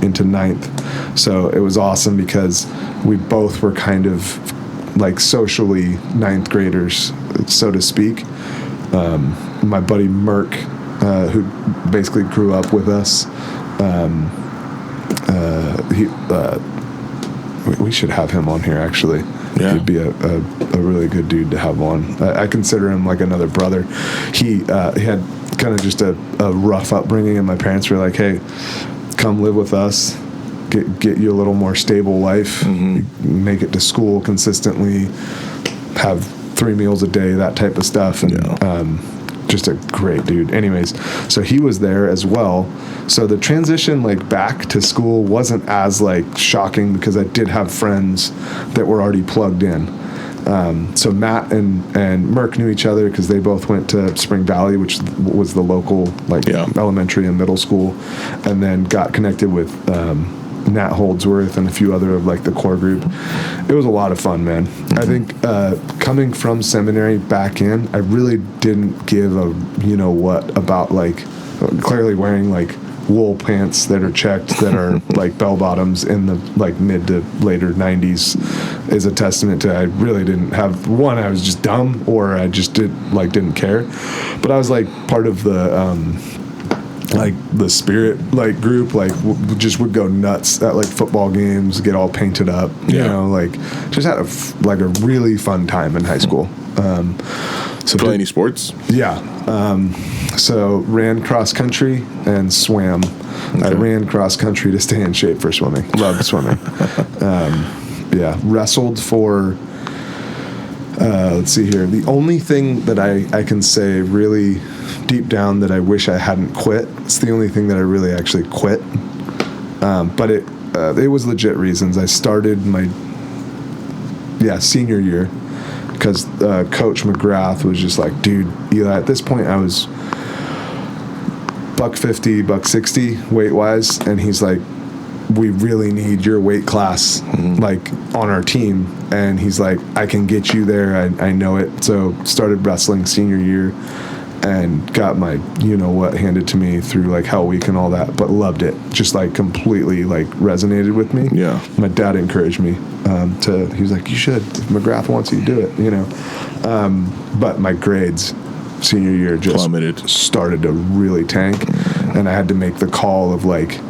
into 9th. So it was awesome because we both were kind of like socially 9th graders, so to speak. My buddy Merck, who basically grew up with us, we should have him on here, actually. Yeah. He'd be a really good dude to have on. I consider him like another brother. He had kind of just a rough upbringing, and my parents were like, hey, come live with us, get you a little more stable life, make it to school consistently, have 3 meals a day, that type of stuff. And just a great dude. Anyways, so he was there as well. So the transition like back to school wasn't as like shocking because I did have friends that were already plugged in. So Matt and Merck knew each other because they both went to Spring Valley, which was the local like elementary and middle school, and then got connected with Nat Holdsworth and a few other of like the core group. It was a lot of fun, man. I think coming from seminary back in, I really didn't give a what about like clearly wearing like wool pants that are checked that are like bell bottoms in the like mid to later 90s is a testament to I really didn't have one. I was just dumb, or I just didn't care. But I was like part of the like the spirit like group, like just would go nuts at like football games, get all painted up, like just had a really fun time in high school. So play any sports? Yeah. So ran cross country and swam. Okay. I ran cross country to stay in shape for swimming. Loved swimming. Wrestled for let's see here. The only thing that I can say really deep down that I wish I hadn't quit. It's the only thing that I really actually quit. But it was legit reasons. I started my senior year because Coach McGrath was just like, dude, Eli, at this point I was $150, $160 weight wise, and he's like, we really need your weight class like on our team. And he's like, I can get you there. I know it. So started wrestling senior year and got my what handed to me through like Hell Week and all that, but loved it. Just like completely like resonated with me. Yeah. My dad encouraged me he was like, you should, if McGrath wants you to do it, but my grades senior year just plummeted, started to really tank, and I had to make the call of like,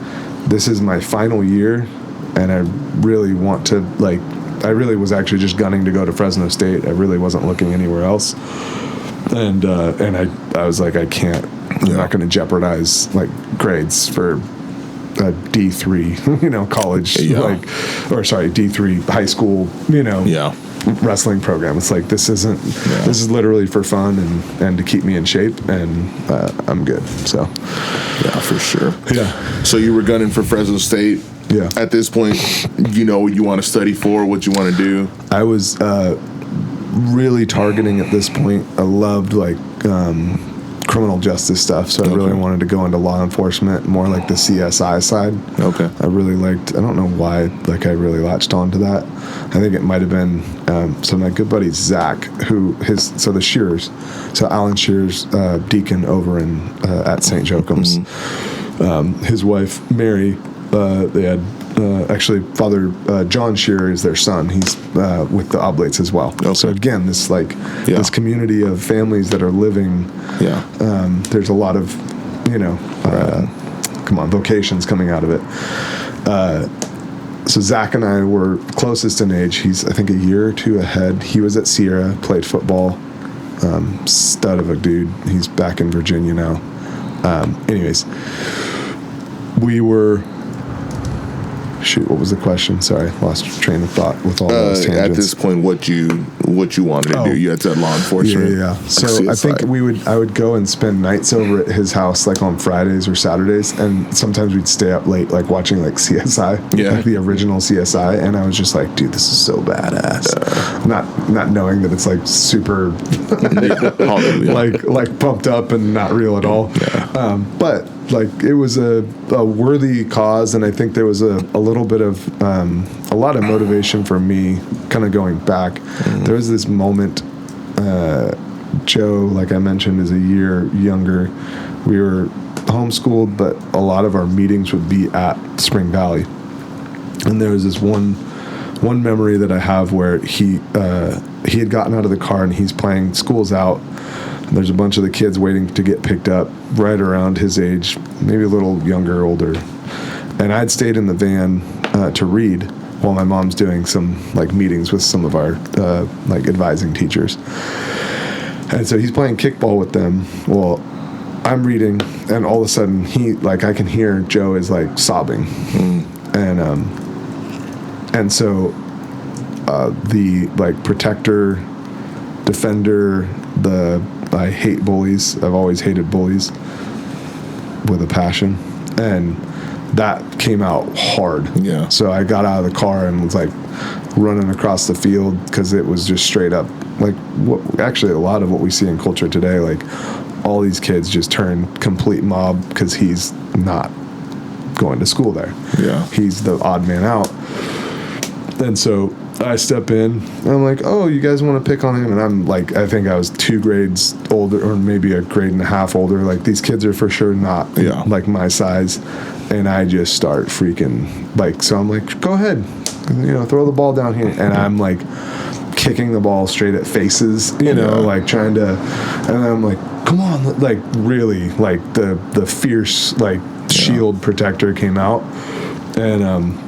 this is my final year, and I really want to like, I really was actually just gunning to go to Fresno State. I really wasn't looking anywhere else. And I was like, I can't. I'm not going to jeopardize like grades for a D3, college, D3 high school, wrestling program. It's like, this is literally for fun and to keep me in shape, and I'm good. So yeah, for sure. Yeah. So you were gunning for Fresno State. Yeah. At this point, you know what you want to study for, what you want to do. I was really targeting at this point. I loved criminal justice stuff, so I really wanted to go into law enforcement, more like the CSI side. Okay. I really liked, I don't know why, I really latched on to that. I think it might have been, so my good buddy Zach, the Shearers, so Alan Shearers, deacon over at St. Joachim's, his wife, Mary, they had, actually, Father John Shearer is their son. He's with the Oblates as well. Okay. So again, this this community of families that are living. Yeah. There's a lot of, vocations coming out of it. So Zach and I were closest in age. He's, I think, a year or two ahead. He was at Sierra, played football. Stud of a dude. He's back in Virginia now. Anyways, we were. Shoot, what was the question? Sorry, lost train of thought with all those tangents. At this point, what you wanted to do? You had said law enforcement. Yeah. So CSI. I think I would go and spend nights over at his house, on Fridays or Saturdays, and sometimes we'd stay up late, watching CSI, the original CSI, and I was just like, dude, this is so badass. Not knowing that it's super, pumped up and not real at all. Yeah. But. It was a worthy cause, and I think there was a little bit of a lot of motivation for me kind of going back. Mm-hmm. There was this moment, Joe, like I mentioned, is a year younger. We were homeschooled, but a lot of our meetings would be at Spring Valley. And there was this one memory that I have where he had gotten out of the car and he's playing School's Out. There's a bunch of the kids waiting to get picked up right around his age, maybe a little younger, older. And I'd stayed in the van to read while my mom's doing some meetings with some of our advising teachers. And so he's playing kickball with them. Well, I'm reading, and all of a sudden I can hear Joe is sobbing. And so the protector, defender, I hate bullies. I've always hated bullies with a passion, and that came out hard. Yeah. So I got out of the car and was running across the field because it was just straight up actually a lot of what we see in culture today. All these kids just turn complete mob because he's not going to school there. Yeah. He's the odd man out, and so I step in, and I'm like, oh, you guys want to pick on him? And I'm I think I was 2 grades older, or maybe a grade and a half older. These kids are for sure not my size. And I just start freaking, so I'm like, go ahead, throw the ball down here. And I'm kicking the ball straight at faces, trying to, and I'm like, come on, really, the fierce, shield protector came out. And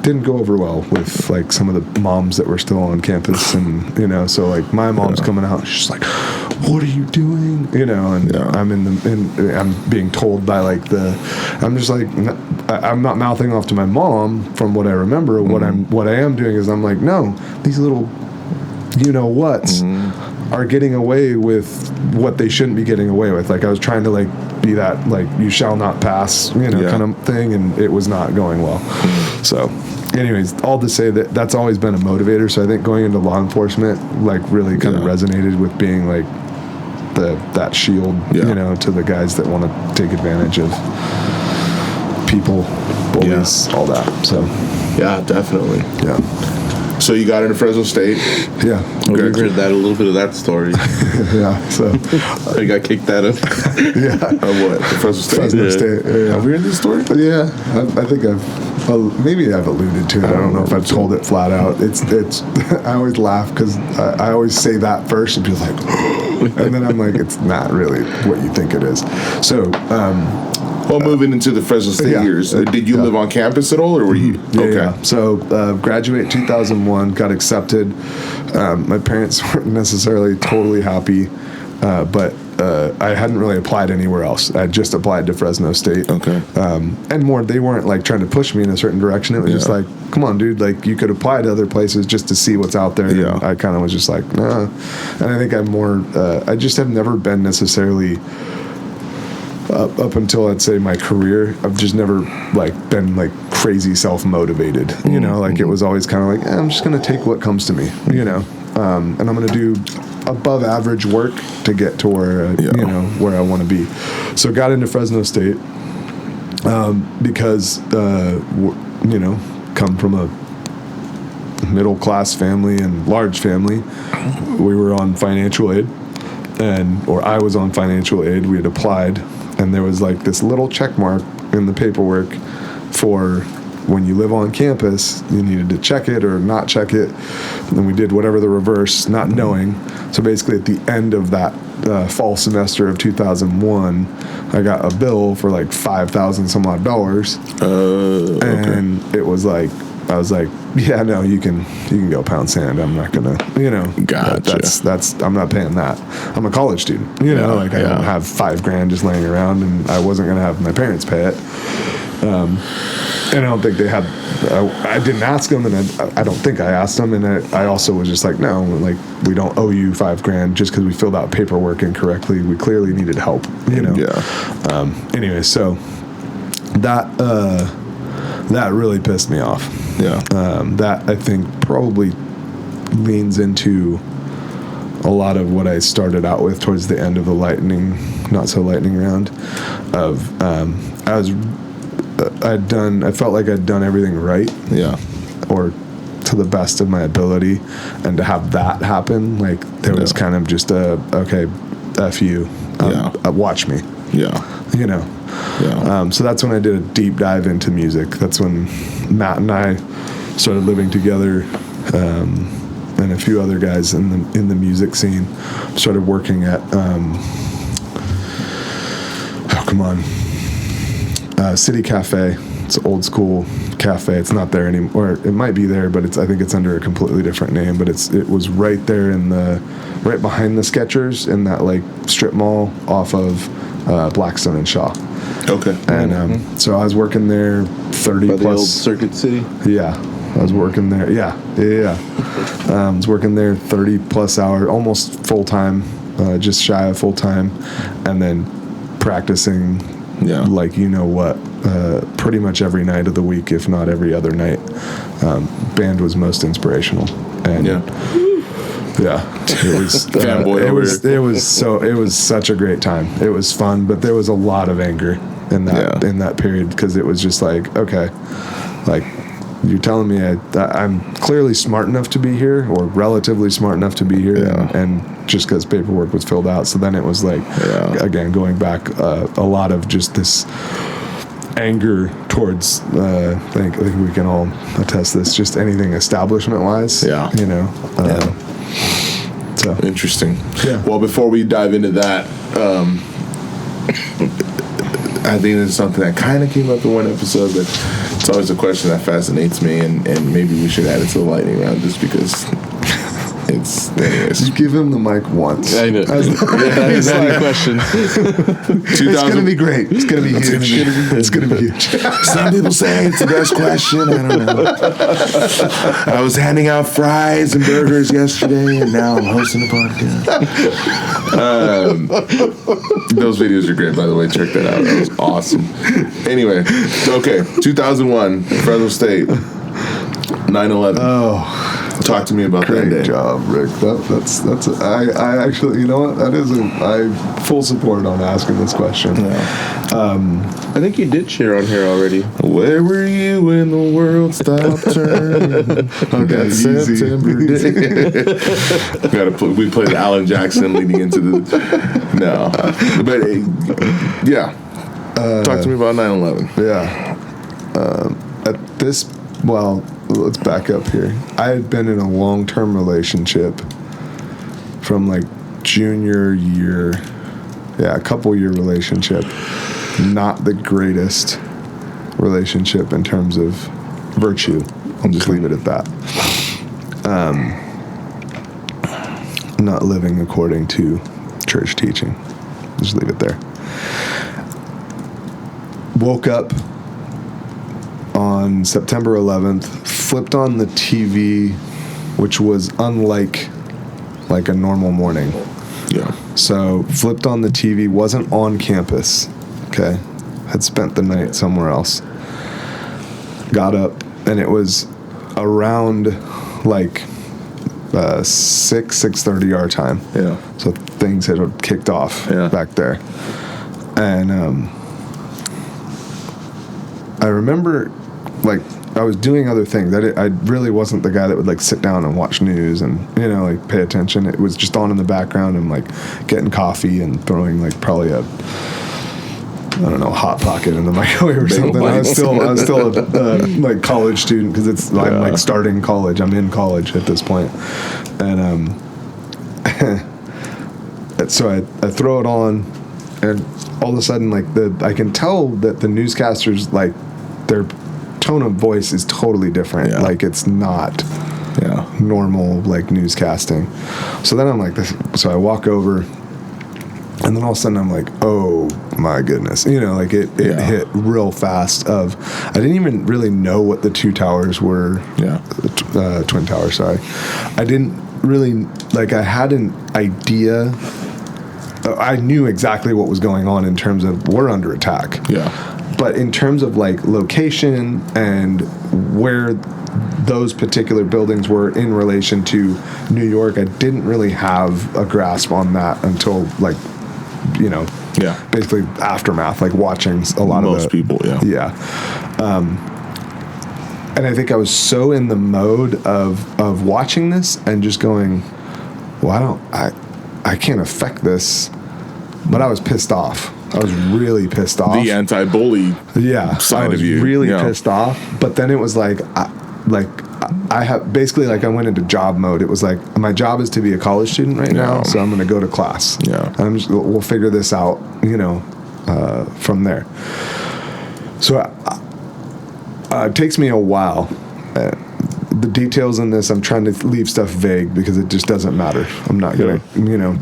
didn't go over well with some of the moms that were still on campus, and so my mom's coming out, she's like, "What are you doing?" And I'm being told by I'm just I'm not mouthing off to my mom from what I remember. Mm-hmm. What I am doing is I'm no, these little whats are getting away with what they shouldn't be getting away with. I was trying to be that you shall not pass kind of thing, and it was not going well. So anyways, all to say that's always been a motivator. So I think going into law enforcement really kind of resonated with being that shield to the guys that want to take advantage of people, bullies, all that. So yeah, definitely. Yeah. So you got into Fresno State. Yeah. Okay. We heard a little bit of that story. Yeah. So I got kicked out of. Yeah. Of what? Fresno State. Fresno State. Yeah. Have we heard this story? Yeah. I think maybe I've alluded to it. I don't know if I've told it flat out. It's. I always laugh because I always say that first, and people and then I'm like, it's not really what you think it is. So. Well, moving into the Fresno State years, did you live on campus at all, or were you? Yeah, okay. Yeah. So, graduate 2001, got accepted. My parents weren't necessarily totally happy, but I hadn't really applied anywhere else. I had just applied to Fresno State. Okay. And more, they weren't like trying to push me in a certain direction. It was just like, come on, dude, like you could apply to other places just to see what's out there. Yeah. And I kind of was just like, nah. And I think I'm more, I just have never been necessarily up until I'd say my career, I've just never like been like crazy self-motivated, you know, like it was always kind of like, I'm just going to take what comes to me, you know, and I'm going to do above average work to get to where, you know, where I want to be. So got into Fresno State because, you know, come from a middle class family and large family. We were on financial aid or I was on financial aid. We had applied. And there was like this little check mark in the paperwork for when you live on campus, you needed to check it or not check it. And we did whatever the reverse, not knowing. So basically at the end of that fall semester of 2001, I got a bill for like $5,000 some odd dollars. And it was like, I was like, yeah, no, you can go pound sand. I'm not gonna, you know, that's I'm not paying that. I'm a college student, you know, like I don't have $5,000 just laying around, and I wasn't gonna have my parents pay it. And I don't think they had. I didn't ask them, and I don't think I asked them, and I also was just like, no, like we don't owe you $5,000 just because we filled out paperwork incorrectly. We clearly needed help, you know. Anyway, so that really pissed me off. That I think probably leans into a lot of what I started out with towards the end of the not so lightning round of I felt like I'd done everything right. Or to the best of my ability, and to have that happen, like there was kind of just okay, F you, watch me. You know. So that's when I did a deep dive into music. That's when Matt and I started living together, and a few other guys in the music scene started working at City Cafe. It's an old school cafe. It's not there anymore. It might be there, but I think it's under a completely different name. But it was right there right behind the Skechers in that like strip mall off of Blackstone and Shaw. Okay. And so I was working there 30 By plus. the old Circuit City? Yeah. I was working there. Yeah. I was working there 30 plus hours, almost full time, just shy of full time. And then practicing, like, you know what, pretty much every night of the week, if not every other night. Band was most inspirational. And it was fanboy. It was such a great time. It was fun, but there was a lot of anger in that period, because it was just like, okay, like you're telling me I'm clearly smart enough to be here, or relatively smart enough to be here, and just because paperwork was filled out. So then it was like, again, going back a lot of just this anger towards I think we can all attest this, just anything establishment wise, you know. So interesting. Well, before we dive into that, I think it's something that kind of came up in one episode, but it's always a question that fascinates me, and maybe we should add it to the lightning round just because it's. Anyways. You give him the mic once. I know. That's any question. It's gonna be great. It's gonna be huge. It's gonna be huge. Some people say it's the best question. I don't know. I was handing out fries and burgers yesterday, and now I'm hosting a podcast. Those videos are great, by the way. Check that out. That was awesome. Anyway, okay, 2001, Fresno State, 9/11. Oh. Talk to me about that day. Great job, Rick. That's I actually, you know what? I full support on asking this question. I think you did share on here already. Where were you when the world stopped turning on that September day? We played Alan Jackson leading into the talk to me about 9/11. At this, well, let's back up here. I had been in a long-term relationship from like junior year, a couple-year relationship. Not the greatest relationship in terms of virtue. I'll just leave it at that. Not living according to church teaching. just leave it there. Woke up on September 11th, flipped on the TV, which was unlike like a normal morning. Yeah. So flipped on the TV, wasn't on campus. Okay. Had spent the night somewhere else. Got up, and it was around like 6:30 our time. Yeah. So things had kicked off back there. And I remember, like, I was doing other things. I really wasn't the guy that would, like, sit down and watch news and, you know, like, pay attention. It was just on in the background and, like, getting coffee and throwing, like, probably a, I don't know, Hot Pocket in the microwave or something. I was still a like, college student because I'm, like, starting college. I'm in college at this point. And so I throw it on, and all of a sudden, like, I can tell that the newscasters, like, their tone of voice is totally different. Yeah. Like, it's not normal, like, newscasting. So then I'm like this. So I walk over, and then all of a sudden I'm like, oh my goodness, you know, like it hit real fast. I didn't even really know what the two towers were. Twin towers. Sorry, I didn't really like. I had an idea. I knew exactly what was going on in terms of we're under attack. Yeah. But in terms of like location and where those particular buildings were in relation to New York, I didn't really have a grasp on that until, like, you know, basically aftermath, like watching a lot of most people. And I think I was so in the mode of watching this and just going, well, I can't affect this, but I was pissed off. I was really pissed off. The anti-bully side of you. I was really pissed off. But then it was like, I have basically, like, I went into job mode. It was like, my job is to be a college student right now, so I'm going to go to class. Yeah. And we'll figure this out, you know, from there. So it takes me a while. The details in this, I'm trying to leave stuff vague because it just doesn't matter. I'm not going to, you know.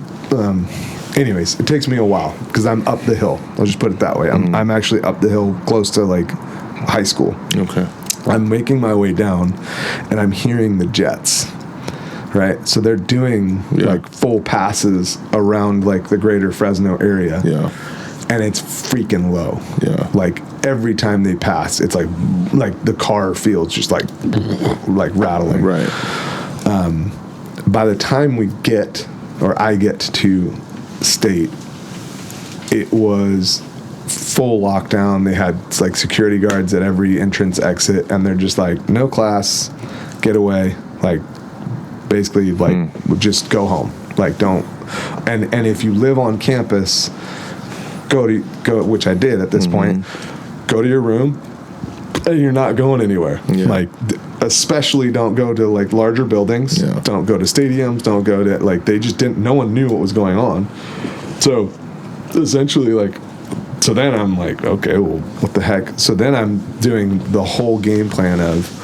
Anyways, it takes me a while because I'm up the hill. I'll just put it that way. I'm actually up the hill close to, like, high school. Okay. I'm making my way down, and I'm hearing the jets, right? So they're doing, like, full passes around, like, the greater Fresno area. Yeah. And it's freaking low. Yeah. Like, every time they pass, it's like the car feels just, like rattling. Right. By the time I get to state, it was full lockdown. They had, like, security guards at every entrance exit, and they're just like, no class, get away, like, basically, like, just go home, like, don't. And if you live on campus, go, which I did at this point, go to your room, and you're not going anywhere. Like, especially don't go to, like, larger buildings. Don't go to stadiums. Don't go to, like, they just didn't. No one knew what was going on. So essentially, like, so then I'm like, okay, well, what the heck? So then I'm doing the whole game plan of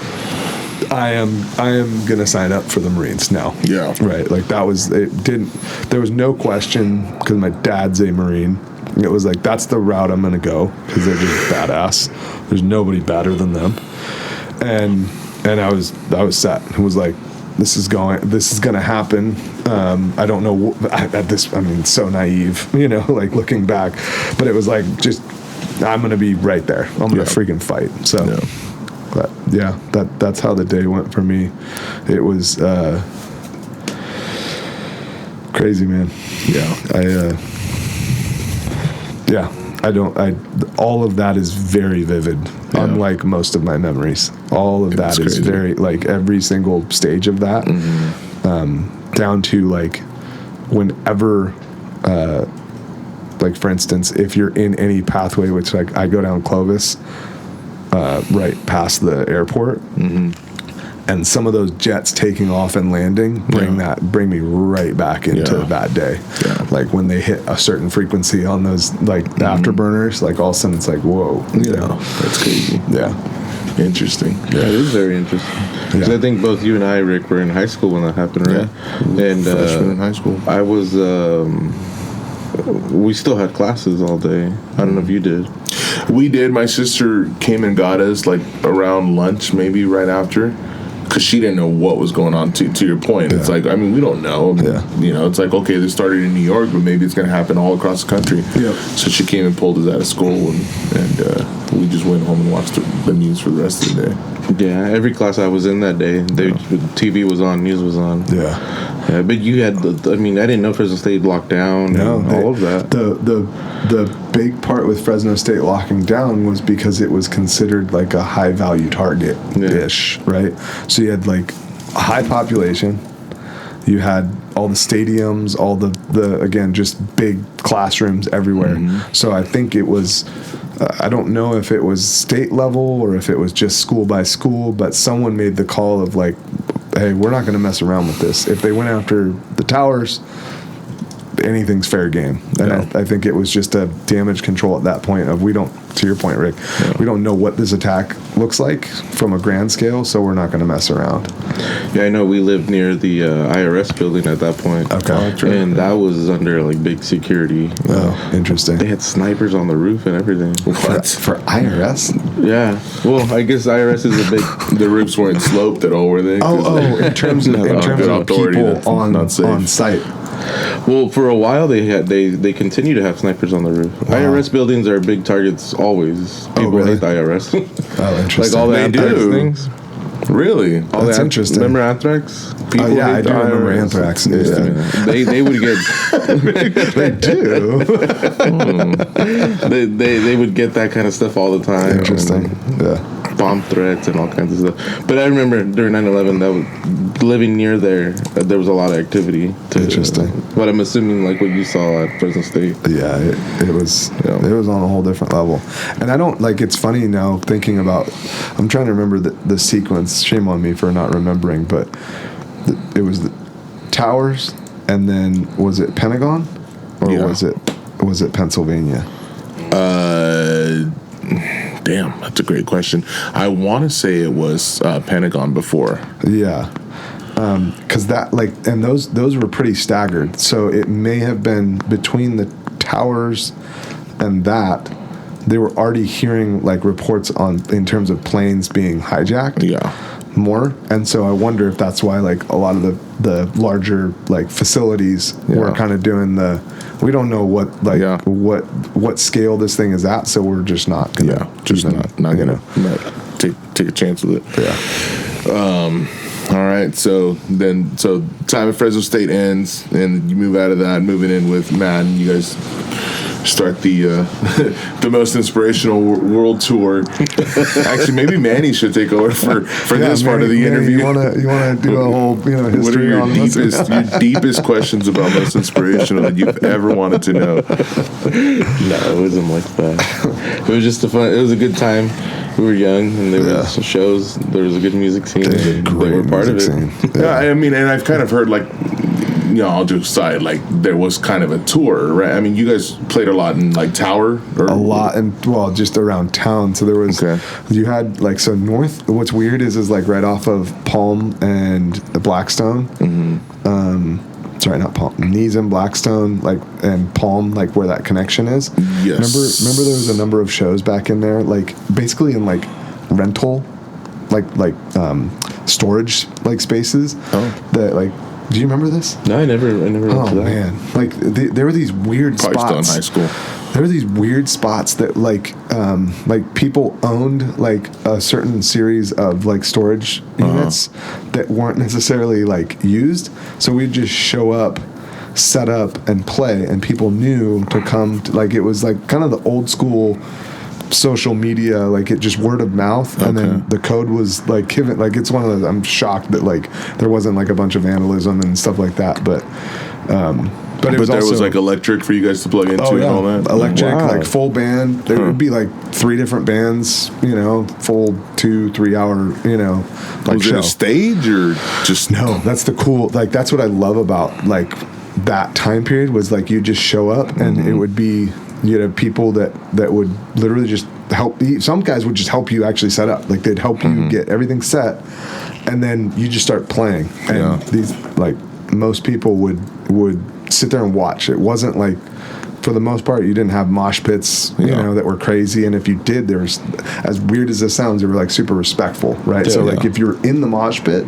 I am gonna sign up for the Marines now. Yeah. Right. Like, that was there was no question because my dad's a Marine. It was like, that's the route I'm gonna go because they're just badass. There's nobody better than them. And I was set. It was like, this is gonna happen. I don't know at this. I mean, so naive, you know, like, looking back, but it was like, just, I'm gonna be right there. I'm gonna freaking fight. So, but yeah, that's how the day went for me. It was crazy, man. All of that is very vivid, unlike most of my memories. All of that is very, like, every single stage of that, down to, like, whenever, like, for instance, if you're in any pathway, which, like, I go down Clovis, right past the airport, and some of those jets taking off and landing bring me right back into that day. Like, when they hit a certain frequency on those, like, afterburners, like, all of a sudden it's like, whoa, you know. That's crazy. Interesting. Yeah, it is very interesting. Because I think both you and I, Rick, were in high school when that happened, right? And freshman in high school. I was we still had classes all day. I don't know if you did. We did. My sister came and got us like around lunch, maybe right after, because she didn't know what was going on. To your point, it's like, I mean, we don't know. You know, it's like, okay, this started in New York, but maybe it's going to happen all across the country. So she came and pulled us out of school, and we just went home and watched the news for the rest of the day. Yeah, every class I was in that day, TV was on, news was on. Yeah, but you had, I mean, I didn't know Fresno State locked down and all of that. The big part with Fresno State locking down was because it was considered like a high value target-ish, right? So you had like a high population, you had all the stadiums, all the again, just big classrooms everywhere. So I think it was, I don't know if it was state level or if it was just school by school, but someone made the call of like, hey, we're not going to mess around with this. If they went after the towers, anything's fair game. And I think it was just a damage control at that point of, we don't, to your point, Rick, we don't know what this attack looks like from a grand scale, so we're not going to mess around. Yeah, I know we lived near the IRS building at that point. Okay. And that was under like big security. Oh, interesting. They had snipers on the roof and everything. What? For IRS? Yeah. Well, I guess IRS is a big... The roofs weren't sloped at all, were they? In terms of people on site. Well, for a while they continue to have snipers on the roof. IRS buildings are big targets always. People really? hate the IRS. Oh, interesting. Like all the anthrax things. Really? That's interesting. Remember anthrax? People I do remember anthrax. Yeah. They would get... They do. they would get that kind of stuff all the time. Interesting. Bomb threats and all kinds of stuff. But I remember during 9/11, that was, living near there was a lot of activity. Interesting. But I'm assuming like what you saw at Fresno State. Yeah, it was on a whole different level. And I don't, like, it's funny now thinking about, I'm trying to remember the sequence. Shame on me for not remembering, but it was the towers, and then was it Pentagon, or was it Pennsylvania? Damn, that's a great question. I want to say it was Pentagon before. Yeah. Because that, like, and those were pretty staggered. So it may have been between the towers and that, they were already hearing, like, reports in terms of planes being hijacked. Yeah. More. And so I wonder if that's why, like, a lot of the larger, like, facilities were kind of doing we don't know what, like, what scale this thing is at, so we're just not gonna not gonna take a chance with it. All right, so time at Fresno State ends, and you move out of that, moving in with Matt, and you guys start the most inspirational world tour. Actually, maybe Manny should take over for this part of the interview. You wanna do a whole history what are on your deepest questions about most inspirational that you've ever wanted to know? No, it wasn't like that. It was just it was a good time. We were young, and there was shows. There was a good music scene. They were part of it. Yeah, I mean, and I've kind of heard, like, all jokes aside, like, there was kind of a tour, right? I mean, you guys played a lot in, like, Tower? A lot, and, well, just around town. So there was, you had, like, so north, what's weird is like, right off of Palm and Blackstone. Sorry, not Palm, Knees and Blackstone, like, and Palm, like, where that connection is. Yes. Remember there was a number of shows back in there, like, basically in, like, rental, like storage, like, spaces. That, like, do you remember this? No, I never went to that. Oh, man. Like, there were these weird Probably spots. Still in high school. There were these weird spots that, like people owned, like, a certain series of, like, storage units that weren't necessarily, like, used. So we'd just show up, set up, and play, and people knew to come to, like, it was, like, kind of the old school social media, like, it just word of mouth, and then the code was, like, given, like, it's one of those, I'm shocked that, like, there wasn't, like, a bunch of vandalism and stuff like that, but it was there also, was, like, electric for you guys to plug into and all that? Electric, like, full band. There would be, like, 3 different bands, full 2-3 hour, like, was show. it a stage or just... No, that's the cool, like, that's what I love about, like, that time period was, like, you just show up and it would be, people that would literally just help. Some guys would just help you actually set up. Like, they'd help you get everything set, and then you just start playing. And these, like, most people would sit there and watch. It wasn't like for the most part, you didn't have mosh pits, you know, that were crazy. And if you did, there was, as weird as this sounds, they were like super respectful, right? So like if you were in the mosh pit,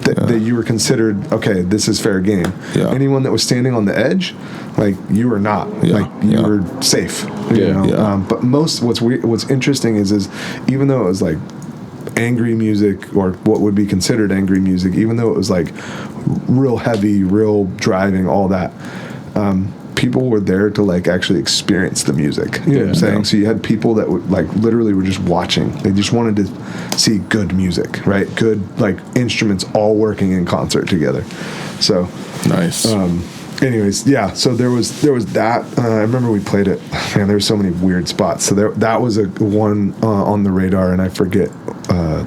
that you were considered, okay, this is fair game. Anyone that was standing on the edge, like you were not, like you were safe. You know? But what's interesting is even though it was like angry music, or what would be considered angry music, even though it was like real heavy, real driving, all that, people were there to like actually experience the music. You know what I'm saying? So you had people that would like literally were just watching. They just wanted to see good music, right? Good like instruments all working in concert together. So nice. Anyways, yeah. So there was that. I remember we played it. Man, there were so many weird spots. So that was a one on the radar, and I forget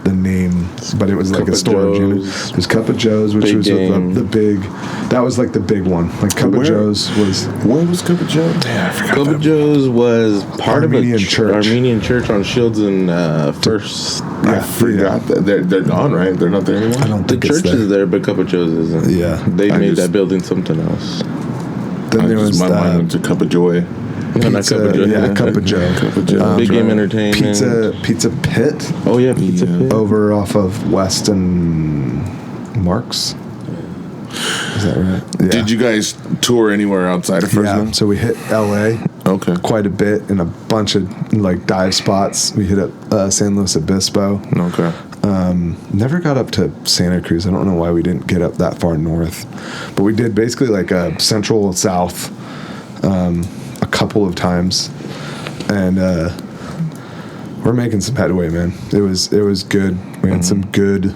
the name, but it was like a store gym. It was Cup of Joe's, which was the big. That was like the big one. Like Cup of Joe's was. Where was Cup of Joe's? Yeah, I forgot. Cup of Joe's was part Armenian of a church. Armenian church on Shields and First. I forgot that they're gone, right? They're not there anymore. I don't The think it's church is there, but Cup of Joe's isn't. Yeah. They I made just- that building something else. Then there was my mind went to Cup of Joy. No, not Cup of Joe. Yeah, Cup of Joe. Cup of Joe. Big Game Entertainment. Pizza Pit Oh yeah, Pizza Pit. over off of West and Marks. Is that right? Yeah. Did you guys tour anywhere outside of Fresno? Yeah. So we hit LA Okay. quite a bit in a bunch of like dive spots. We hit up San Luis Obispo. Okay. Never got up to Santa Cruz. I don't know why we didn't get up that far north, but we did basically like a central south a couple of times, and we're making some headway, man. It was good. We had some good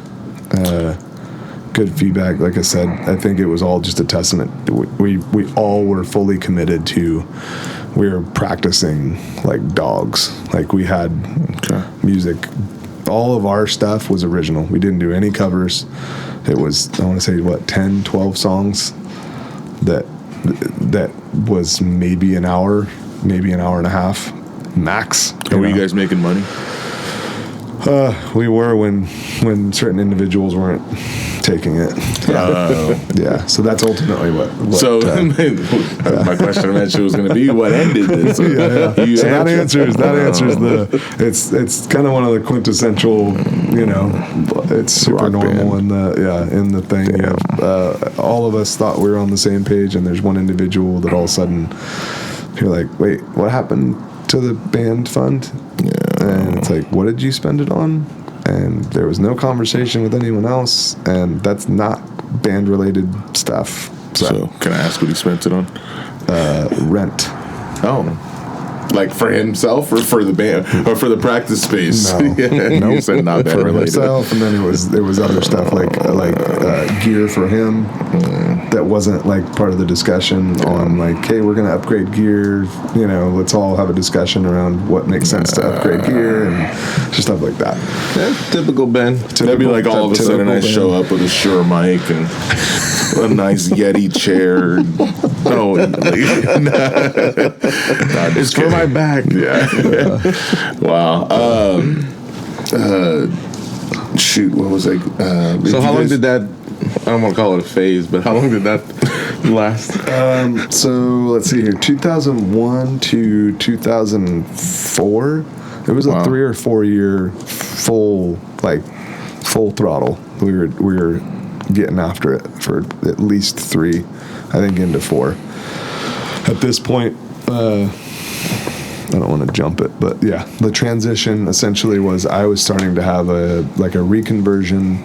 feedback. Like I said, I think it was all just a testament. We all were fully committed to. We were practicing like dogs. Like we had music. All of our stuff was original. We didn't do any covers. It was, I want to say, 10, 12 songs that was maybe an hour and a half max. And were you guys making money? We were when certain individuals weren't taking it. Yeah. So that's ultimately what So my question eventually was going to be, what ended this? So that answers it's kind of one of the quintessential, it's super Rock normal band. in the thing. You have, all of us thought we were on the same page, and there's one individual that all of a sudden you're like, wait, what happened to the band fund? And it's like, what did you spend it on? And there was no conversation with anyone else, and that's not band related stuff. So can I ask what he spent it on? Rent. Oh. Like for himself or for the band or for the practice space? No. You said not band For related. himself, and then there was other stuff like gear for him that wasn't like part of the discussion on like, hey, we're gonna upgrade gear. Let's all have a discussion around what makes sense to upgrade gear and just stuff like that. Yeah, typical Ben. That'd be like all of a sudden I show up with a Shure mic and a nice Yeti chair. No, It's for my back. Yeah. Wow. Shoot, what was I? So how long did that? I don't want to call it a phase, but how long did that last? So let's see here, 2001 to 2004. It was a 3 or 4 year full throttle. We were getting after it for at least 3, I think into 4. At this point, I don't want to jump it, but yeah, the transition essentially was I was starting to have a reconversion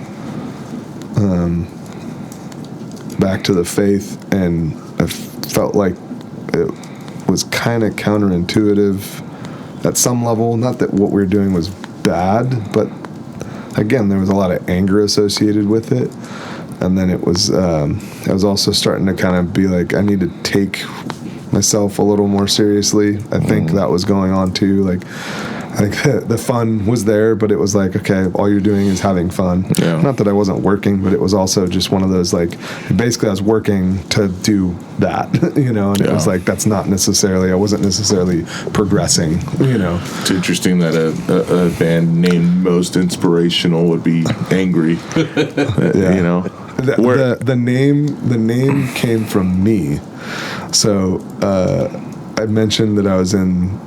back to the faith, and I felt like it was kind of counterintuitive at some level. Not that what we were doing was bad, but again, there was a lot of anger associated with it. And then it was, I was also starting to kind of be like, I need to take myself a little more seriously. I think that was going on too. Like, I think the fun was there, but it was like, okay, all you're doing is having fun. Yeah. Not that I wasn't working, but it was also just one of those, like, basically I was working to do that, and it was like, I wasn't necessarily progressing, It's interesting that a band named Most Inspirational would be angry. The name came from me. So I mentioned that I was in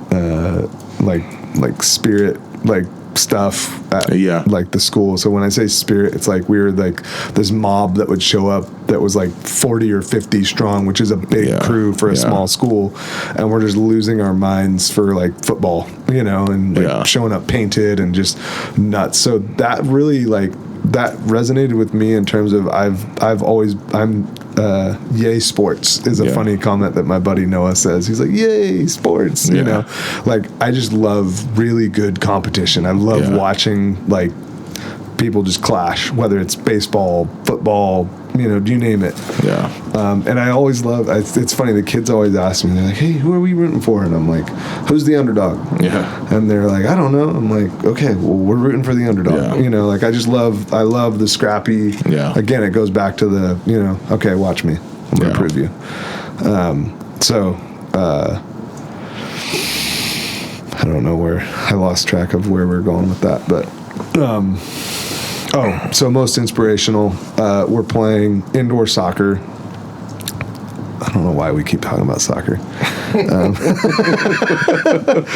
like spirit like stuff at like the school. So when I say spirit, it's like we were like this mob that would show up that was like 40 or 50 strong, which is a big crew for a small school, and we're just losing our minds for like football, you know, and like showing up painted and just nuts. So that really like that resonated with me in terms of I'm yay sports is a funny comment that my buddy Noah says. He's like, yay sports, you know, like I just love really good competition. I love watching like people just clash, whether it's baseball, football, you know, you name it. And I always love, it's funny, the kids always ask me, they're like, hey, who are we rooting for? And I'm like, who's the underdog? And they're like, I don't know. I'm like, okay, well, we're rooting for the underdog. You know, like I love the scrappy. Again, it goes back to the, you know, okay, watch me. I'm going to prove you. I don't know where, I lost track of where we're going with that, but, so most inspirational, we're playing indoor soccer. I don't know why we keep talking about soccer.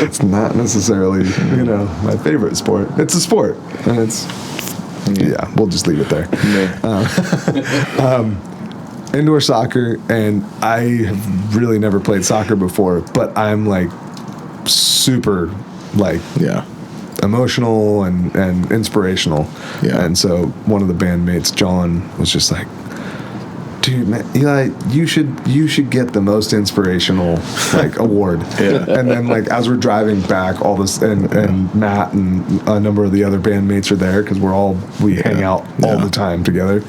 It's not necessarily, you know, my favorite sport. It's a sport, and it's, we'll just leave it there. Indoor soccer, and I have really never played soccer before, but I'm like super, like, emotional and inspirational. And so one of the bandmates, John, was just like, dude, man, Eli, you should get the most inspirational like award. And then like as we're driving back, all this and Matt and a number of the other bandmates are there because we hang out all the time together.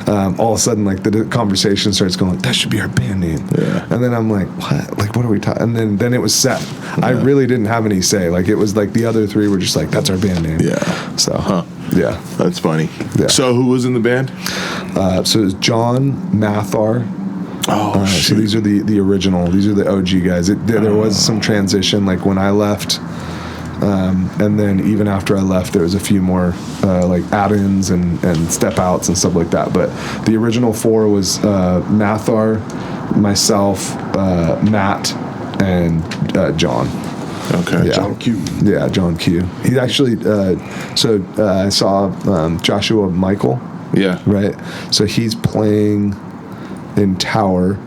All of a sudden, like the conversation starts going, that should be our band name. And then I'm like, what? Like, what are we talking? And then it was set. I really didn't have any say. Like it was like the other three were just like, that's our band name. So. Yeah. That's funny. So who was in the band? So it's John, Mathar. So these are the original. These are the OG guys. There was some transition, like when I left, and then even after I left, there was a few more like add-ins and step outs and stuff like that. But the original four was Mathar, myself, Matt, and John. Okay. John Q. Yeah, John Q. He actually, I saw Joshua Michael. Right? So he's playing in Tower,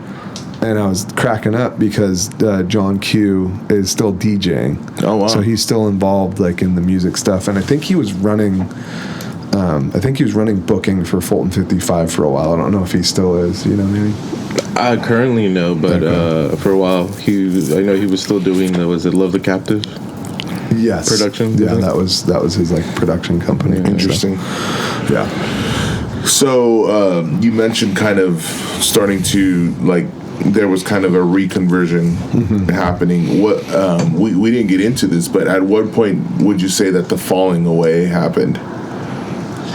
and I was cracking up because John Q is still DJing. Oh, wow. So he's still involved, like, in the music stuff. And I think he was running booking for Fulton 55 for a while. I don't know if he still is, you know what I mean? I currently know, but for a while, I know he was still doing was it Love the Captive? Yes. Production? Yeah, that was his, like, production company. Interesting. Yeah. So you mentioned kind of starting to, like, there was kind of a reconversion happening. What we didn't get into this, but at what point would you say that the falling away happened?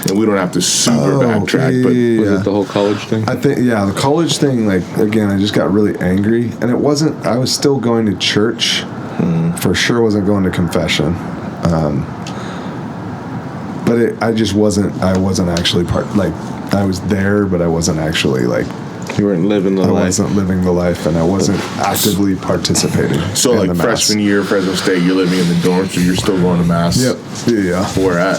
And we don't have to super backtrack, but was it the whole college thing? I think, the college thing, like, again, I just got really angry. And it wasn't, I was still going to church. For sure wasn't going to confession. But I wasn't actually I was there, but I wasn't actually, like, you weren't living the life. I wasn't living the life, and I wasn't actively participating. So, like, freshman year, Fresno State, you're living in the dorms, so you're still going to Mass? Yep. Yeah. Where at?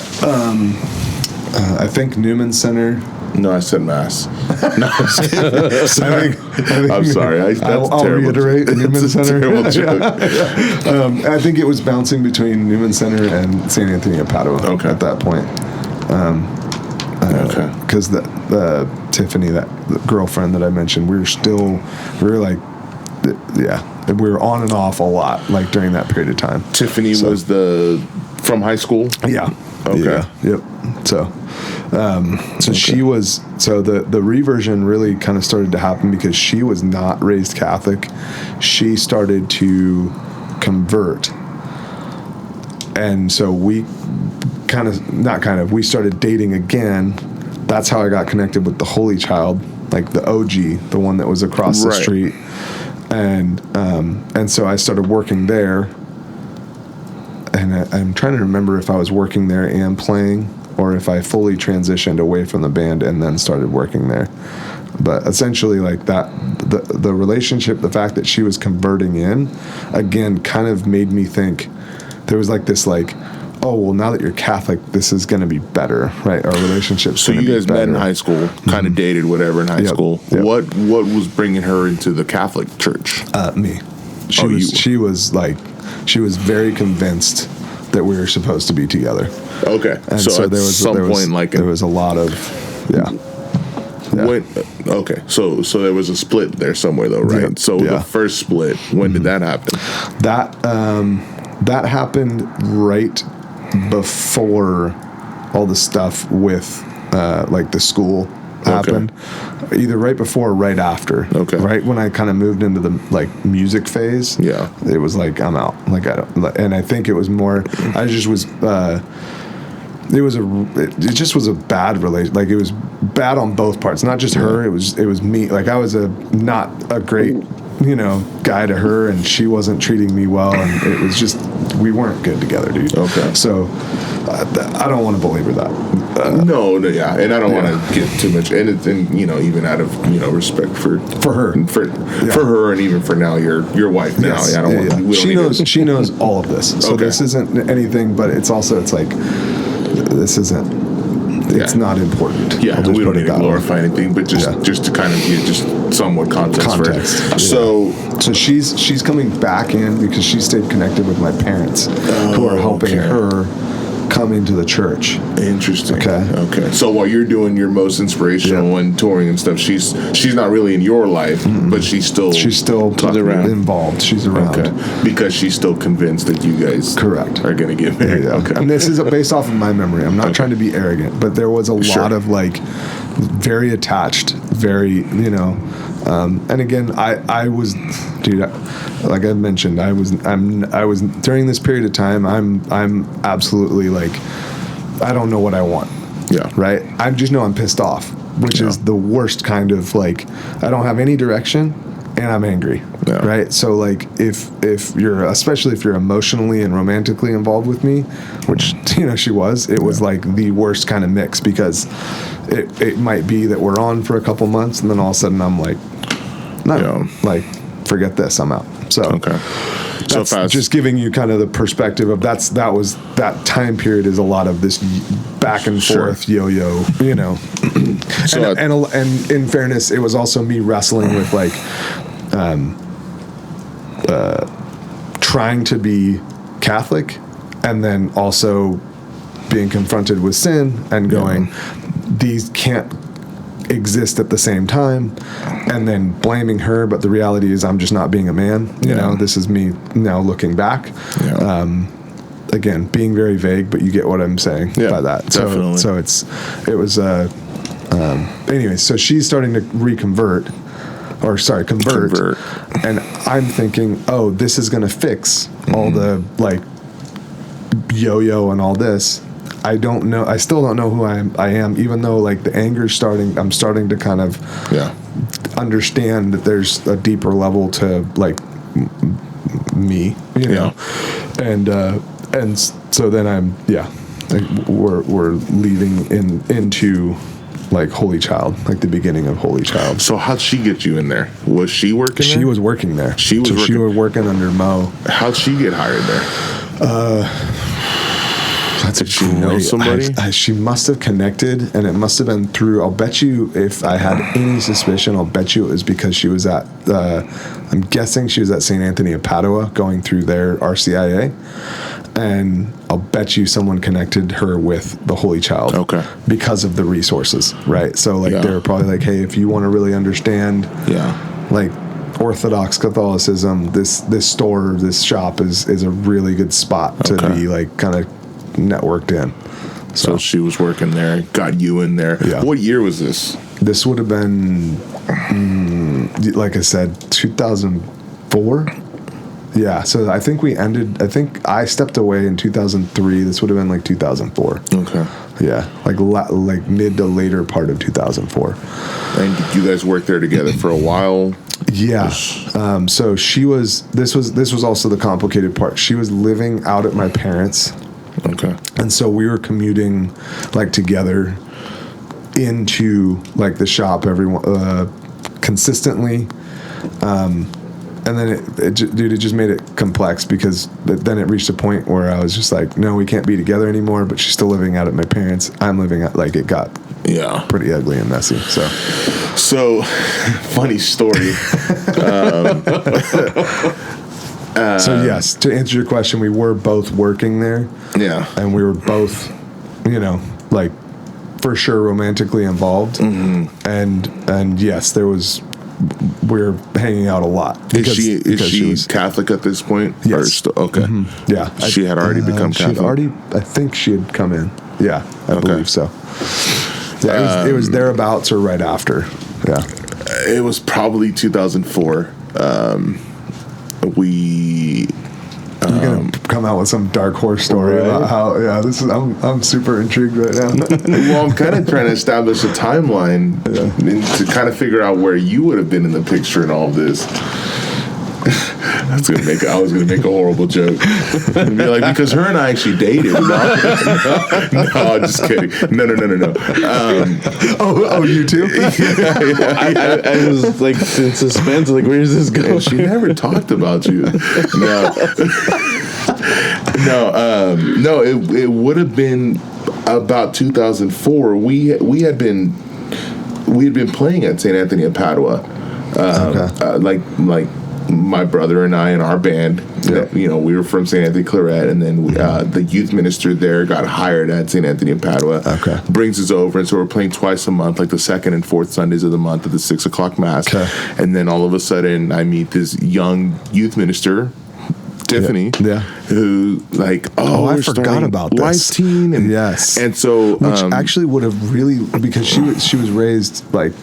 I think Newman Center. No, I said Mass. No, I'm sorry. I'll reiterate Newman Center. Terrible joke. I think it was bouncing between Newman Center and San Antonio Padua at that point. Because the Tiffany, that girlfriend that I mentioned, we were on and off a lot, like, during that period of time. Tiffany was from high school? Yeah. Okay. Yeah. Yep. So she was, the reversion really kind of started to happen because she was not raised Catholic. She started to convert. And so we we started dating again. That's how I got connected with the Holy Child, like the OG, the one that was across the street. And so I started working there. And I'm trying to remember if I was working there and playing, or if I fully transitioned away from the band and then started working there. But essentially, like that, the relationship, the fact that she was converting in, again, kind of made me think there was like this, like, oh, well, now that you're Catholic, this is going to be better, right? Our relationship's So going to be you guys better. met in high school, kind of dated, whatever, in high school. Yep. What was bringing her into the Catholic Church? Me. She was very convinced that we were supposed to be together. Okay, And so at there was some point, like there was a lot of, yeah. When, okay, so there was a split there somewhere, though, right? Yeah. So the first split, when did that happen? That happened right before all the stuff with like the school happened. Either right before or right after. Okay. Right when I kind of moved into the like music phase. Yeah. It was like I'm out. Like I don't. And I think it was more. I just was. It just was a bad relation. Like it was bad on both parts. Not just her. It was me. Like I was not a great guy to her, and she wasn't treating me well, and it was just we weren't good together, dude. Okay. So I don't want to belabor that. No, yeah, and I don't want to get too much, and even out of respect for her, for her, and even for now your wife now. Yes. Yeah, I don't want. She knows all of this. So Okay. this isn't anything, but it's like this isn't. It's not important. Yeah, I'll just we don't put it need to that way. glorify anything, but just to kind of give just somewhat context. Context, yeah. So she's coming back in because she stayed connected with my parents, who are helping her come into the church. Interesting. Okay. So while you're doing your most inspirational and touring and stuff, she's not really in your life, but she's still around. Involved. She's around. Okay. Because she's still convinced that you guys correct are going to get married. Yeah. Okay. And this is based off of my memory. I'm not trying to be arrogant, but there was a lot of like very attached, very and again, I was, dude, like I mentioned, I was during this period of time, I'm absolutely like, I don't know what I want. Yeah. Right. I just know I'm pissed off, which is the worst kind of like, I don't have any direction and I'm angry. Yeah. Right. So like especially if you're emotionally and romantically involved with me, which, she was, it was like the worst kind of mix because it might be that we're on for a couple months and then all of a sudden I'm like, no, like forget this, I'm out. So that's just giving you kind of the perspective of that time period is a lot of this back and forth yo-yo, So and in fairness, it was also me wrestling with like trying to be Catholic and then also being confronted with sin and going, these can't exist at the same time, and then blaming her, but the reality is I'm just not being a man. This is me now looking back. Again, being very vague, but you get what I'm saying by that. Definitely. Anyway, so she's starting to convert, and I'm thinking, oh, this is going to fix all the like yo-yo and all this. I don't know. I still don't know who I am, even though like the anger's starting. I'm starting to kind of understand that there's a deeper level to like me, and so then we're leading into like Holy Child, like the beginning of Holy Child. So how'd she get you in there? Was she working there? She was working there. She was working under Mo. How'd she get hired there? That's Did she know somebody? She must have connected, and it must have been through. I'll bet you, if I had any suspicion, I'll bet you it was because she was at. I'm guessing she was at St. Anthony of Padua, going through their RCIA, and I'll bet you someone connected her with the Holy Child. Okay. Because of the resources, right? So like they were probably like, hey, if you want to really understand, like Orthodox Catholicism, this store, this shop is a really good spot to be like kind of networked in. So she was working there, got you in there. Yeah. What year was this? This would have been, like I said, 2004. Yeah, so I think I stepped away in 2003. This would have been like 2004. Okay. Yeah, like mid to later part of 2004. And did you guys work there together for a while? Yeah. So this was also the complicated part. She was living out at my parents' Okay. And so we were commuting like together into like the shop consistently. And then it just made it complex because then it reached a point where I was just like, no, we can't be together anymore. But she's still living out at my parents. I'm living at, like, it got pretty ugly and messy. So funny story. So yes, to answer your question, we were both working there. Yeah. And we were both, like, for sure romantically involved. Mm-hmm. And yes, we're hanging out a lot. Is she was Catholic at this point? Yes. Okay. Mm-hmm. Yeah. She had already become Catholic. I think she had come in. Yeah, I believe so. Yeah, it was thereabouts or right after. Yeah. It was probably 2004. You're gonna come out with some dark horse story about how? Yeah, this is. I'm super intrigued right now. Well, I'm kind of trying to establish a timeline to kind of figure out where you would have been in the picture in all of this. I was gonna make a horrible joke. And be like, because her and I actually dated. No, just kidding. No. Oh, you too? I was like in suspense. Like, where's this going? And she never talked about you. No. It would have been about 2004. We had been playing at St. Anthony of Padua. Like my brother and I and our band, we were from St. Anthony Claret, and then the youth minister there got hired at St. Anthony of Padua. Okay. Brings us over, and so we're playing twice a month, like the second and fourth Sundays of the month at the 6 o'clock mass. Okay. And then all of a sudden, I meet this young youth minister, Tiffany, who I forgot about this. Life Teen, and yes, and so which actually would have really, because she was raised like.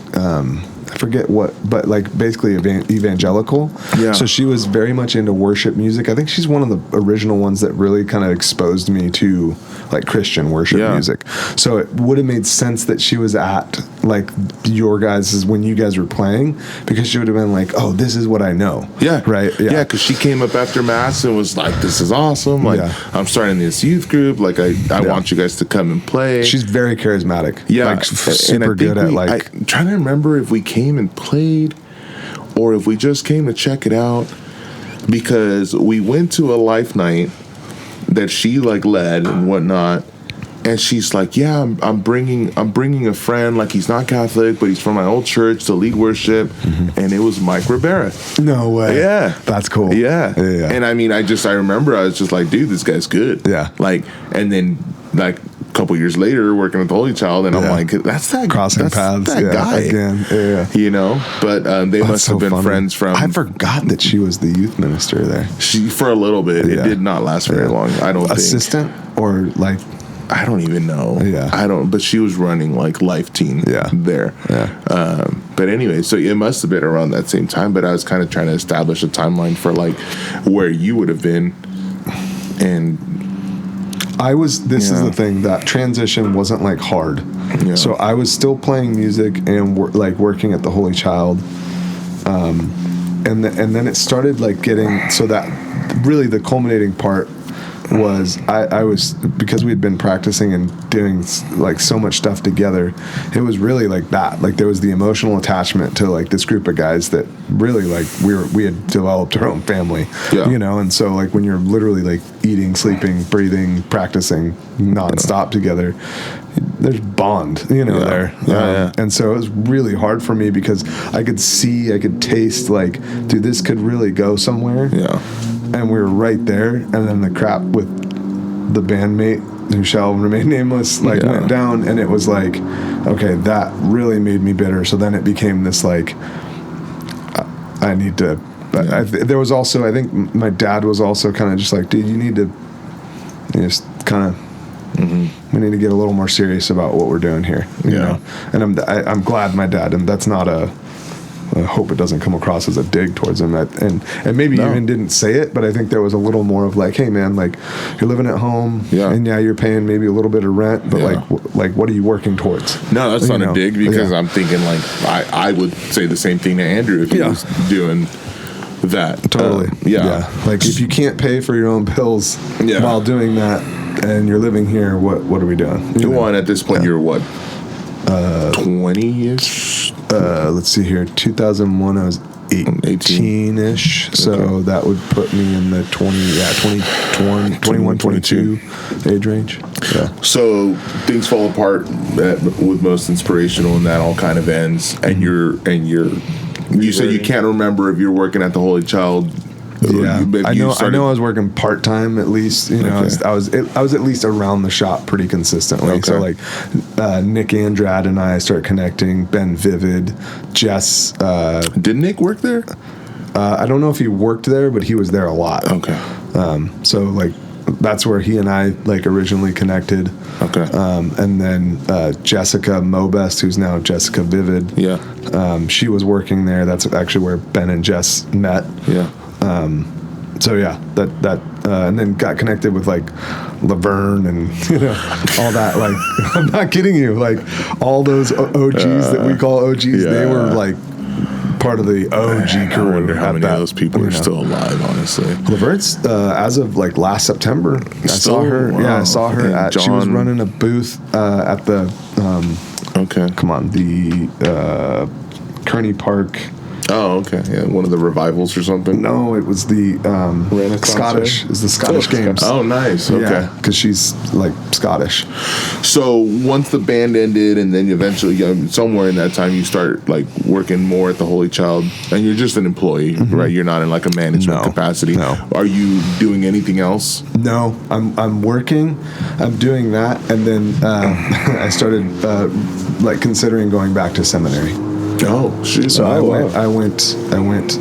I forget what, but like basically evangelical. Yeah. So she was very much into worship music. I think she's one of the original ones that really kind of exposed me to like Christian worship music. So it would have made sense that she was at like your guys' when you guys were playing, because she would have been like, oh, this is what I know. Yeah. Right. Yeah. Because she came up after mass and was like, this is awesome. Like, I'm starting this youth group. Like, I want you guys to come and play. She's very charismatic. Yeah. Like, super good at like. I'm trying to remember if we came and played or if we just came to check it out, because we went to a life night that she like led and whatnot, and she's like, yeah, I'm bringing a friend, like he's not Catholic but he's from my old church to lead worship. And it was Mike Rivera. No way. Yeah, that's cool. Yeah. And I mean, I remember I was just like, dude, this guy's good. Yeah. Like, and then like couple years later working with the Holy Child, and I'm like, that's that crossing paths that guy again. But they must have been friends from. I forgot that she was the youth minister there. She for a little bit. It did not last very long. I don't assistant think. Or like I don't even know. I don't. But she was running like Life Teen there. But anyway, so it must have been around that same time. But I was kind of trying to establish a timeline for like where you would have been, and. This is the thing, that transition wasn't like hard. So I was still playing music and working at the Holy Child. And then it started like getting, so that really the culminating part was I was, because we had been practicing and doing like so much stuff together, it was really like that. Like there was the emotional attachment to like this group of guys that really like we had developed our own family, and so like when you're literally like eating, sleeping, breathing, practicing nonstop together, there's bond, there. And so it was really hard for me because I could taste like, dude, this could really go somewhere. And we were right there, and then the crap with the bandmate who shall remain nameless went down, and it was like, okay, that really made me bitter. So then it became this like, I need to. There was also, I think my dad was also kind of just like, dude, you need to just kind of. We need to get a little more serious about what we're doing here. You know? And I'm glad my dad, and that's not I hope it doesn't come across as a dig towards him. And maybe even didn't say it, but I think there was a little more of like, hey man, like you're living at home, and you're paying maybe a little bit of rent, but like what are you working towards? No, that's not a dig, because I'm thinking like I would say the same thing to Andrew if he was doing that. Totally. Like if you can't pay for your own bills while doing that, and you're living here, what are we doing? You know? Well, and at this point, you're what? 20-ish? Let's see here. 2001, I was 18-ish. So that would put me in the 21, 22 age range. Yeah. So things fall apart with most inspirational, and that all kind of ends. And you said you can't remember if you're working at the Holy Child. Yeah, I know I was working part time at least. You know, I was at least around the shop pretty consistently. Okay. So like Nick Andrade and I started connecting. Ben Vivid, Jess. Did Nick work there? I don't know if he worked there, but he was there a lot. Okay. So like that's where he and I like originally connected. Okay. And then Jessica Mobest, who's now Jessica Vivid. Yeah. She was working there. That's actually where Ben and Jess met. Yeah. So yeah, that and then got connected with like Laverne and all that. Like I'm not kidding you. Like all those OGs that we call OGs, they were like part of the OG crew. I wonder how many of those people are still alive. Honestly, Laverne's as of like last September, I saw her. Wow. Yeah, I saw her. And She was running a booth at the the Kearney Park. Oh, okay. Yeah, one of the revivals or something. No, it was the Scottish. It was the Scottish Games. Oh, nice. Okay. Yeah, because she's like Scottish. So once the band ended, and then eventually, somewhere in that time, you start like working more at the Holy Child, and you're just an employee, right? You're not in like a management capacity. No. Are you doing anything else? No, I'm working. I'm doing that, and then I started like considering going back to seminary. Oh, shit. So I went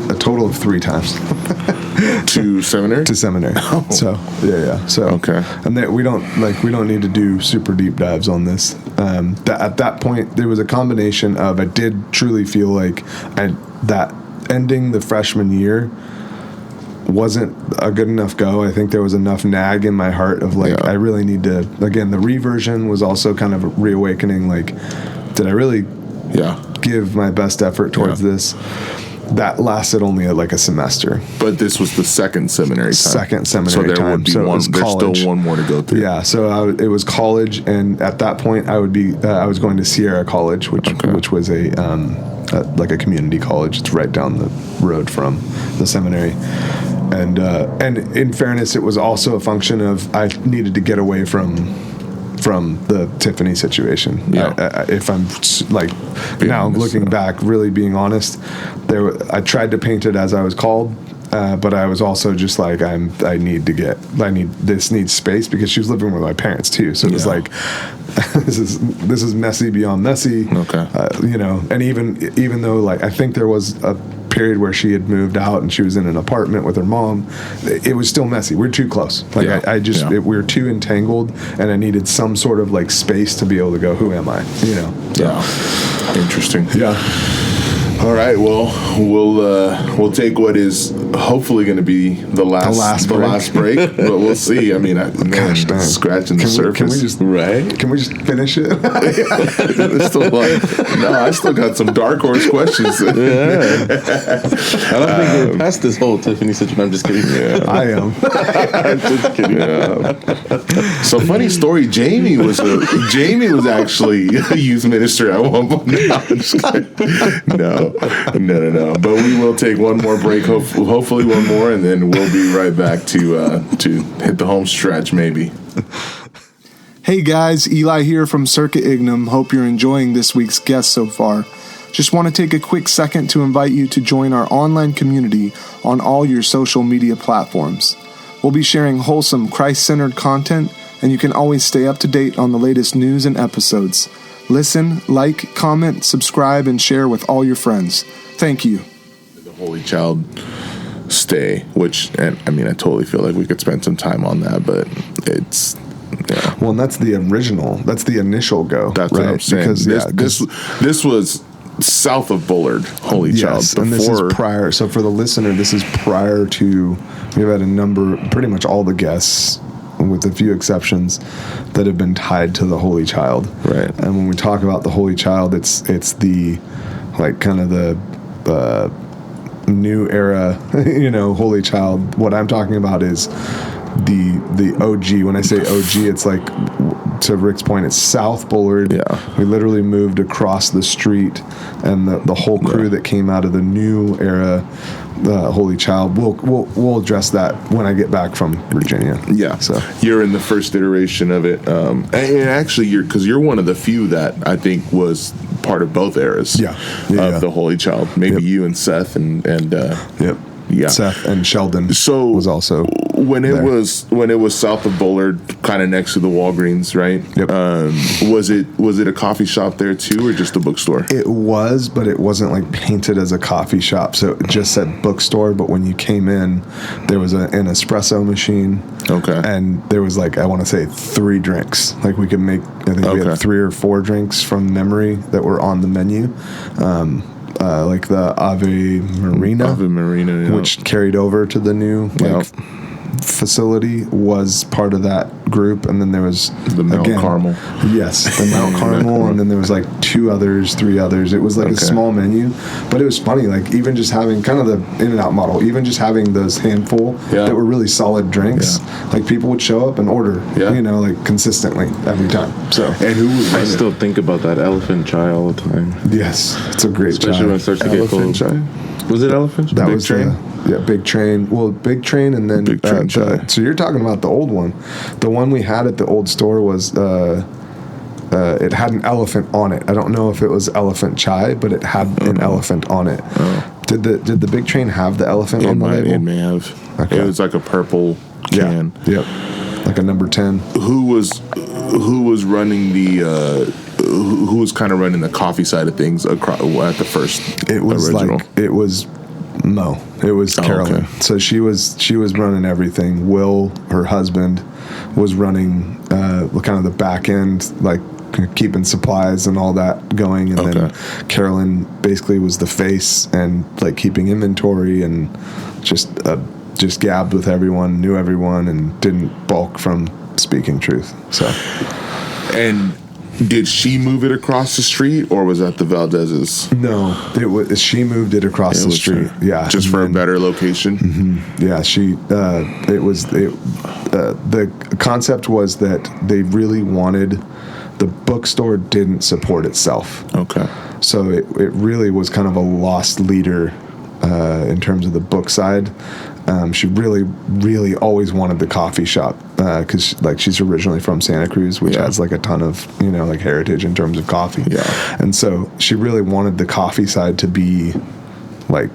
a total of 3 times to seminary. To seminary. Oh. So yeah. So okay. And we don't need to do super deep dives on this. At that point, there was a combination of I did truly feel like that ending the freshman year wasn't a good enough go. I think there was enough nag in my heart of like I really need to. Again, the reversion was also kind of reawakening. Like, did I really? Yeah. Give my best effort towards this. That lasted only like a semester. But this was the second seminary time. Second seminary time. So there would be one. There's still one more to go through. Yeah. So it was college, and at that point, I would be. I was going to Sierra College, which was a like a community college. It's right down the road from the seminary. And in fairness, it was also a function of I needed to get away from the Tiffany situation. Yeah. If I'm like now looking back, really being honest, I tried to paint it as I was called, but I was also just like this needs space because she was living with my parents too. So it was like this is messy beyond messy. Okay. And even though like I think there was a period where she had moved out and she was in an apartment with her mom, it was still messy. We're too close. Like we were too entangled, and I needed some sort of like space to be able to go, who am I? Yeah. Interesting. Yeah. All right. Well, we'll take what is hopefully going to be the last break, but we'll see. I mean, scratching the surface. Can we just finish it? I still got some dark horse questions. I don't think we're past this whole Tiffany situation. I'm just kidding. Yeah. I am. I'm just kidding. Yeah. So funny story. Jamie was actually a youth minister at one point. No. But we will take one more break. Hopefully one more, and then we'll be right back to hit the home stretch, maybe. Hey guys, Eli here from Circa Ignem. Hope you're enjoying this week's guest so far. Just want to take a quick second to invite you to join our online community on all your social media platforms. We'll be sharing wholesome, Christ-centered content, and you can always stay up to date on the latest news and episodes. Listen, like, comment, subscribe, and share with all your friends. Thank you. The Holy Child stay, and I mean, I totally feel like we could spend some time on that, but it's... Yeah. Well, and that's the original. That's the initial go. That's right? what I'm saying. Because this was south of Bullard, Holy Child. Yes, and this is prior. So for the listener, this is prior to. We've had pretty much all the guests, with a few exceptions, that have been tied to the Holy Child. Right. And when we talk about the Holy Child, it's the like kind of the new era, Holy Child. What I'm talking about is the OG. When I say OG, it's like, to Rick's point, it's South Bullard. Yeah. We literally moved across the street, and the whole crew that came out of the new era, Holy Child. We'll address that when I get back from Virginia. Yeah. So you're in the first iteration of it, and actually you're one of the few that I think was part of both eras. Of the Holy Child. Maybe you and Seth and Yep. Yeah. Seth and Sheldon So was also when it there. was south of Bullard, kind of next to the Walgreens, right? Yep. Was it a coffee shop there too, or just a bookstore? It was, but it wasn't like painted as a coffee shop, so it just said bookstore. But when you came in, there was an espresso machine. Okay. And there was like, I want to say 3 drinks. Like we could make, I think we had 3 or 4 drinks from memory that were on the menu. Like the Ave Marina, which carried over to the new facility, was part of that group. And then there was the Mount Carmel. Yes, the Mount Carmel, and then there was like 3 others. It was like a small menu, but it was funny. Like even just having kind of the In-N-Out model, even just having those handful that were really solid drinks, like people would show up and order, like consistently every time. So, and who was I still think about that elephant chai all the time. Yes, it's a great especially chai. when it starts to get cold. Chai? Was it elephant chai? That Big was Train? Big Train. Well, Big Train, and then Big Train chai. so you're talking about the old one. The one we had at the old store was it had an elephant on it. I don't know if it was elephant chai, but it had an elephant on it. Did the Big Train have the elephant on the label? It may have. Okay. It was like a purple can. Yep. Like a number 10. Who was running the who was kind of running the coffee side of things at the first It was original? it was Mo. It was Carolyn. okay. So she was running everything. Will, her husband, was running kind of the back end, like keeping supplies and all that going, and then Carolyn basically was the face and like keeping inventory and just gabbed with everyone, knew everyone, and didn't balk from speaking truth. So, And did she move it across the street, or was that the Valdez's? no, it was she moved it across the street. Yeah, just for a better location. Mm-hmm. Yeah, the concept was that they really wanted, the bookstore didn't support itself. Okay. So it really was kind of a lost leader in terms of the book side. She really, really always wanted the coffee shop because she's originally from Santa Cruz, which has like a ton of like heritage in terms of coffee. Yeah. And so she really wanted the coffee side to be like,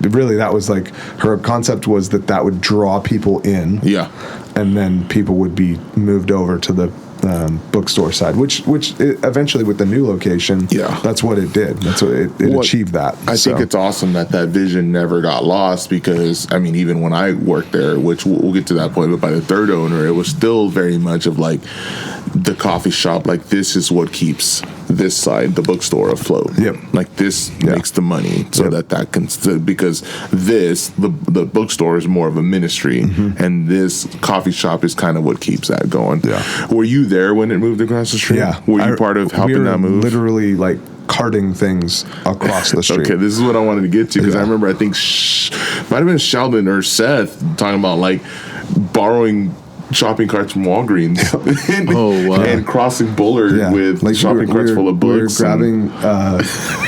really that was like her concept, was that would draw people in. Yeah. And then people would be moved over to the bookstore side, which eventually with the new location, that's what it did. That's what it achieved that. I think it's awesome that vision never got lost, because I mean, even when I worked there, which we'll get to that point, but by the third owner, it was still very much of like the coffee shop, like this is what keeps this side, the bookstore, afloat. Yep. Like this makes the money, so that can, because the bookstore is more of a ministry, and this coffee shop is kind of what keeps that going. Yeah. Were you there when it moved across the street? Yeah. Were you part of helping that move? Literally like carting things across the street. Okay, this is what I wanted to get to, because I remember, I think might have been Sheldon or Seth talking about like borrowing shopping carts from Walgreens and crossing Bullard with like shopping carts full of books. We were grabbing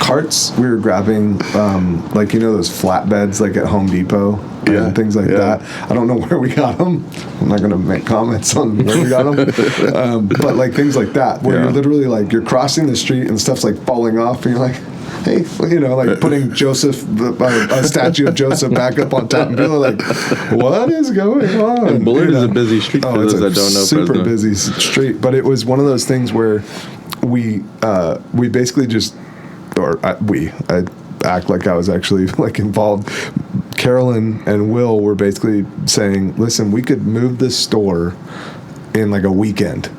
carts. We were grabbing like those flatbeds like at Home Depot and things like that. I don't know where we got them. I'm not going to make comments on where we got them. But like things like that, where you're literally like you're crossing the street and stuff's like falling off, and you're like, hey, like putting Joseph, a statue of Joseph back up on top, and people are like, what is going on? And Bullard is a busy street for those that don't know. Super busy street, but it was one of those things where we basically just, I act like I was actually like involved. Carolyn and Will were basically saying, listen, we could move this store in like a weekend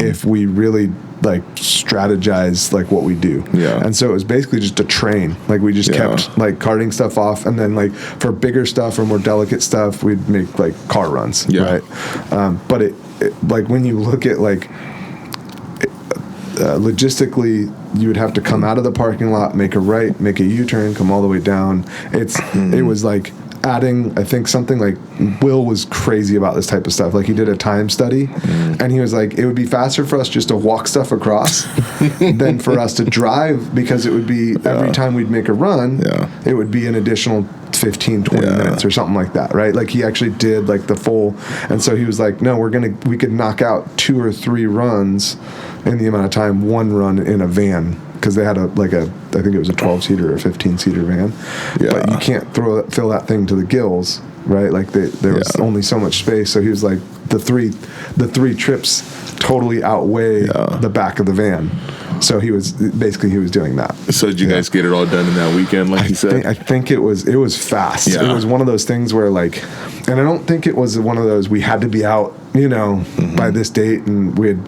if we really like strategize like what we do. And so it was basically just a train. Like we just kept like carting stuff off, and then like for bigger stuff or more delicate stuff, we'd make like car runs. Right. But it like when you look at like logistically, you would have to come out of the parking lot, make a right, make a U-turn, come all the way down. It was like adding, I think something like Will was crazy about this type of stuff. Like he did a time study and he was like, it would be faster for us just to walk stuff across than for us to drive, because it would be every time we'd make a run, it would be an additional 15, 20 minutes or something like that, right? Like he actually did like the full, and so he was like, no, we could knock out 2 or 3 runs in the amount of time one run in a van, because they had I think it was a 12-seater or a 15-seater van, but you can't fill that thing to the gills, right? Like there was only so much space, so he was like, the three trips totally outweigh the back of the van. So he was doing that. So did you guys get it all done in that weekend, like you said? I think it was fast. Yeah. It was one of those things where like, and I don't think it was one of those we had to be out, by this date, and we had,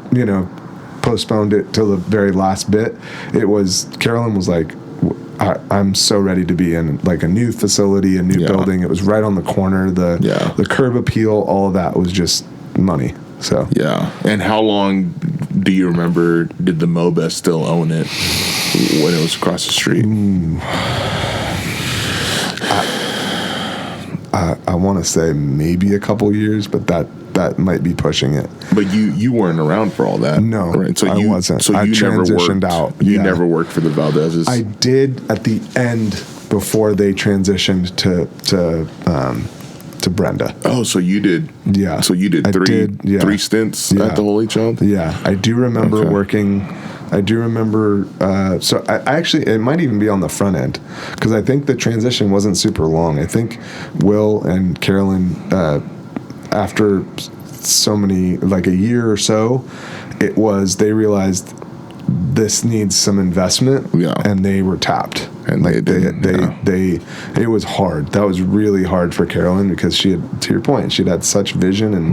postponed it till the very last bit. It was, Carolyn was like, I'm so ready to be in like a new facility, a new building. It was right on the corner. The curb appeal, all of that was just money. So And how long do you remember did the MOBA still own it when it was across the street? I want to say maybe a couple years, but that might be pushing it. But you weren't around for all that. No, right? So I wasn't. So I you never transitioned worked, out. You never worked for the Valdezes? I did at the end before they transitioned to Brenda. Oh, so you did? Yeah. So you did three stints at the Holy Child? Yeah, I do remember working. I do remember. So I actually, it might even be on the front end, because I think the transition wasn't super long. I think Will and Carolyn, after so many, like a year or so, they realized this needs some investment, and they were tapped. And like they it was hard. That was really hard for Carolyn, because she had, to your point, she'd had such vision and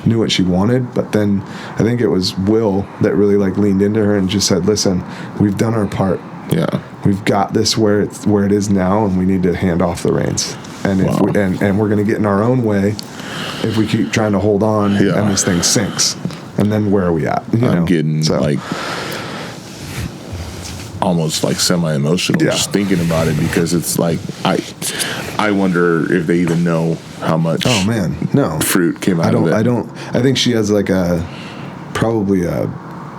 knew what she wanted. But then I think it was Will that really like leaned into her and just said, "Listen, we've done our part. We've got this where it is now, and we need to hand off the reins. And if we're going to get in our own way if we keep trying to hold on, and this thing sinks. And then where are we at? I'm getting like almost like semi-emotional just thinking about it, because it's like I wonder if they even know how much fruit came out of it. I think she has like probably a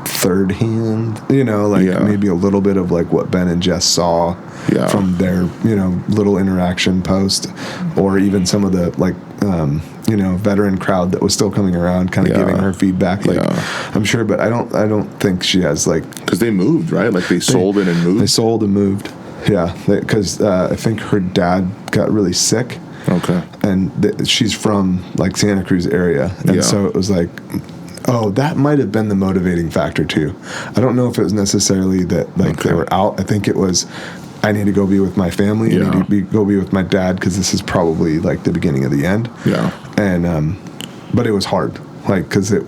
third hand, maybe a little bit of like what Ben and Jess saw from their little interaction post, or even some of the like veteran crowd that was still coming around, kind of giving her feedback. I'm sure, but I don't think she has like, because they moved, right? Like they sold it and moved. They sold and moved. Yeah, because I think her dad got really sick. Okay, and she's from like Santa Cruz area, and so it was like, oh, that might have been the motivating factor too. I don't know if it was necessarily that they were out. I think it was, I need to go be with my family. I need to go be with my dad, because this is probably like the beginning of the end. And but it was hard, like, because it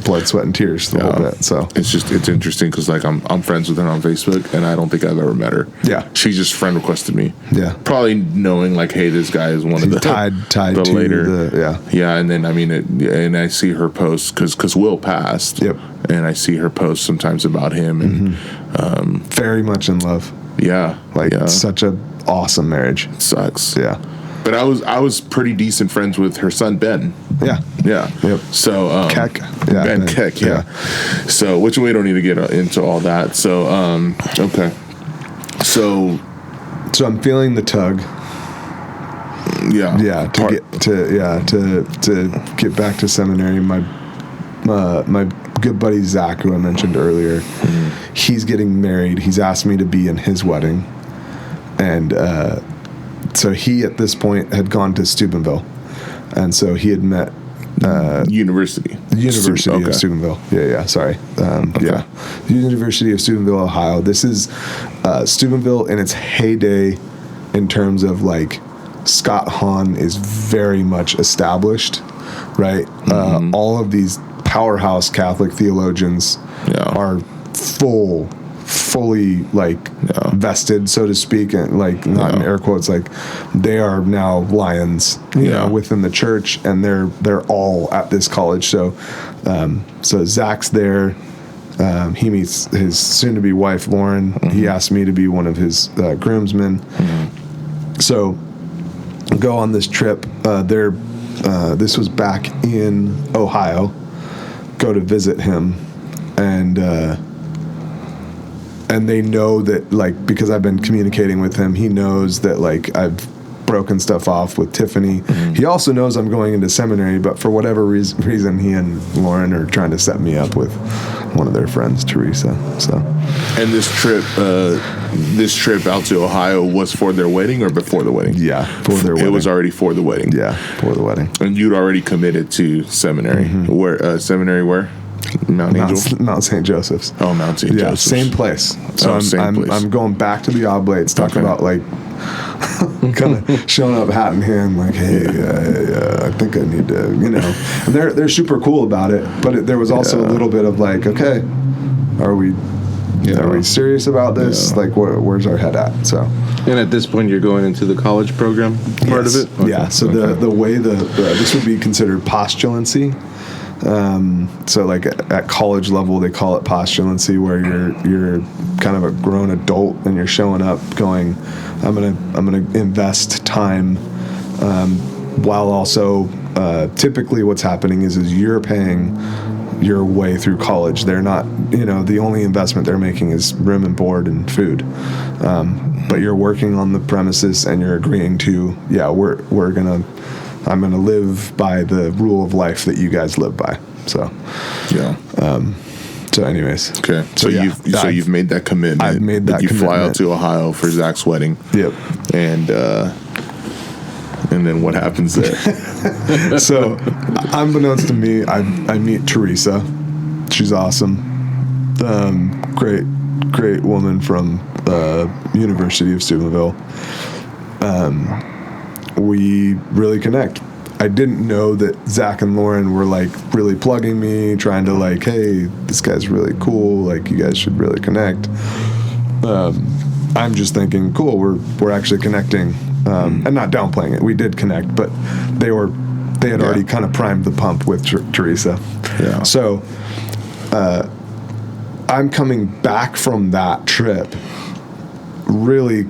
blood, sweat, and tears the whole bit. So it's interesting, because like I'm friends with her on Facebook, and I don't think I've ever met her. She just friend requested me. Probably knowing like, hey, this guy is one of the tied the to later the and then I mean and I see her post because Will passed. And I see her post sometimes about him, and very much in love. Such a awesome marriage. It sucks. But I was pretty decent friends with her son Ben. So Keck. Ben Keck. So which we don't need to get into all that. So okay. So I'm feeling the tug. To get back to seminary. My good buddy Zach, who I mentioned earlier, he's getting married. He's asked me to be in his wedding, and so he at this point had gone to Steubenville, and so he had met University of Steubenville. Sorry. The University of Steubenville, Ohio. This is Steubenville in its heyday in terms of like Scott Hahn is very much established, right? All of these powerhouse Catholic theologians are fully like vested, so to speak, and like not in air quotes, like they are now lions, within the church, and they're all at this college. So Zach's there. He meets his soon-to-be wife Lauren. He asked me to be one of his groomsmen. So go on this trip. This was back in Ohio. Go to visit him, and they know that, like, because I've been communicating with him, he knows that, like, I've broken stuff off with Tiffany. Mm-hmm. He also knows I'm going into seminary, but for whatever reason, he and Lauren are trying to set me up with one of their friends, Teresa. So, and this trip out to Ohio was for their wedding or before the wedding? Yeah, for their wedding. It was already for the wedding. Yeah, for the wedding. And you'd already committed to seminary. Mm-hmm. Where seminary? Where? Mount Angel? Mount St. Joseph's. Oh, Mount St. Joseph's. Same place. So I'm going back to the Oblates, talking about, like, kind of showing up hat in hand, like, hey, I think I need to, you know. And they're super cool about it, but there was also a little bit of, like, okay, are we serious about this? Yeah. Like, where's our head at? So. And at this point, you're going into the college program part of it? Okay. Yeah, so the way this would be considered postulancy. So, like, at college level, they call it postulancy, where you're kind of a grown adult and you're showing up going, I'm gonna invest time, while also typically what's happening is you're paying your way through college. They're not, you know, the only investment they're making is room and board and food, but you're working on the premises and you're agreeing to, I'm gonna live by the rule of life that you guys live by. So, yeah. So, anyways. Okay. So you've made that commitment. I've made that commitment. You fly out to Ohio for Zach's wedding. Yep. And then what happens there? So, unbeknownst to me, I meet Teresa. She's awesome. Great woman from University of Steubenville. We really connect. I didn't know that Zach and Lauren were, like, really plugging me, trying to, like, hey, this guy's really cool, like, you guys should really connect. I'm just thinking, cool, we're actually connecting, and not downplaying it. We did connect, but they had already kind of primed the pump with Teresa. Yeah. So I'm coming back from that trip really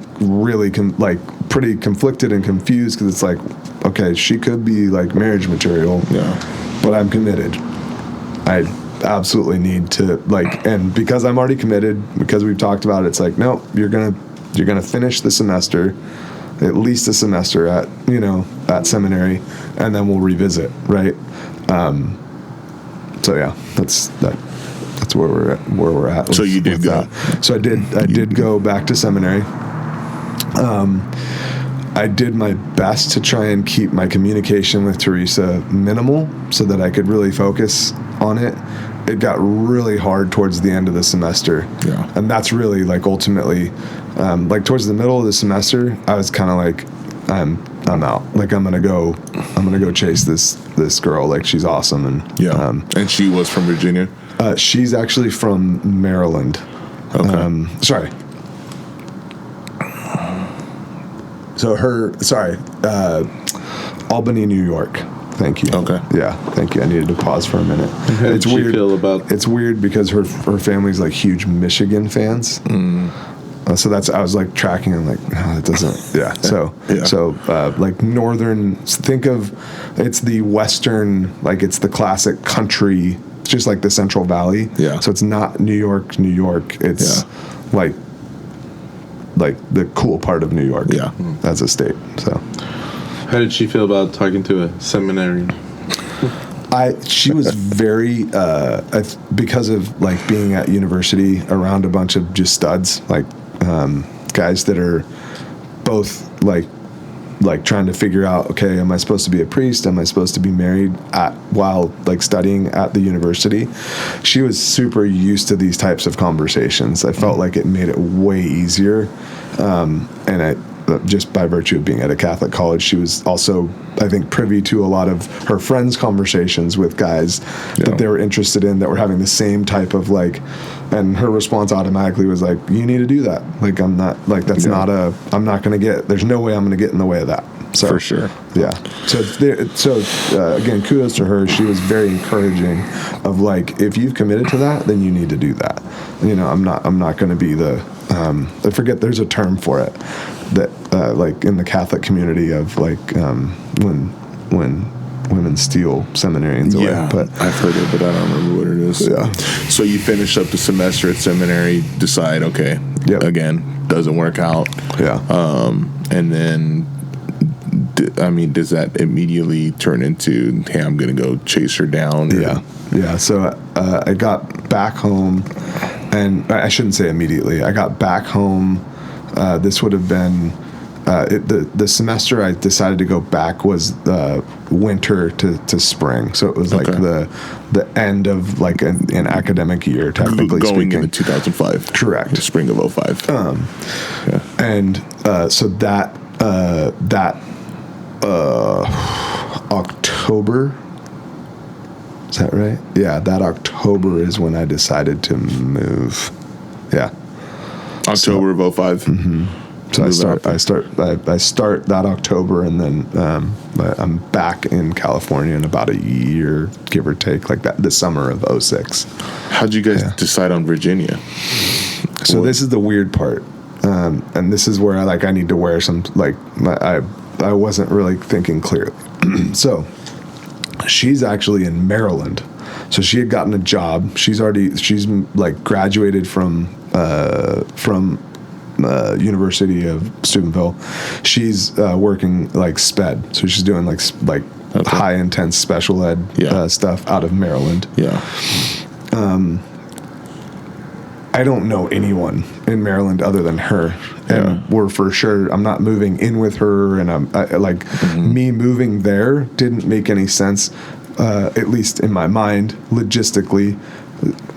pretty conflicted and confused, because it's like, okay, she could be, like, marriage material, but I'm committed. I absolutely need to, like, and because I'm already committed, because we've talked about it, it's like, no, you're gonna finish the semester, at least a semester at seminary, and then we'll revisit, right? So yeah, that's where we're at. So you did go. So I did go back to seminary. I did my best to try and keep my communication with Teresa minimal so that I could really focus on it. It got really hard towards the end of the semester. Yeah. And that's really, like, ultimately, like, towards the middle of the semester, I was kind of like, I'm out. Like, I'm gonna go chase this girl. Like, she's awesome. And and she was from Virginia? She's actually from Maryland. Okay. Sorry. So Albany, New York. Thank you. Okay. Yeah, thank you. I needed to pause for a minute. It's weird. It's weird because her family's, like, huge Michigan fans. So I was, like, tracking and, like, no, it doesn't. Yeah. So like, northern. Think of, it's the western, like, it's the classic country. It's just like the Central Valley. Yeah. So it's not New York. It's like the cool part of New York. Yeah. As a state. So. How did she feel about talking to a seminarian? She was very, because of, like, being at university around a bunch of just studs, like, guys that are both, like trying to figure out, okay, am I supposed to be a priest? Am I supposed to be married while, like, studying at the university? She was super used to these types of conversations. I felt like it made it way easier. And just by virtue of being at a Catholic college, she was also, I think, privy to a lot of her friends' conversations with guys that they were interested in, that were having the same type of, like, and her response automatically was like, you need to do that. Like, I'm not, like, that's not I'm not going to there's no way I'm going to get in the way of that. So, for sure. Yeah. So again, kudos to her. She was very encouraging of, like, if you've committed to that, then you need to do that. You know, I'm not going to be the I forget, there's a term for it that like in the Catholic community of like when women steal seminarians away. Yeah, But I've heard it, but I don't remember what it is. Yeah. So you finish up the semester at seminary, decide, okay, Yep. again, doesn't work out. yeah. And then, does that immediately turn into, hey, I'm going to go chase her down? Yeah. So I got back home, and I shouldn't say immediately. I got back home. This would have been the semester I decided to go back was winter to spring. So it was like the end of like an academic year, technically Going speaking. into 2005. Correct. The spring of 05. And so that October, is that right? Yeah, that October is when I decided to move. Yeah. October of 05. Mm-hmm. So I start that October, and then I'm back in California in about a year, give or take, like that, the summer of 06. How'd you guys decide on Virginia? So this is the weird part, and this is where I need to wear some, like, I wasn't really thinking clearly. So she's actually in Maryland. So she had gotten a job. She's like graduated from University of Steubenville. She's working like sped. So she's doing like high intense special ed stuff out of Maryland. Yeah. I don't know anyone in Maryland other than her, and we're for sure. I'm not moving in with her, and me moving there didn't make any sense, at least in my mind, logistically.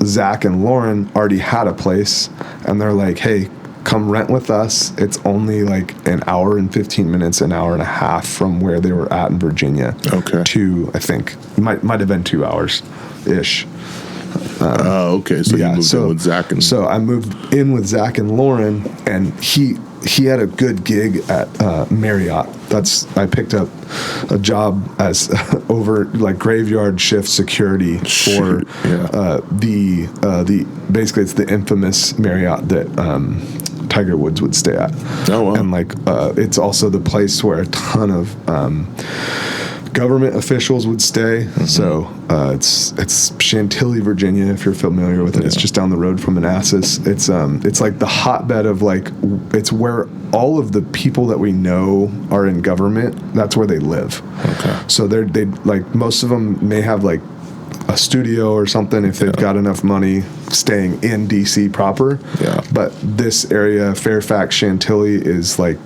Zach and Lauren already had a place, and they're like, "Hey, come rent with us." It's only like an hour and 15 minutes, an hour and a half from where they were at in Virginia. Okay. To, I think, might have been 2 hours ish. Okay. So you moved in with Zach and... So I moved in with Zach and Lauren, and he had a good gig at Marriott. I picked up a job as over like graveyard shift security for the basically it's the infamous Marriott that Tiger Woods would stay at. Oh, wow. And like it's also the place where a ton of government officials would stay. Mm-hmm. So it's Chantilly, Virginia, if you're familiar with it. Yeah. It's just down the road from Manassas. It's like the hotbed of like, it's where all of the people that we know are in government. That's where they live. Okay. So they like, most of them may have like a studio or something if they've got enough money staying in DC proper. Yeah. But this area, Fairfax, Chantilly, is like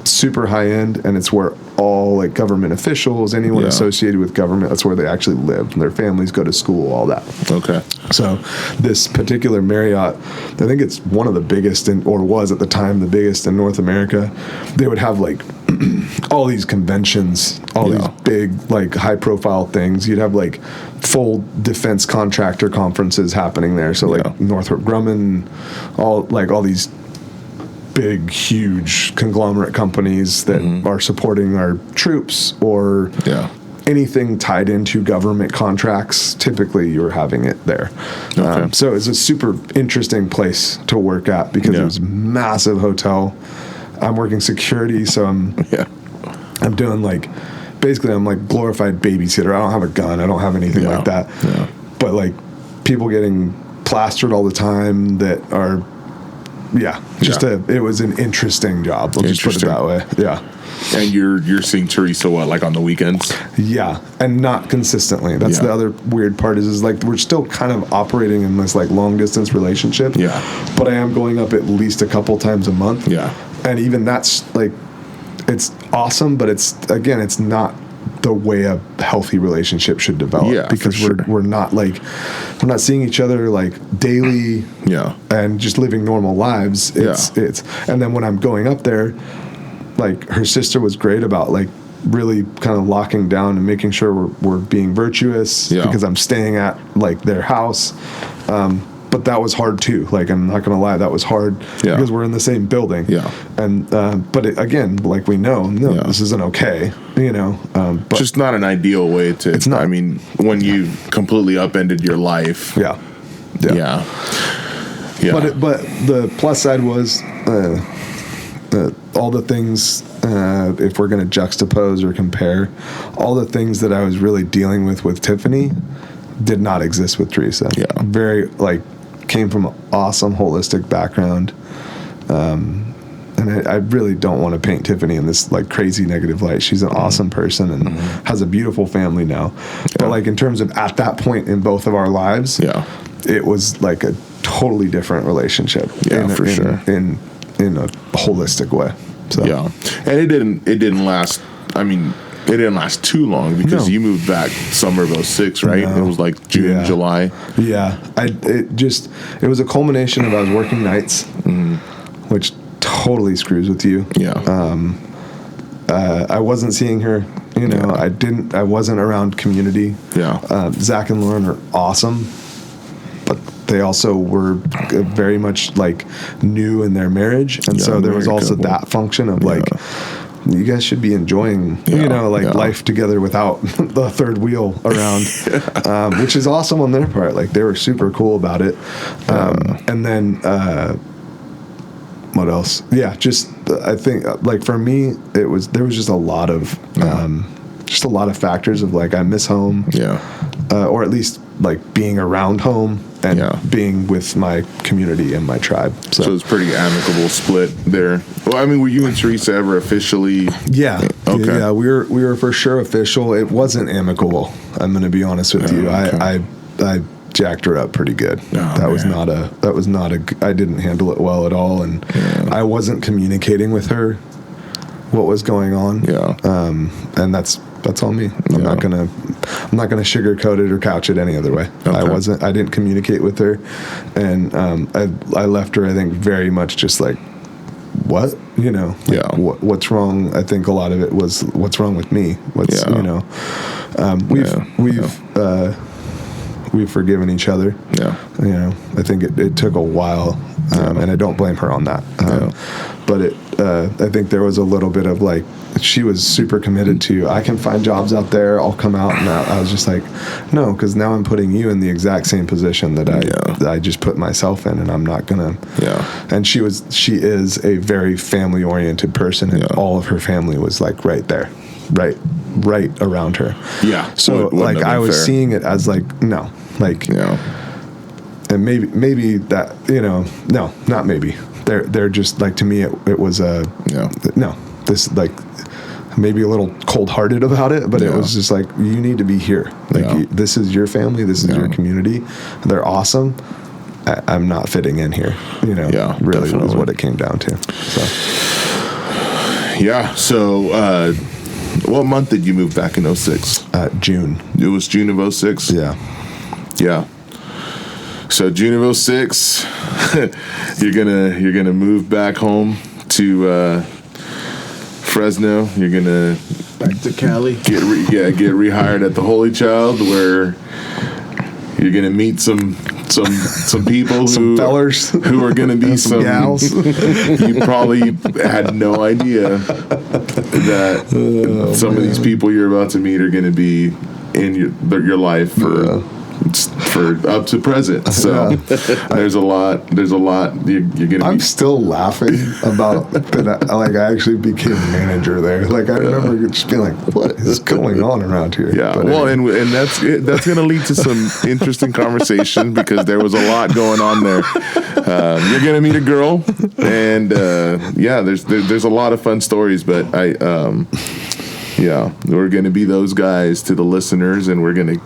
super high end, and it's where all like government officials, anyone associated with government, that's where they actually live, and their families go to school, all that. Okay. So this particular Marriott, I think it's one of the biggest or was at the time the biggest in North America. They would have like all these conventions, all these big like high profile things. You'd have like full defense contractor conferences happening there. So like Northrop Grumman, all these big, huge conglomerate companies that are supporting our troops or anything tied into government contracts. Typically, you're having it there. Okay. So it's a super interesting place to work at because it was a massive hotel. I'm working security, so I'm doing like, basically I'm like glorified babysitter. I don't have a gun. I don't have anything like that. Yeah. But like people getting plastered all the time that are it was an interesting job. Let's just put it that way. Yeah. And you're seeing Teresa like on the weekends? Yeah, and not consistently. That's the other weird part is like we're still kind of operating in this like long distance relationship. Yeah. But I am going up at least a couple times a month. Yeah. And even that's like, it's awesome, but it's not the way a healthy relationship should develop. Yeah, because we're not seeing each other like daily. Yeah. And just living normal lives. It's and then when I'm going up there, like her sister was great about like really kind of locking down and making sure we're being virtuous because I'm staying at like their house. But that was hard too. Like, I'm not going to lie, that was hard because we're in the same building. Yeah. And, but again, like we know, this isn't okay, but just not an ideal way to, it's not, I mean, when you completely upended your life. Yeah. Yeah. But the plus side was all the things, if we're going to juxtapose or compare, all the things that I was really dealing with Tiffany did not exist with Teresa. Yeah. Very, like, came from an awesome holistic background. And I really don't want to paint Tiffany in this, like, crazy negative light. She's an awesome person and has a beautiful family now. Yeah. But, like, in terms of at that point in both of our lives, it was like a totally different relationship. Yeah, for sure. In a holistic way. So. Yeah. And it didn't last, I mean, it didn't last too long because you moved back summer of 06, right? No. It was like June, July. Yeah. It was a culmination of I was working nights, which totally screws with you. Yeah. I wasn't seeing her, you know, I wasn't around community. Yeah. Zach and Lauren are awesome, but they also were very much like new in their marriage. And so there was also that function of like, you guys should be enjoying, you know, like life together without the third wheel around, which is awesome on their part. Like they were super cool about it. And then, what else? Yeah, just I think like for me, there was just a lot of factors of like I miss home, or at least like being around home and being with my community and my tribe. So it's pretty amicable split there. Well, I mean, were you and Teresa ever officially? Yeah. Okay. Yeah, we were for sure official. It wasn't amicable. I'm going to be honest with you. Okay. I jacked her up pretty good. That was not a I didn't handle it well at all, and I wasn't communicating with her what was going on. And that's all me. I'm not gonna sugarcoat it or couch it any other way. Okay. I didn't communicate with her, and I left her, I think, very much just like, what, you know, like, what's wrong? I think a lot of it was what's wrong with me. You know, we've forgiven each other. You know, I think it took a while, and I don't blame her on that. But I think there was a little bit of like, she was super committed to, I can find jobs out there, I'll come out. And I was just like, no, because now I'm putting you in the exact same position that I just put myself in, and I'm not gonna. And she is a very family oriented person, and all of her family was like right there, right around her. So like I was seeing it as like, no, like, and maybe that, you know, no, not maybe. They're just like, to me it was no, this, like, maybe a little cold-hearted about it, but it was just like, you need to be here. Like this is your family, this is your community. They're awesome. I'm not fitting in here. You know, really definitely was what it came down to. So what month did you move back in 06? June. It was June of 06? Yeah. So June of 06, you're gonna move back home to Fresno. You're gonna back to Cali. Get rehired at the Holy Child, where you're gonna meet some people some fellers who are gonna be some gals. You probably had no idea that some of these people you're about to meet are gonna be in your life for up to present. So there's a lot you're gonna. I'm still laughing about that. Like I actually became manager there. Like I remember just being like, what is going on around here? But well, anyway. and that's gonna lead to some interesting conversation, because there was a lot going on there. You're gonna meet a girl, and there's a lot of fun stories. But we're gonna be those guys to the listeners, and we're gonna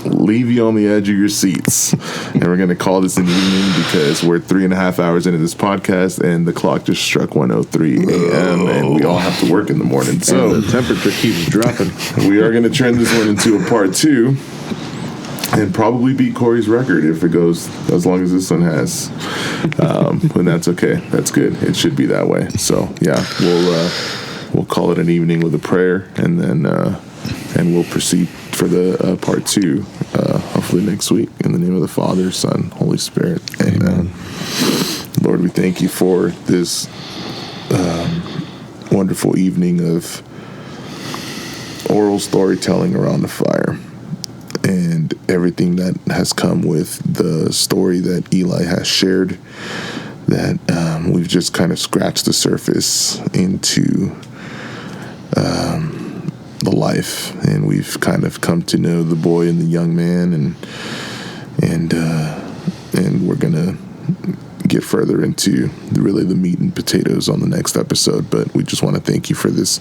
leave you on the edge of your seats, and we're going to call this an evening because we're 3.5 hours into this podcast and the clock just struck 1:03 a.m. and we all have to work in the morning, so and the temperature keeps dropping. We are going to turn this one into a part 2 and probably beat Corey's record if it goes as long as this one has, and that's okay. That's good. It should be that way. So we'll call it an evening with a prayer, and then and we'll proceed for the part 2, hopefully next week. In the name of the Father, Son, Holy Spirit. Amen. Lord, we thank you for this wonderful evening of oral storytelling around the fire. And everything that has come with the story that Eli has shared, that we've just kind of scratched the surface into the life, and we've kind of come to know the boy and the young man, and we're gonna get further into really the meat and potatoes on the next episode. But we just want to thank you for this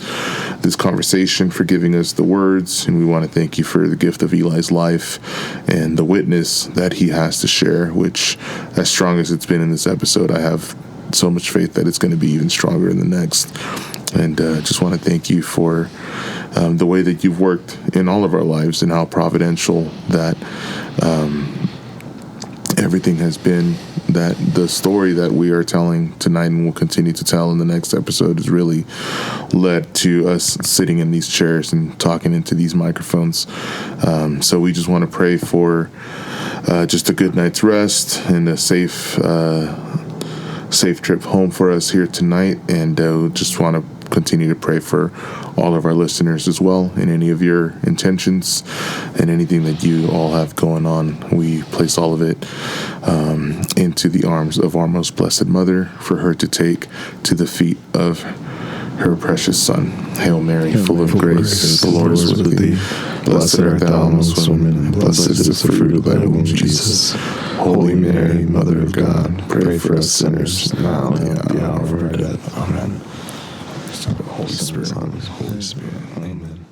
conversation, for giving us the words, and we want to thank you for the gift of Eli's life and the witness that he has to share, which, as strong as it's been in this episode, I have so much faith that it's going to be even stronger in the next. And just want to thank you for the way that you've worked in all of our lives, and how providential that everything has been, that the story that we are telling tonight and will continue to tell in the next episode has really led to us sitting in these chairs and talking into these microphones. So we just want to pray for just a good night's rest and a safe trip home for us here tonight. And just want to continue to pray for all of our listeners as well, and any of your intentions and anything that you all have going on. We place all of it into the arms of our most blessed mother, for her to take to the feet of her precious Son. Hail Mary, full of grace, the Lord is with thee. Blessed art thou amongst women, and blessed is the fruit of thy womb, Jesus. Holy Mary, Mother of God, pray for us sinners, now and at the hour of our death. Amen. Holy Spirit, Holy Spirit. Amen.